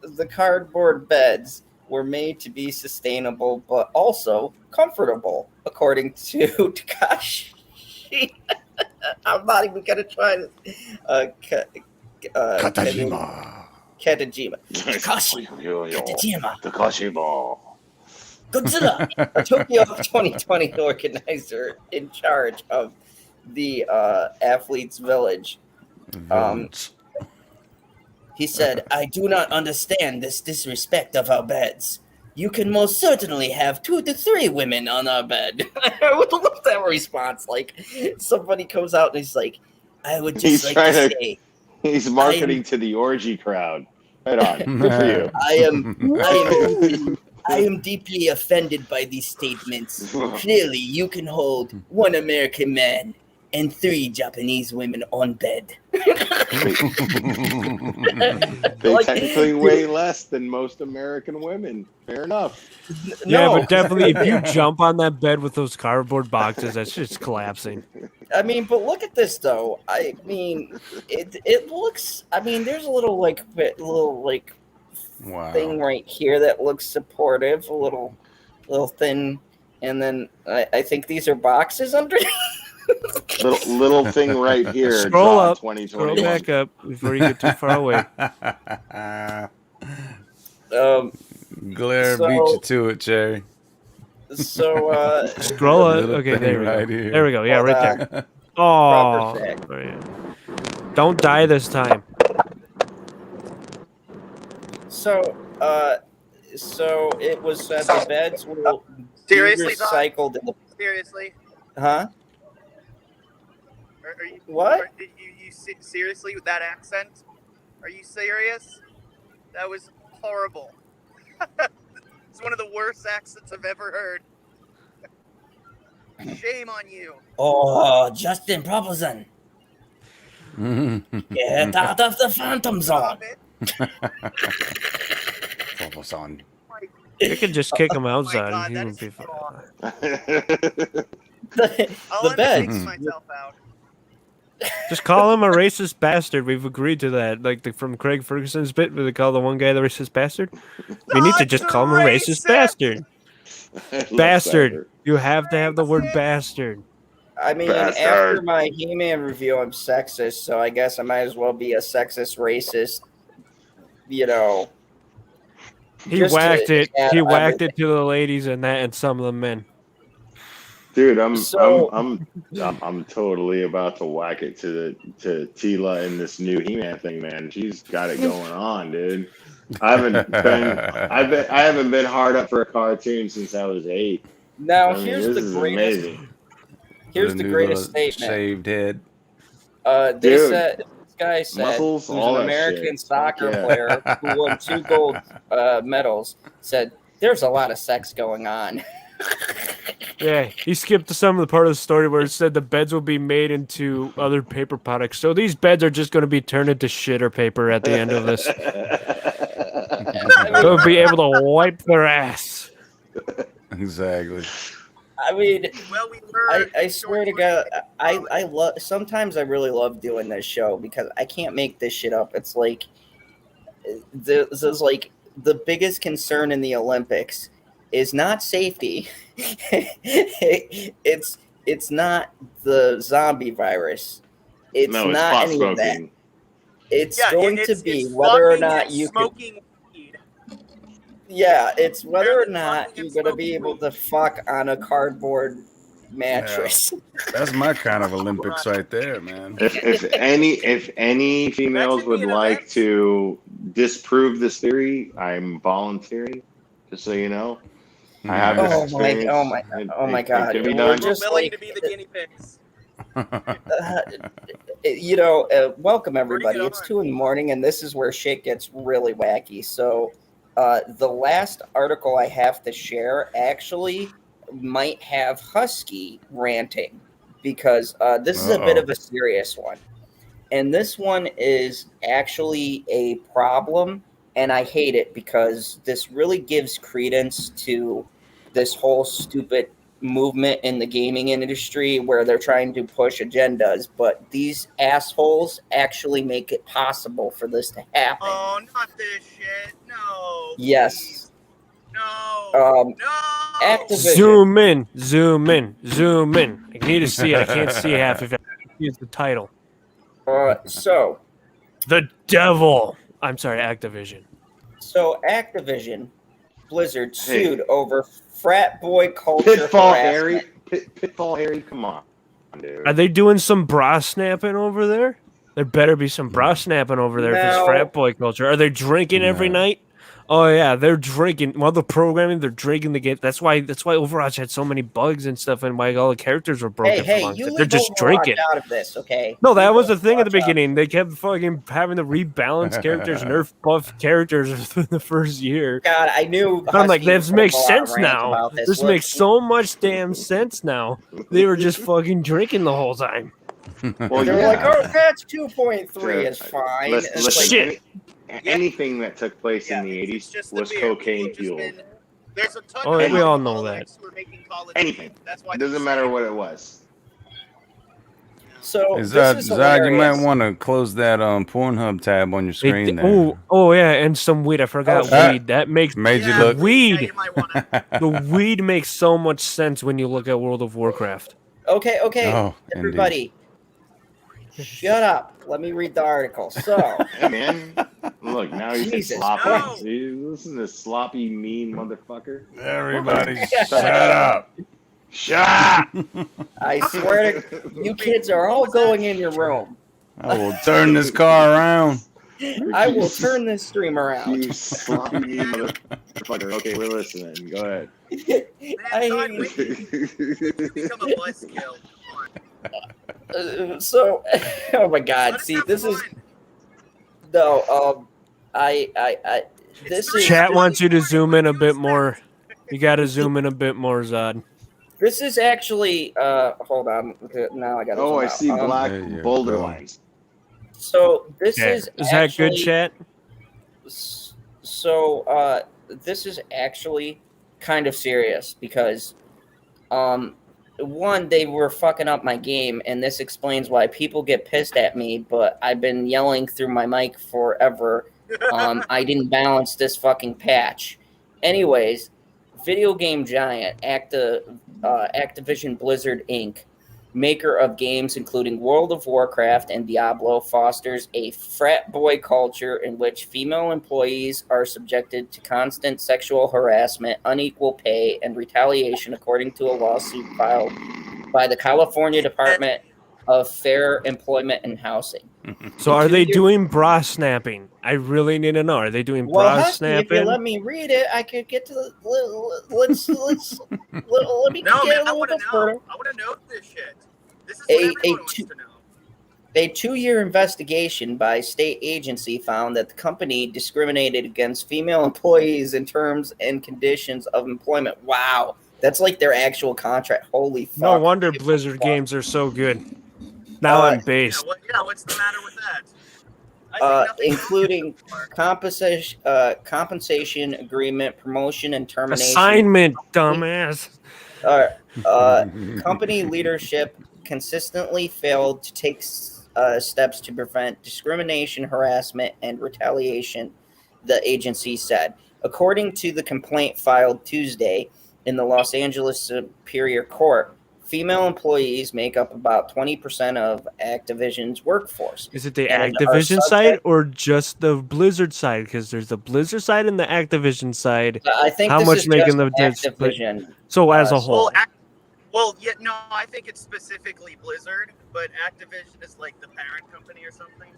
The cardboard beds were made to be sustainable but also comfortable, according to Takashi. I'm not even gonna try to Katajima. Katajima. Godzilla, a Tokyo 2020 organizer in charge of the athletes' village. He said, "I do not understand this disrespect of our beds. You can most certainly have 2 to 3 women on our bed." I would love that response. Like, somebody comes out and he's like, "I would just say." He's marketing to the orgy crowd. Right on. Good for you. I am deeply offended by these statements. Clearly, you can hold 1 American man and 3 Japanese women on bed. They technically weigh less than most American women. Fair enough. Yeah, but definitely if you jump on that bed with those cardboard boxes, that's just collapsing. I mean, but look at this though. I mean, it looks. I mean, there's a little thing right here that looks supportive, a little thin, and then I think these are boxes underneath. little thing right here. Scroll up. Scroll back up before you get too far away. Glare beat you to it, Cherry. So scroll up. Okay, there we go. Here. There we go. Yeah, right there. Oh, don't die this time. So it was said the beds will be recycled. Seriously? Huh? Are you, what? You seriously with that accent? Are you serious? That was horrible. It's one of the worst accents I've ever heard. Shame on you. Oh, Justin Proposition. Get out of the Phantom Zone. Proposition. You could just kick him outside. God, He would be fine. the beds. Myself out. Just call him a racist bastard. We've agreed to that. Like from Craig Ferguson's bit, where they call the one guy the racist bastard. We need to just call him a racist bastard. Bastard. You have to have the word bastard. I mean, after my He-Man review, I'm sexist, so I guess I might as well be a sexist racist. He whacked it. He whacked it to the ladies and some of the men. Dude, I'm totally about to whack it to Tila in this new He-Man thing, man. She's got it going on, dude. I haven't been hard up for a cartoon since I was 8. Now here's the greatest. Here's the greatest statement. Shaved head. This guy said, muscles, who's an American soccer player who won 2 gold medals, said, "There's a lot of sex going on." Yeah, he skipped to some of the part of the story where it said the beds will be made into other paper products. So these beds are just going to be turned into shitter paper at the end of this. They'll be able to wipe their ass. Exactly. I mean, I swear to God, I love. Sometimes I really love doing this show because I can't make this shit up. It's like there's like the biggest concern in the Olympics is not safety. It's not the zombie virus. It's not any of that. It's going to be whether or not you smoking weed. Yeah, it's whether or Apparently not fucking you're and gonna smoking be able weed. to fuck on a cardboard mattress. That's my kind of Olympics right there, man. If any females should be would an like event. to disprove this theory, I'm volunteering. Just so you know, I have this Oh experience. my It God! can be We're done. just Willing like, to be the guinea pigs. welcome everybody. Bring it It's on. 2 a.m, and this is where shit gets really wacky. So, the last article I have to share actually might have Husky ranting because this is a bit of a serious one. And this one is actually a problem, and I hate it because this really gives credence to this whole stupid movement in the gaming industry where they're trying to push agendas, but these assholes actually make it possible for this to happen. Oh, not this shit. No. Yes. Please. No. No. Activision. Zoom in. I need to see it. I can't see half of it. Here's the title. So The Devil. I'm sorry, Activision. So Activision Blizzard sued over frat boy culture. Pitfall Harry. Pitfall Harry. Come on, dude. Are they doing some bra snapping over there? There better be some bra snapping over there if it's frat boy culture. Are they drinking every night? Oh yeah, they're drinking. While the programming, they're drinking the game. That's why Overwatch had so many bugs and stuff, and why all the characters were broken. Hey, you they're just Overwatch drinking. out of this, okay? No, that was the thing at the beginning. They kept fucking having to rebalance characters, nerf buff characters in the first year. God, I knew. But I'm like, this makes sense now. This makes so much damn sense now. They were just fucking drinking the whole time. Well, they're like, oh, that's 2.3 is fine. Listen, shit. Anything that took place in the 80s was cocaine fueled. There's a ton of we all know that. Anything. That's why it doesn't matter what it was. So Zach, you might want to close that Pornhub tab on your screen there. Oh yeah, and some weed. I forgot weed. That makes made you look weed. The weed makes so much sense when you look at World of Warcraft. Okay, Oh, everybody. Shut up. Let me read the article. So, hey man, look, now he's Jesus sloppy. Christ. Listen to this sloppy, mean motherfucker. Everybody, shut up. Shut up. I swear to you kids are all going in your room. I will turn this car around. I will turn this stream around. You sloppy, mean motherfucker. Okay, we're listening. Go ahead. I hate you. Become a buzzkill. So, oh my God! See, this is no. This is Chat wants you to zoom in a bit more. You got to zoom in a bit more, Zod. This is actually. Hold on. Now I got. Oh, I see black boulder lines. So this is that good, chat? So this is actually kind of serious because, one, they were fucking up my game, and this explains why people get pissed at me, but I've been yelling through my mic forever. I didn't balance this fucking patch. Anyways, video game giant Activision Blizzard Inc., maker of games including World of Warcraft and Diablo, fosters a frat boy culture in which female employees are subjected to constant sexual harassment, unequal pay, and retaliation, according to a lawsuit filed by the California Department of Fair Employment and Housing. So are they doing bra snapping? I really need to know. Are they doing bra Husky, snapping? if you let me read it, I could get to the let me No, get man, a I little want to bit further. know. I want to know this shit. This is what everyone wants to know. A 2-year investigation by a state agency found that the company discriminated against female employees in terms and conditions of employment. Wow. That's like their actual contract. Holy fuck. No wonder Blizzard games are so good. Now I'm based. Yeah, what's the matter with that? Including compensation agreement, promotion, and termination. Assignment, dumbass. Company leadership consistently failed to take steps to prevent discrimination, harassment, and retaliation, the agency said. According to the complaint filed Tuesday in the Los Angeles Superior Court, female employees make up about 20% of Activision's workforce. Is it the And Activision are side subject- or just the Blizzard side? Because there's the Blizzard side and the Activision side. I think How this much is making just the Activision. so as a whole? Yeah, no, I think it's specifically Blizzard, but Activision is like the parent company or something.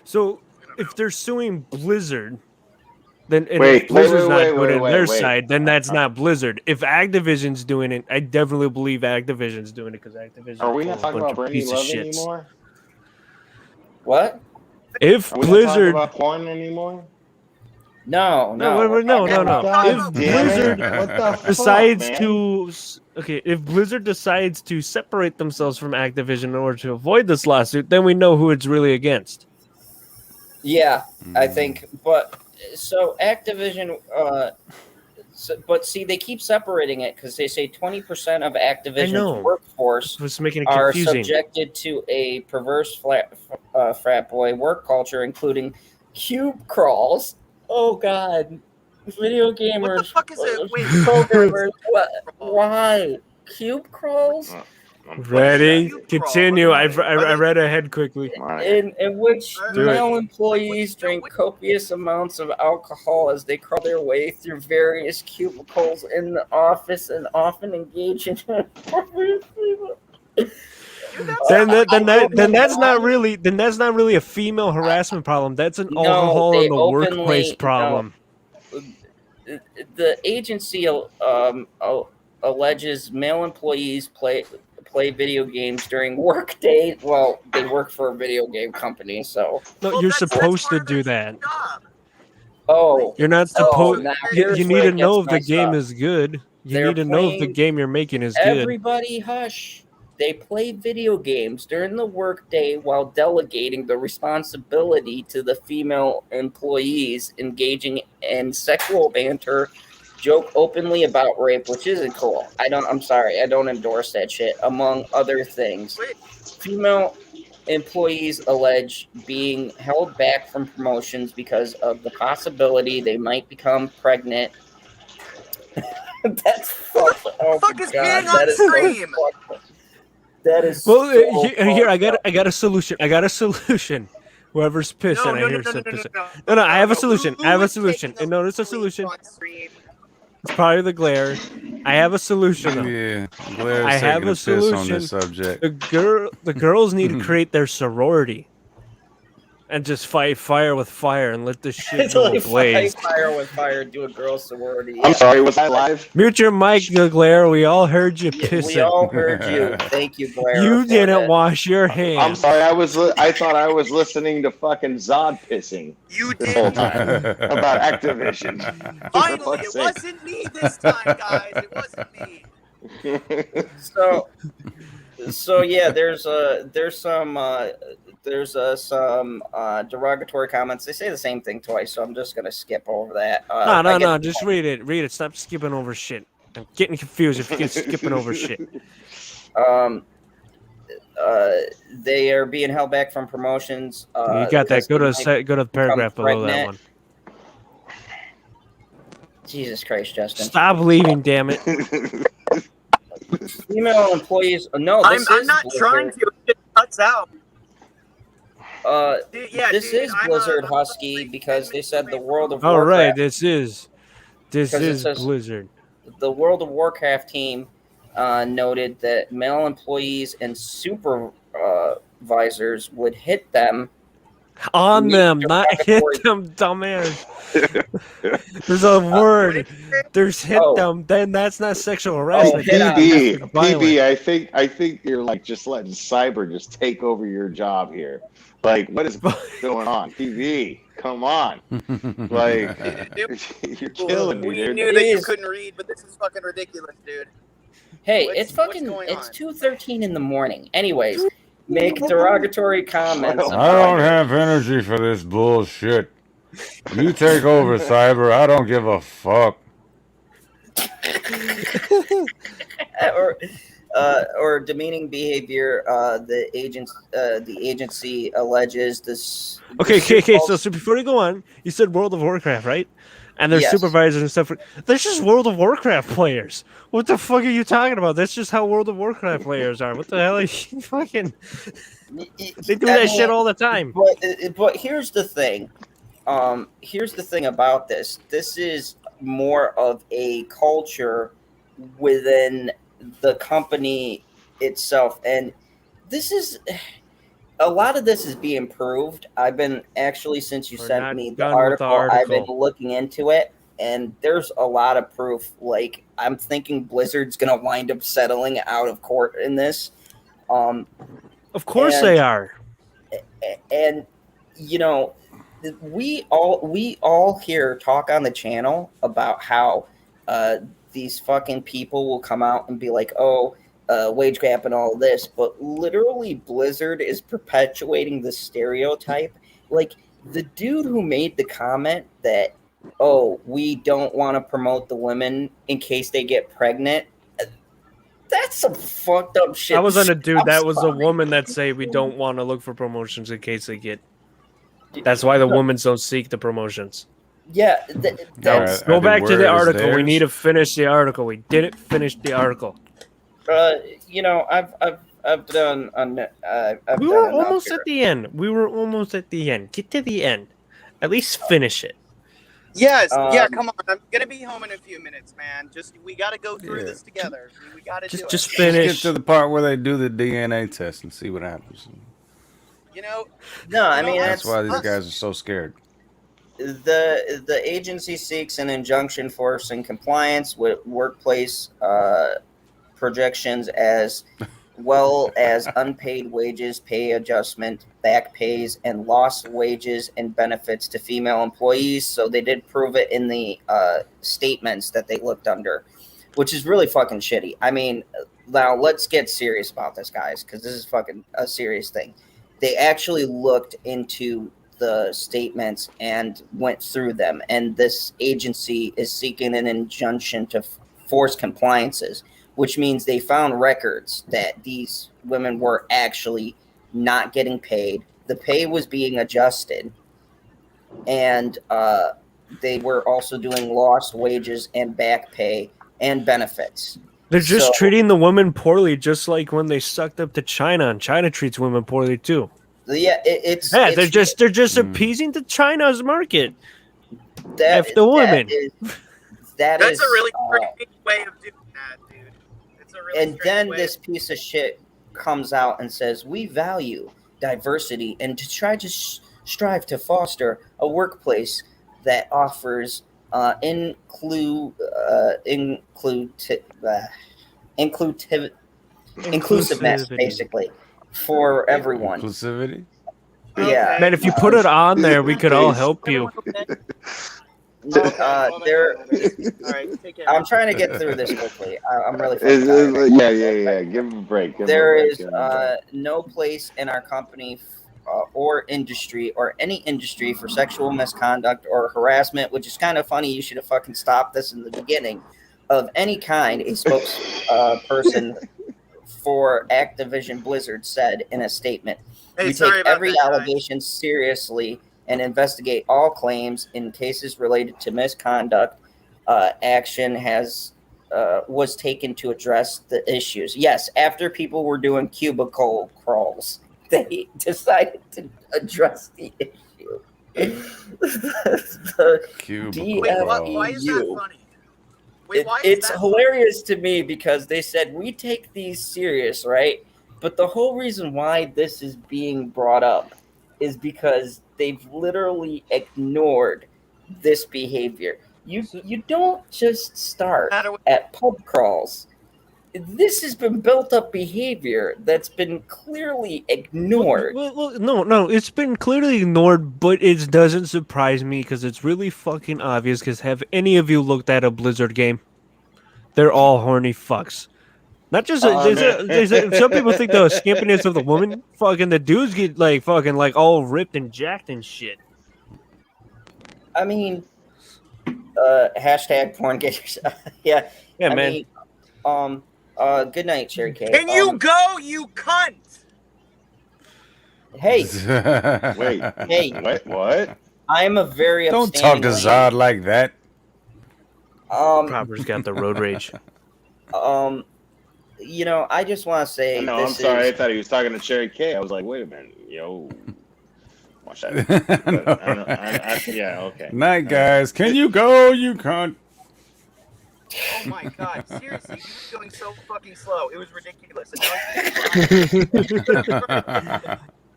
So if they're suing Blizzard, then and Wait, if Blizzard's not wait, doing it on wait, their wait. side, then that's not Blizzard. If Activision's doing it, I definitely believe Activision's doing it because Activision. Are we not talking about Brandi Love anymore? What? If Are we Blizzard not talking about porn anymore? No. If Blizzard decides fuck, to, if Blizzard decides to separate themselves from Activision in order to avoid this lawsuit, then we know who it's really against. Yeah, I think, but so Activision, but see, they keep separating it because they say 20% of Activision's workforce It's making it are confusing. subjected to a perverse frat boy work culture, including cube crawls. Oh God, video gamers. What the fuck is it? Wait, programmers. Why cube crawls? Ready? Continue. I read ahead quickly. In which male employees drink copious amounts of alcohol as they crawl their way through various cubicles in the office and often engage in Then that's not really a female harassment problem. That's an alcohol in the workplace problem. The agency alleges male employees play video games during work days. Well, they work for a video game company, so you're supposed to do that. Oh, you're not supposed. You need to know if the game is good. You need to know if the game you're making is good. Everybody, hush. They play video games during the workday while delegating the responsibility to the female employees, engaging in sexual banter, joke openly about rape, which isn't cool. I'm sorry, I don't endorse that shit, among other things. Female employees allege being held back from promotions because of the possibility they might become pregnant. That's fucked. Oh fuck is being on stream? That is here. I got a solution. Whoever's pissed, and I hear some pissed. No. I have a solution. And no, there's a solution. It's probably the glare. I have a solution. Though. Yeah, Glaire's I have a solution on this subject. The girls need to create their sorority and just fight fire with fire and let this shit go ablaze. Fight fire with fire, do a girl sorority. I'm sorry, was I live? Mute your mic, Glare. We all heard you pissing. We all heard you. Thank you, Glare. You didn't wash your hands. I'm sorry. I thought I was listening to fucking Zod pissing. You this did whole time about Activision. Finally, it wasn't me this time, guys. It wasn't me. So yeah, there's some derogatory comments. They say the same thing twice, so I'm just gonna skip over that. No. Just read it. Stop skipping over shit. I'm getting confused if you get skipping over shit. They are being held back from promotions. You got that. Go to the paragraph below that one. Jesus Christ, Justin! Stop leaving, damn it. Female employees. No, I'm not trying to. It cuts out. This is Blizzard Husky because they said the World of Warcraft. Oh right, this is Blizzard. The World of Warcraft team noted that male employees and supervisors would hit them. On them, not hit them, dumbass. There's a word. There's hit them. Then that's not sexual harassment. PB, I think you're like just letting cyber just take over your job here. Like, what is going on? PB, come on. Like, you're killing me, dude. We knew that you couldn't read, but this is fucking ridiculous, dude. Hey, it's 2:13 in the morning. Anyways. Make derogatory comments. I don't have energy for this bullshit. You take over, Cyber. I don't give a fuck. or demeaning behavior. The agency alleges this. Okay. So before you go on, you said World of Warcraft, right? And there's supervisors and stuff. There's just World of Warcraft players. What the fuck are you talking about? That's just how World of Warcraft players are. What the hell are you fucking? They do that shit all the time. But here's the thing. Here's the thing about this. This is more of a culture within the company itself, and this is a lot of this is being proved. I've been actually, since you sent me the article, I've been looking into it, and there's a lot of proof. Like, I'm thinking Blizzard's gonna wind up settling out of court in this. Of course they are. And you know, we all here talk on the channel about how these fucking people will come out and be like, oh, wage gap and all this, but literally Blizzard is perpetuating the stereotype. Like, the dude who made the comment that, oh, we don't want to promote the women in case they get pregnant, that's some fucked up shit. I wasn't a dude. That was a woman that say we don't want to look for promotions in case they get. That's why the women don't seek the promotions. Yeah. Go back to the article. We need to finish the article. We didn't finish the article. You know, I've done. We were almost at the end. Get to the end. At least finish it. Yes. Yeah. Come on. I'm gonna be home in a few minutes, man. We gotta go through this together. We gotta just finish. Just get to the part where they do the DNA test and see what happens. You know. No, I mean that's why these guys are so scared. The agency seeks an injunction forcing compliance with workplace projections as well as unpaid wages, pay adjustment, back pays, and lost wages and benefits to female employees. So they did prove it in the statements that they looked under, which is really fucking shitty. I mean, now let's get serious about this, guys, because this is fucking a serious thing. They actually looked into the statements and went through them, and this agency is seeking an injunction to force compliances, which means they found records that these women were actually not getting paid. The pay was being adjusted, and they were also doing lost wages and back pay and benefits. They're just treating the women poorly, just like when they sucked up to China, and China treats women poorly too. Yeah, they're just appeasing the China's market. That's the women. That's a really strange way of doing that, dude. It's a really and then this piece of shit comes out and says we value diversity and to try to strive to foster a workplace that offers inclusiveness, basically, for everyone. Inclusivity? Yeah. Man, if you put it on there, we could all help you. No, I'm trying to get through this quickly. I'm really yeah. Give him a break. There is no place in our company or industry or any industry for sexual misconduct or harassment, which is kind of funny. You should have fucking stopped this in the beginning. Of any kind, a spokesperson for Activision Blizzard said in a statement, "We take every allegation seriously and investigate all claims in cases related to misconduct. Action was taken to address the issues." Yes, after people were doing cubicle crawls, they decided to address the issue. Cubicle. Why is that funny? It's hilarious to me because they said we take these serious, right? But the whole reason why this is being brought up is because they've literally ignored this behavior. You don't just start at pub crawls. This has been built up behavior that's been clearly ignored. Well, no, it's been clearly ignored, but it doesn't surprise me because it's really fucking obvious. Because have any of you looked at a Blizzard game? They're all horny fucks. Not just some people think the skimpiness of the woman. Fucking the dudes get like all ripped and jacked and shit. I mean, hashtag porn gators. Yeah, man. mean, Good night, Cherry Cake. Can you go, you cunt? Hey. Wait. Hey. What? I'm a very Don't talk to Zod like that. Proper's got the road rage. You know, I just want to say. No, I'm sorry. I thought he was talking to Cherry K. I was like, wait a minute, yo. Watch that. But yeah, okay. Night, guys. Can you go? You can't. Oh my god, seriously, he was going so fucking slow. It was ridiculous.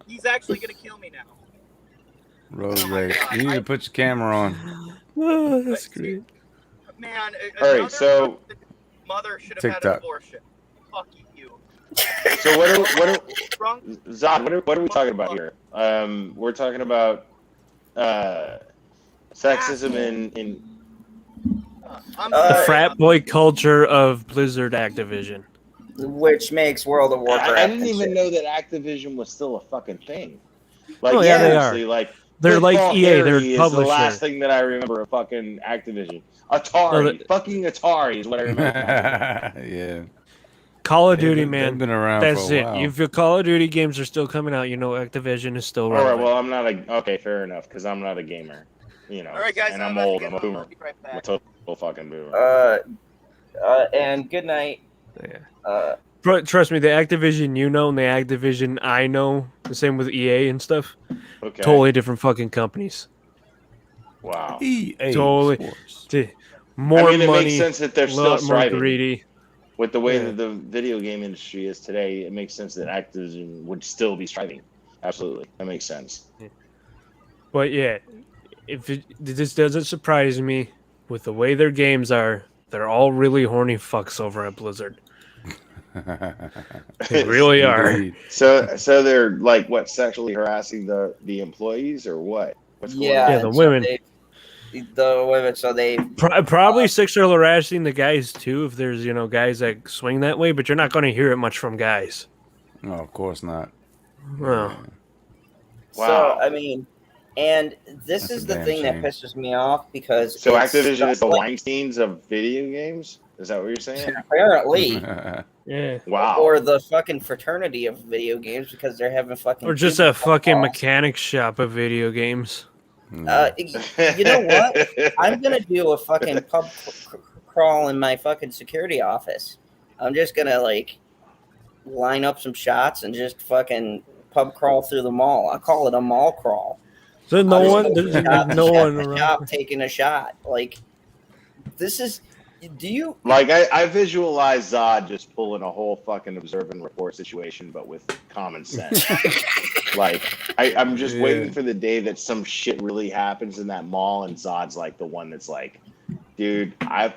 He's actually gonna kill me now. Road rage. You need to put your camera on. Oh, that's great. Man, all right, so mother should have had an abortion. Fuck you. So what are we talking about here? We're talking about sexism in frat boy culture of Blizzard Activision, which makes World of Warcraft. I didn't even know that Activision was still a fucking thing. Like, oh yeah, they are. Like, they're like EA. They're is publisher. the last thing that I remember of fucking Activision. Atari, fucking Atari is what I remember. Yeah. Call of Duty, man. They've been around That's for a it. while. If your Call of Duty games are still coming out, you know Activision is still All relevant. right, well, I'm not okay, fair enough, because I'm not a gamer. You know, all right, guys, and I'm old. I'm a boomer. I'll be right back. I'm a total fucking boomer. And good night. Yeah. Trust me, the Activision you know and the Activision I know, the same with EA and stuff. Okay. Totally different fucking companies. Wow. EA Totally. More I mean, it money. makes sense that they're still more thriving. greedy. With the way that the video game industry is today, it makes sense that Activision would still be striving. Absolutely, that makes sense. But yeah, this doesn't surprise me with the way their games are. They're all really horny fucks over at Blizzard. They really are. So they're like what, sexually harassing the employees or what? What's going on? Yeah, the women. The women, so they probably sexual harassing the guys too. If there's guys that swing that way, but you're not going to hear it much from guys. No, of course not. Well, wow. So I mean, and this is the thing that pisses me off because so Activision is the Weinsteins of video games. Is that what you're saying? Apparently. Yeah. Wow. Or the fucking fraternity of video games because they're having fucking. Or just a fucking mechanic shop of video games. You know what? I'm gonna do a fucking pub crawl in my fucking security office. I'm just gonna line up some shots and just fucking pub crawl through the mall. I call it a mall crawl. So no one around. Shop taking a shot. This is. Do you I visualize Zod just pulling a whole fucking observe and report situation, but with common sense. I'm just waiting for the day that some shit really happens in that mall, and Zod's like the one that's like, dude, I'm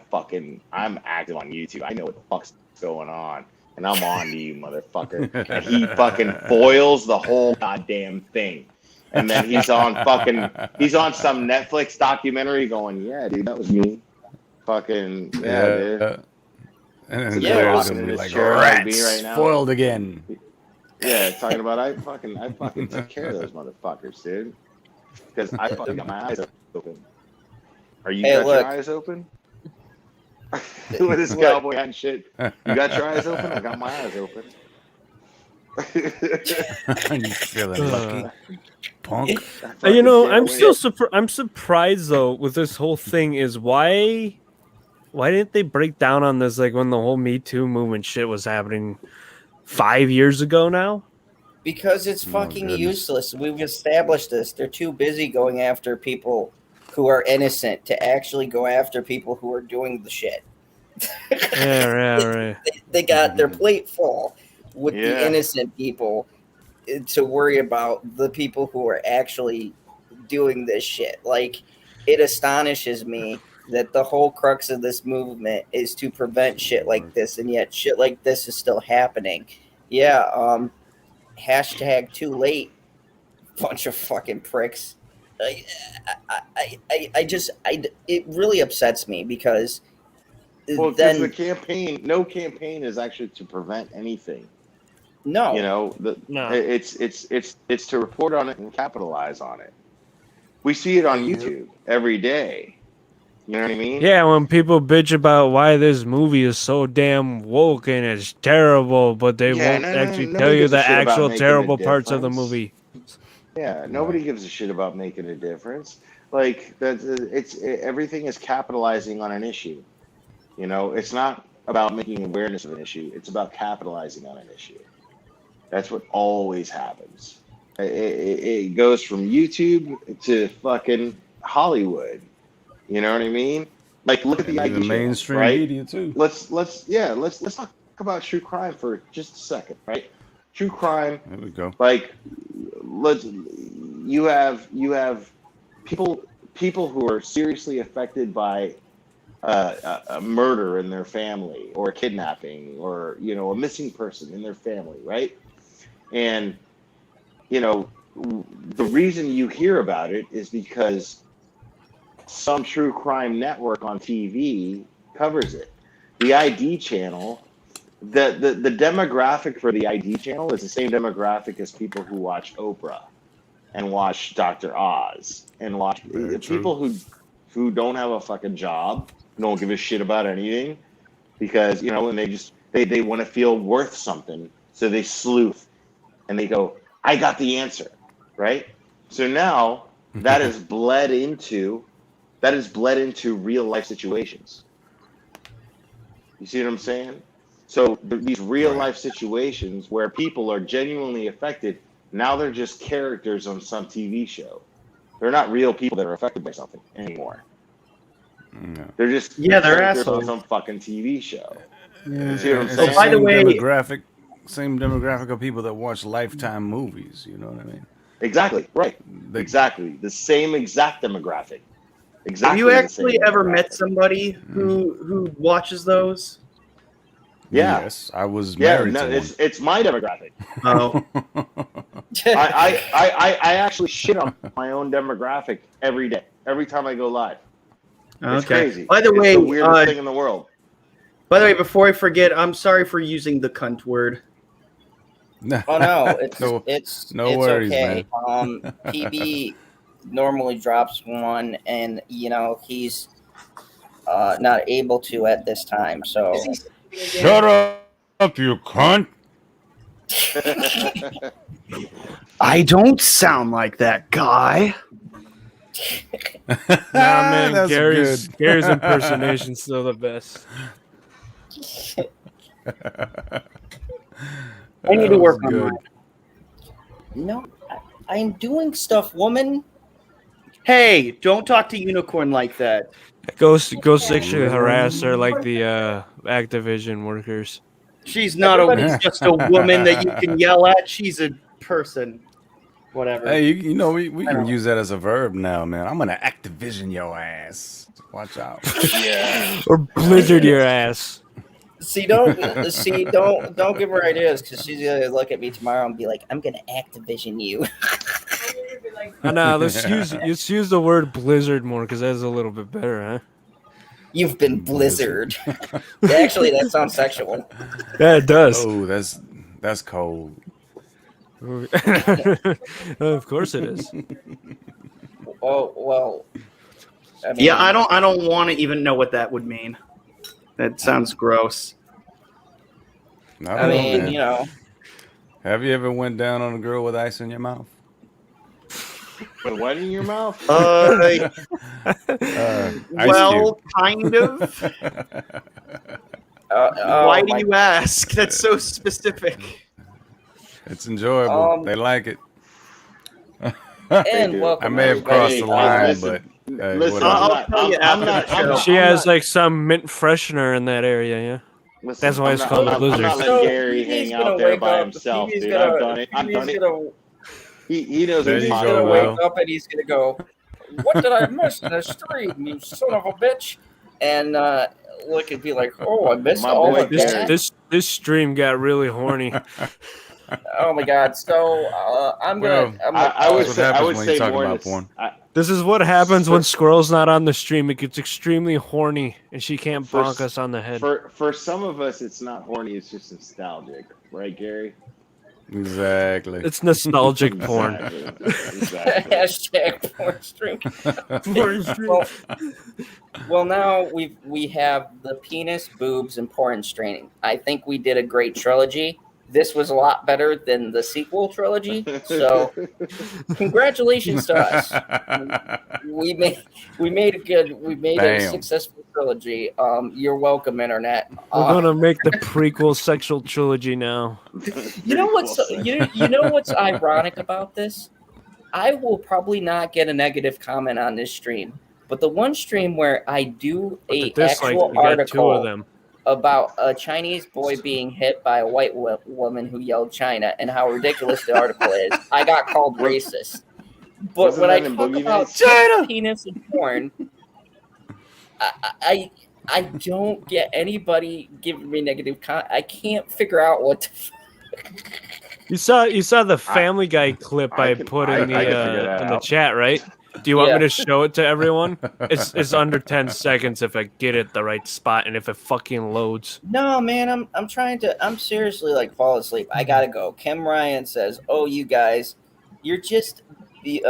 active on YouTube. I know what the fuck's going on, and I'm on to you, motherfucker. And he fucking foils the whole goddamn thing. And then he's on some Netflix documentary going, yeah, dude, that was me. Fucking dude. And yeah, it's gonna be like rats right now. spoiled again. Yeah, talking about I fucking took care of those motherfuckers, dude. Because I fucking got my eyes open. Are you got your eyes open? With this cowboy hat and shit. You got your eyes open? I got my eyes open. You feeling lucky, punk? I'm surprised though with this whole thing is why didn't they break down on this when the whole Me Too movement shit was happening 5 years ago now? Because it's fucking useless. We've established this. They're too busy going after people who are innocent to actually go after people who are doing the shit. Yeah, right. They got their plate full with the innocent people to worry about the people who are actually doing this shit. It astonishes me that the whole crux of this movement is to prevent shit like this, and yet shit like this is still happening. Yeah, hashtag too late, bunch of fucking pricks. It really upsets me because no campaign is actually to prevent anything. No, it's to report on it and capitalize on it. We see it on YouTube every day. You know what I mean? Yeah, when people bitch about why this movie is so damn woke and it's terrible, but they won't actually tell nobody you gives a the shit about actual making a terrible parts of the difference. movie. Yeah, nobody gives a shit about making a difference. Like everything is capitalizing on an issue. You know, it's not about making awareness of an issue. It's about capitalizing on an issue. That's what always happens. It goes from YouTube to fucking Hollywood. You know what I mean? Like, look at the ID channels, mainstream right? media too. Let's talk about true crime for just a second, right? True crime. There we go. Like, you have people who are seriously affected by a murder in their family, or a kidnapping, or a missing person in their family, right? And the reason you hear about it is because some true crime network on TV covers it. The ID channel, the demographic for the ID channel is the same demographic as people who watch Oprah and watch Dr. Oz and watch people who don't have a fucking job, don't give a shit about anything, because and they want to feel worth something, so they sleuth and they go, I got the answer, right? So now that is bled into real life situations. You see what I'm saying? So these real life situations where people are genuinely affected, now they're just characters on some TV show. They're not real people that are affected by something anymore. No. They're just they're characters assholes on some fucking TV show. Yeah. You see what I'm It's saying? the by the way- same demographic of people that watch Lifetime movies. You know what I mean? Exactly, right. Exactly. The same exact demographic. Exactly. Have you actually ever met somebody who watches those? Yeah. Yes, I was married to one. It's my demographic. Oh. I actually shit on my own demographic every day, every time I go live. It's crazy. By the it's way, the weirdest thing in the world. By the way, before I forget, I'm sorry for using the cunt word. Oh no, it's worries, okay. man. PB normally drops one, and he's not able to at this time. So Shut up, you cunt! I don't sound like that guy. Nah, man, That's Gary's good. impersonation's still the best. I need to work on good. mine. no, I'm doing stuff, woman. Hey, don't talk to Unicorn like that. Go sexually harass her like the Activision workers. She's not just a woman that you can yell at. She's a person. Whatever. Hey, we can use that as a verb now, man. I'm gonna Activision your ass. Watch out. Yeah. Or blizzard your ass. Don't give her ideas, because she's gonna look at me tomorrow and be like, "I'm gonna Activision you." No, let's use the word blizzard more, because that's a little bit better, huh? You've been blizzard. Actually, that sounds sexual. Yeah, it does. Oh, that's cold. Of course it is. Oh well. I mean, Yeah, I don't want to even know what that would mean. That sounds gross. I mean, Have you ever went down on a girl with ice in your mouth? With what in your mouth? Ice Well, kind of. Why do you ask? That's so specific. It's enjoyable. They like it. And welcome. I may have crossed the line, listen, but listen, I'll tell you after the show. She has like some mint freshener in that area, yeah. Listen, That's why it's called a blizzard. I'm not letting Gary hang out there by himself, dude. I've done it. He knows There what he's you He's go, gonna Will. wake up and he's gonna go, "What did I miss in the stream, you son of a bitch?" And look and be like, "Oh, I missed My all boy of that." This stream got really horny. Oh my god! So I'm gonna. I would That's what say happens when you talk more about this- porn. This is what happens when Squirrel's not on the stream. It gets extremely horny, and she can't bonk us on the head. For some of us, it's not horny. It's just nostalgic, right, Gary? Exactly. It's nostalgic porn. Exactly. Hashtag porn stream. Well, now we have the penis, boobs, and porn straining. I think we did a great trilogy. This was a lot better than the sequel trilogy. So, congratulations to us. We made a successful trilogy. You're welcome, internet. We're gonna make the prequel sexual trilogy now. You know what's ironic about this? I will probably not get a negative comment on this stream, but the one stream where I do a actual article about a Chinese boy being hit by a white woman who yelled China and how ridiculous the article is, I got called racist. But when I talk about China, penis, and porn, I don't get anybody giving me negative comment. I can't figure out what. You saw the Family Guy clip I put in the chat, right? Do you want me to show it to everyone? It's under 10 seconds if I get it the right spot and if it fucking loads. No, man, I'm seriously like fall asleep. I gotta go. Kim Ryan says, "Oh, you guys, you're just been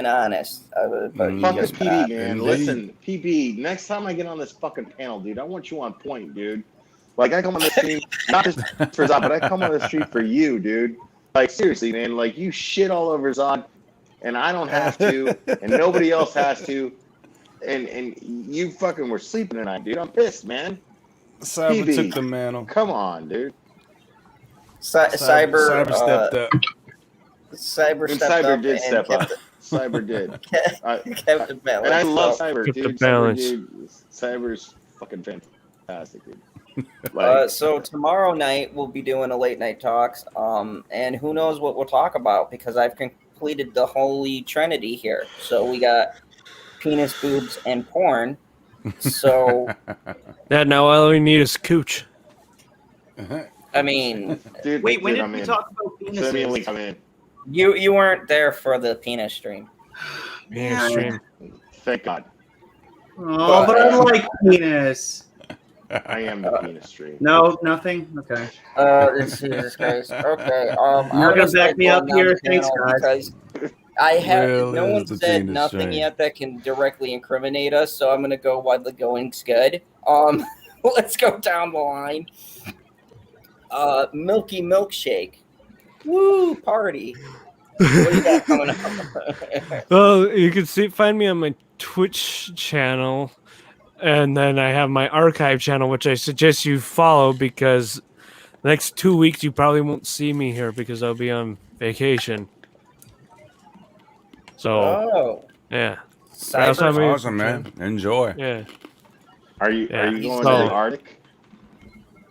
honest." Fucking PB, man. Listen, PB. Next time I get on this fucking panel, dude, I want you on point, dude. Like I come on the stream, not just for Zod, but I come on the stream for you, dude. Like seriously, man. Like you shit all over Zod. And I don't have to, and nobody else has to, and you fucking were sleeping tonight, dude. I'm pissed, man. Cyber took the mantle. Come on, dude. Cyber stepped up. Cyber did step up. Cyber did. Kept the balance. And I love Cyber, dude. Cyber's fucking fantastic, dude. So tomorrow night we'll be doing a late night talks, and who knows what we'll talk about because I've completed the holy trinity here. So we got penis, boobs, and porn. So now all we need is cooch. I mean, dude, wait, when did we talk about penises? You weren't there for the penis stream. Penis stream. Thank God. Oh, but I like penis. I am the penis stream. No, nothing. Okay. Jesus Christ. Okay. You're gonna back me up here. Thanks, guys. I have no one said nothing yet that can directly incriminate us, so I'm gonna go while the going's good. Let's go down the line. Milky Milkshake. Woo, party. What do you got coming up? Well, you can find me on my Twitch channel. And then I have my archive channel, which I suggest you follow because the next 2 weeks you probably won't see me here because I'll be on vacation. So, yeah. That's awesome, man. Enjoy. Yeah. Are you going to the Arctic?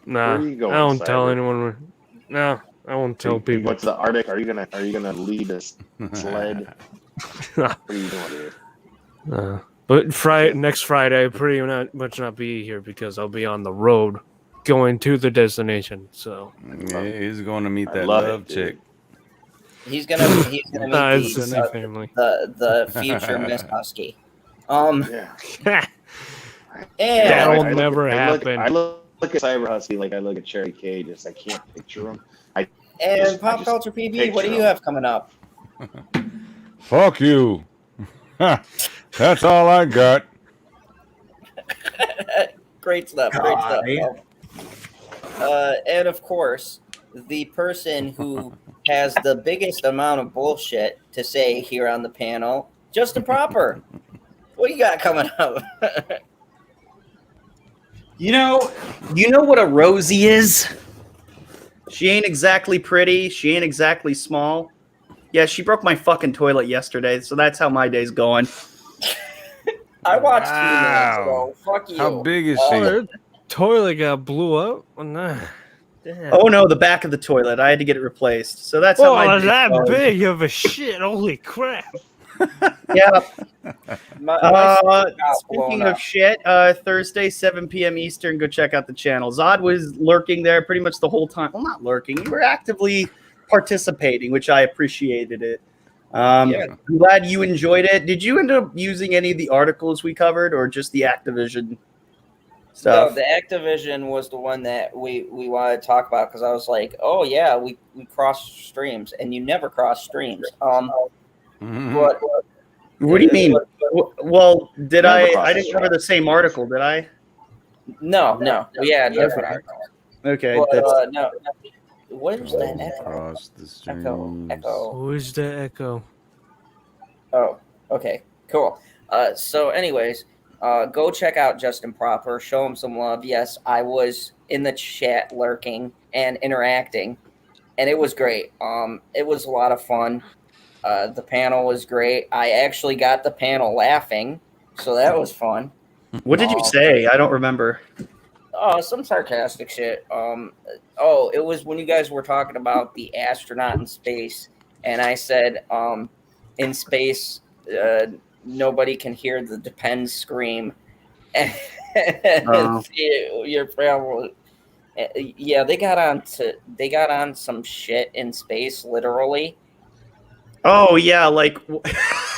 Nah, I don't tell anyone. No, I won't tell people. What's the Arctic? Are you gonna lead a sled? What are you doing, dude? But next Friday, I'll pretty much not be here because I'll be on the road going to the destination. So yeah, he's going to meet that love chick. He's gonna meet the future Miss Husky. Yeah. That'll never happen. I look at Cyber Husky like I look at Cherry K. Just I can't picture him. Pop Culture PB, what do you have coming up? Fuck you. That's all I got. Great stuff. And of course, the person who has the biggest amount of bullshit to say here on the panel, Justin Proper. What do you got coming up? You know what a Rosie is? She ain't exactly pretty. She ain't exactly small. Yeah, she broke my fucking toilet yesterday, so that's how my day's going. I watched 2 minutes ago. Fuck you. How big is she? Her toilet got blew up? Oh, no. Damn. Oh no, the back of the toilet. I had to get it replaced. So that's how my that big of a shit. Holy crap. Yeah. My Speaking of shit, Thursday, 7 p.m. Eastern, go check out the channel. Zod was lurking there pretty much the whole time. Well, not lurking. You were actively participating, which I appreciated it. I'm glad you enjoyed it. Did you end up using any of the articles we covered or just the Activision? stuff. No, the Activision was the one that we wanted to talk about because I was like, oh yeah, we cross streams, and you never cross streams. But What do you mean? Well, did Never I? crossed I the didn't cover the same article, did I? no, we had different articles. Okay, But, that's no. What is that echo? Across the Echo. Who's the echo? Oh, okay, cool. So, anyways, go check out Justin Proper. Show him some love. Yes, I was in the chat lurking and interacting, and it was great. It was a lot of fun. The panel was great. I actually got the panel laughing, so that was fun. What did you say? I don't remember. Oh, some sarcastic shit. It was when you guys were talking about the astronaut in space, and I said, in space, nobody can hear the Depends scream. Your problem. Yeah, they got on some shit in space, literally. Oh yeah, like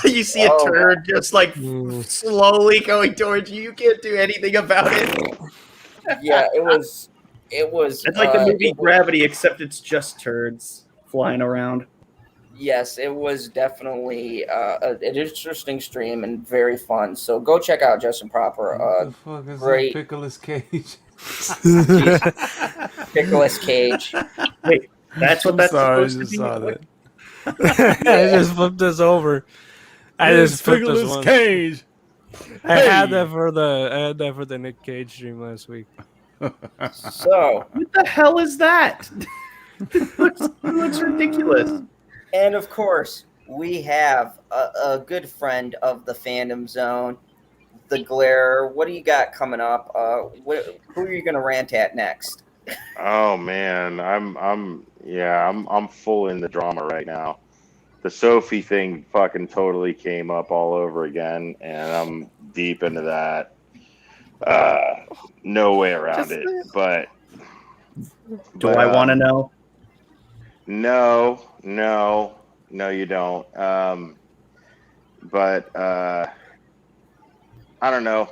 you see a turd just like slowly going towards you. You can't do anything about it. Yeah, it was. It's like the movie Gravity, except it's just turds flying around. Yes, it was definitely an interesting stream and very fun. So go check out Justin Proper. What the fuck is great. that Pickles Cage? Pickles Cage. Wait, that's what that's sorry, supposed I just to be. saw that. I just flipped this over. I just flipped this one. Cage. I had that for the Nick Cage stream last week. So What the hell is that? It looks ridiculous. And of course, we have a good friend of the fandom zone, the Glare. What do you got coming up? Who are you going to rant at next? Oh man, I'm full in the drama right now. The Sophie thing fucking totally came up all over again, and I'm deep into that. No way around it. But Do I want to know? No, you don't. But I don't know.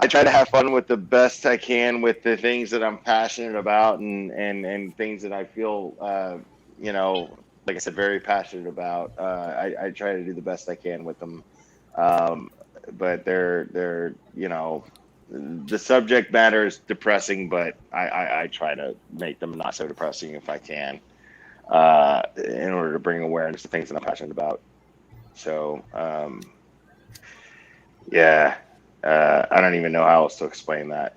I try to have fun with the best I can with the things that I'm passionate about and things that I feel, like I said, very passionate about. I try to do the best I can with them. But they're the subject matter is depressing, but I try to make them not so depressing if I can, in order to bring awareness to things that I'm passionate about. So, yeah. I don't even know how else to explain that.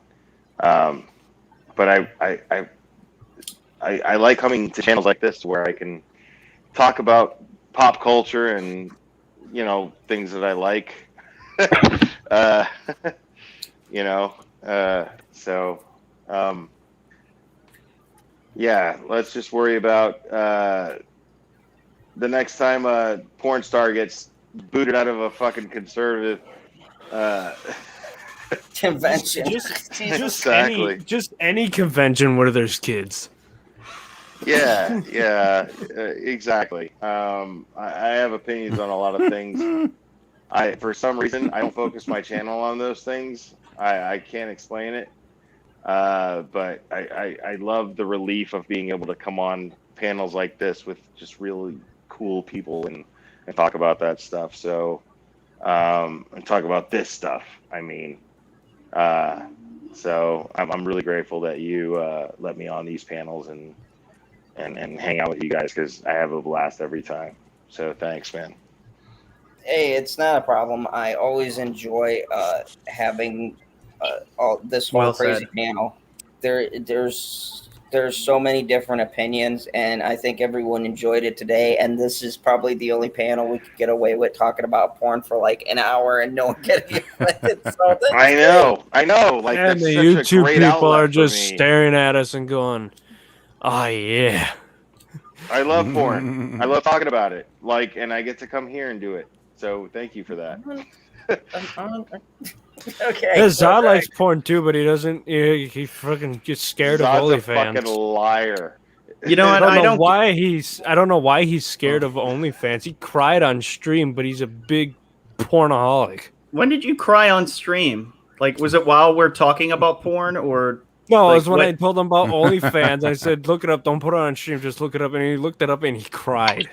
But I like coming to channels like this where I can talk about pop culture and, things that I like. Yeah, let's just worry about the next time a porn star gets booted out of a fucking conservative Convention. Just any convention where there's kids. Yeah, exactly. I have opinions on a lot of things. For some reason, I don't focus my channel on those things. I can't explain it. But I love the relief of being able to come on panels like this with just really cool people and talk about that stuff. So, and talk about this stuff. I mean, so I'm really grateful that you let me on these panels and hang out with you guys, because I have a blast every time. So thanks, man. Hey, it's not a problem. I always enjoy having all this whole crazy panel. There's so many different opinions, and I think everyone enjoyed it today. And this is probably the only panel we could get away with talking about porn for like an hour and no one getting offended. So I know. Like, and that's the such YouTube a great people are outlet just for me. staring at us and going, "Oh yeah." I love porn. I love talking about it. Like, and I get to come here and do it. So thank you for that. Okay. Zod likes porn too, but he doesn't. He fucking gets scared Zod's of a fucking OnlyFans. liar. You know what? I don't know why he's scared of OnlyFans. He cried on stream, but he's a big pornaholic. When did you cry on stream? Like, was it while we're talking about porn or? No, Like, it was when what- I told him about OnlyFans. I said, look it up. Don't put it on stream. Just look it up. And he looked it up and he cried.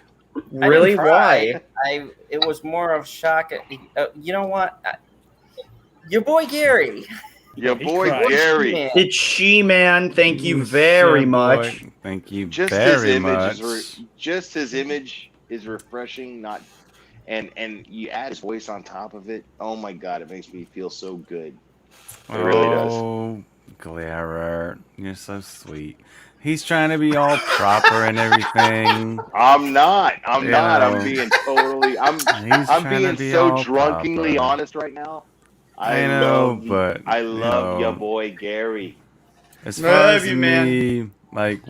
Really? I didn't cry. Why? It was more of shock. You know what? Your boy Gary. Your He boy cried. Gary. Man. It's She-Man. Thank you very much. Thank you Just very his image much. just his image is refreshing. Not, and you add his voice on top of it. Oh my god, it makes me feel so good. It really does. Oh, Glare, you're so sweet. He's trying to be all proper and everything. I'm not. I'm You not. know. I'm being totally. I'm He's I'm trying being to be so all drunkenly proper. honest right now. I know, love, but I love you your know, boy Gary. as I far love as you, man. me, like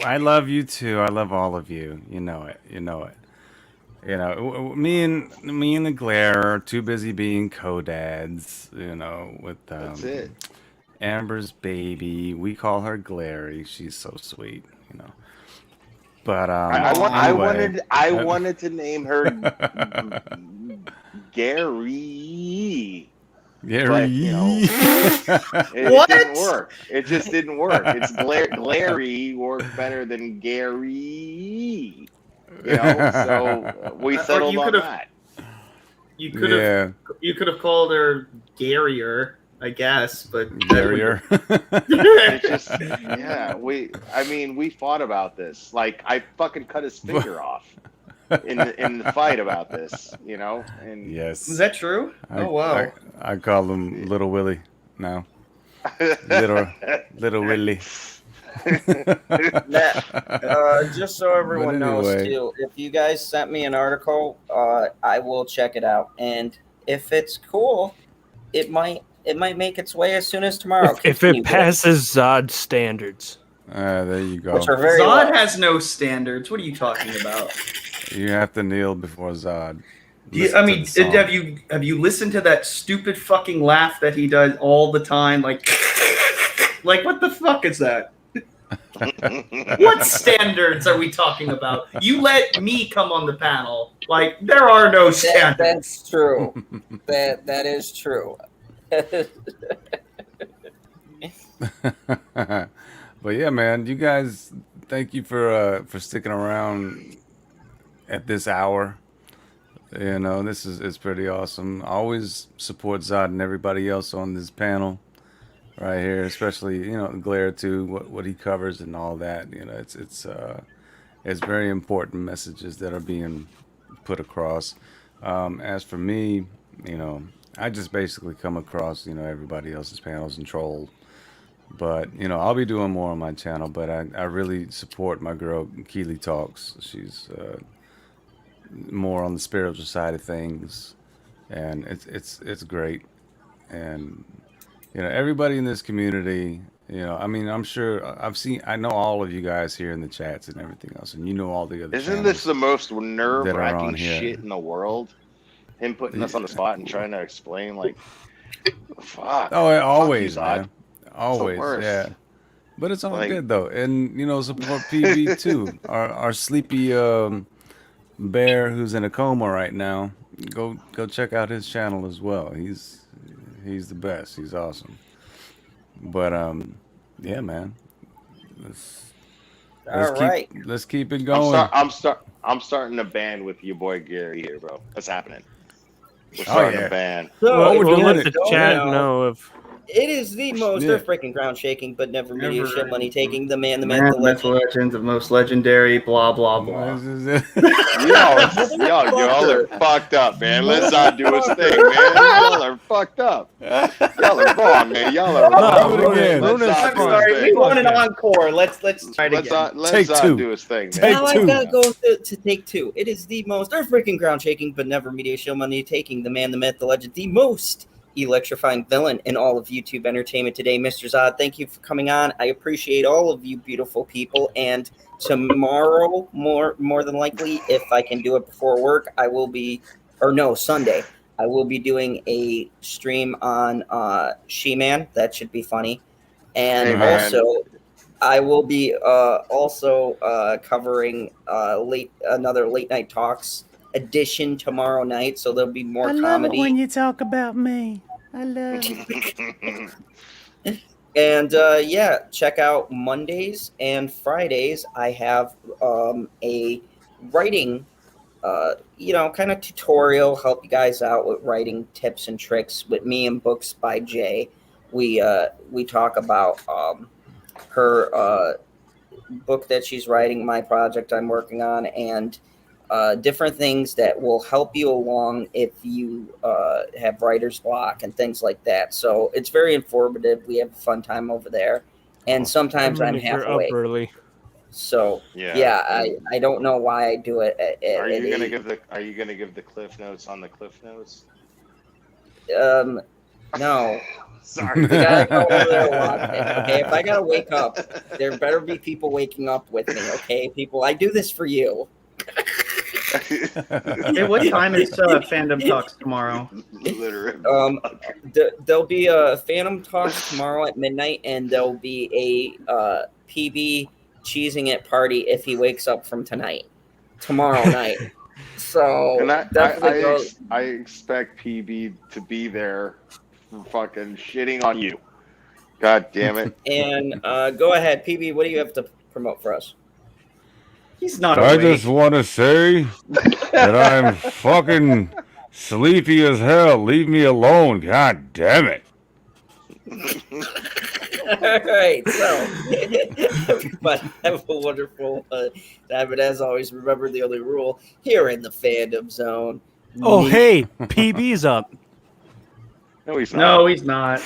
I love you too. I love all of you. You know it. You know it. You know, me and the Glare are too busy being co-dads. You know, with That's it. Amber's baby. We call her Glary. She's so sweet. You know. But anyway. I wanted to name her Gary. Gary. But, you know, it didn't work. It just didn't work. It's Glary worked better than Gary. You know, so we settled on that. You could have. You could have called her Garrier, I guess, but Garrier. It's just, yeah. We fought about this. Like, I fucking cut his finger off in the fight about this. You know, and Yes. Is that true? Oh wow. I call him Little Willie now. Little Willie. Just so everyone knows too, if you guys sent me an article, I will check it out, and if it's cool, it might make its way as soon as tomorrow. If it passes Zod standards. There you go. Which are very Zod low. has no standards. What are you talking about? You have to kneel before Zod. Have you listened to that stupid fucking laugh that he does all the time? Like what the fuck is that? What standards are we talking about? You let me come on the panel. Like, there are no standards. That's true. That is true. But yeah, man, you guys, thank you for sticking around at this hour. You know, it's pretty awesome. I always support Zod and everybody else on this panel right here, especially, you know, Glare too, what he covers and all that. You know, it's very important messages that are being put across. As for me, you know, I just basically come across, you know, everybody else's panels and troll. But, you know, I'll be doing more on my channel, but I really support my girl Keely Talks. She's more on the spiritual side of things, and it's great. And you know, everybody in this community, you know, I mean, I'm sure I know all of you guys here in the chats and everything else, and you know all the other. Isn't this the most nerve-wracking here. shit in the world? Him putting us on the spot and trying to explain, like, fuck. Oh, always, fuck you, man. Always, worst. yeah. But it's all Like- good though, and you know, support PB too. Our sleepy bear who's in a coma right now. Go check out his channel as well. He's the best. He's awesome. But yeah, man. Let's keep it going. I'm starting a band with your boy Gary here, bro. What's happening? We're starting a band. Well, if we'll you let guys the don't chat know, know if it is the most Yeah. earth-breaking, ground-shaking, but never media Never- shit money taking the man, the myth, Man, the the mental legend. legends of most legendary, blah blah blah. Y'all are fucked up, man. Let's not do his thing, man. Y'all are fucked up. Y'all are wrong, man. Y'all are wrong. do it again. Let's not I'm do his sorry, we thing. want an encore. Let's try it Let's again. not Take two. do his thing, man. Take Now two. I've got to go to take two. It is the most earth-breaking, ground-shaking, but never media show money taking the man, the myth, the legend, the most electrifying villain in all of YouTube entertainment today, Mr. Zod. Thank you for coming on. I appreciate all of you beautiful people. And tomorrow, more than likely, if I can do it before work, I will be, or no, Sunday, I will be doing a stream on She-Man. That should be funny. And Hey, man. also, I will be covering another late night talks edition tomorrow night, so there'll be more comedy. you talk about me. I love you. And check out Mondays and Fridays. I have a writing, kind of tutorial, help you guys out with writing tips and tricks with me and Books by Jay. We talk about her book that she's writing, my project I'm working on, and different things that will help you along if you have writer's block and things like that. So it's very informative. We have a fun time over there, and sometimes I'm half You're awake. up early. So I don't know why I do it. Are you gonna give the cliff notes on the cliff notes? No. Sorry. We gotta go over there and watch it. Okay, if I gotta wake up, there better be people waking up with me. Okay, people, I do this for you. Hey, what time is Fandom Talks tomorrow? Literally. There'll be a Phantom Talks tomorrow at midnight, and there'll be a PB cheesing it party if he wakes up from tomorrow night. So And definitely I expect PB to be there for fucking shitting on you. God damn it. And go ahead, PB. What do you have to promote for us? He's not I awake. just want to say that I'm fucking sleepy as hell. Leave me alone. God damn it. All right, so everybody have a wonderful time. And as always, remember the only rule here in the Fandom Zone. Oh, hey, PB's up. No, he's not. No, he's not.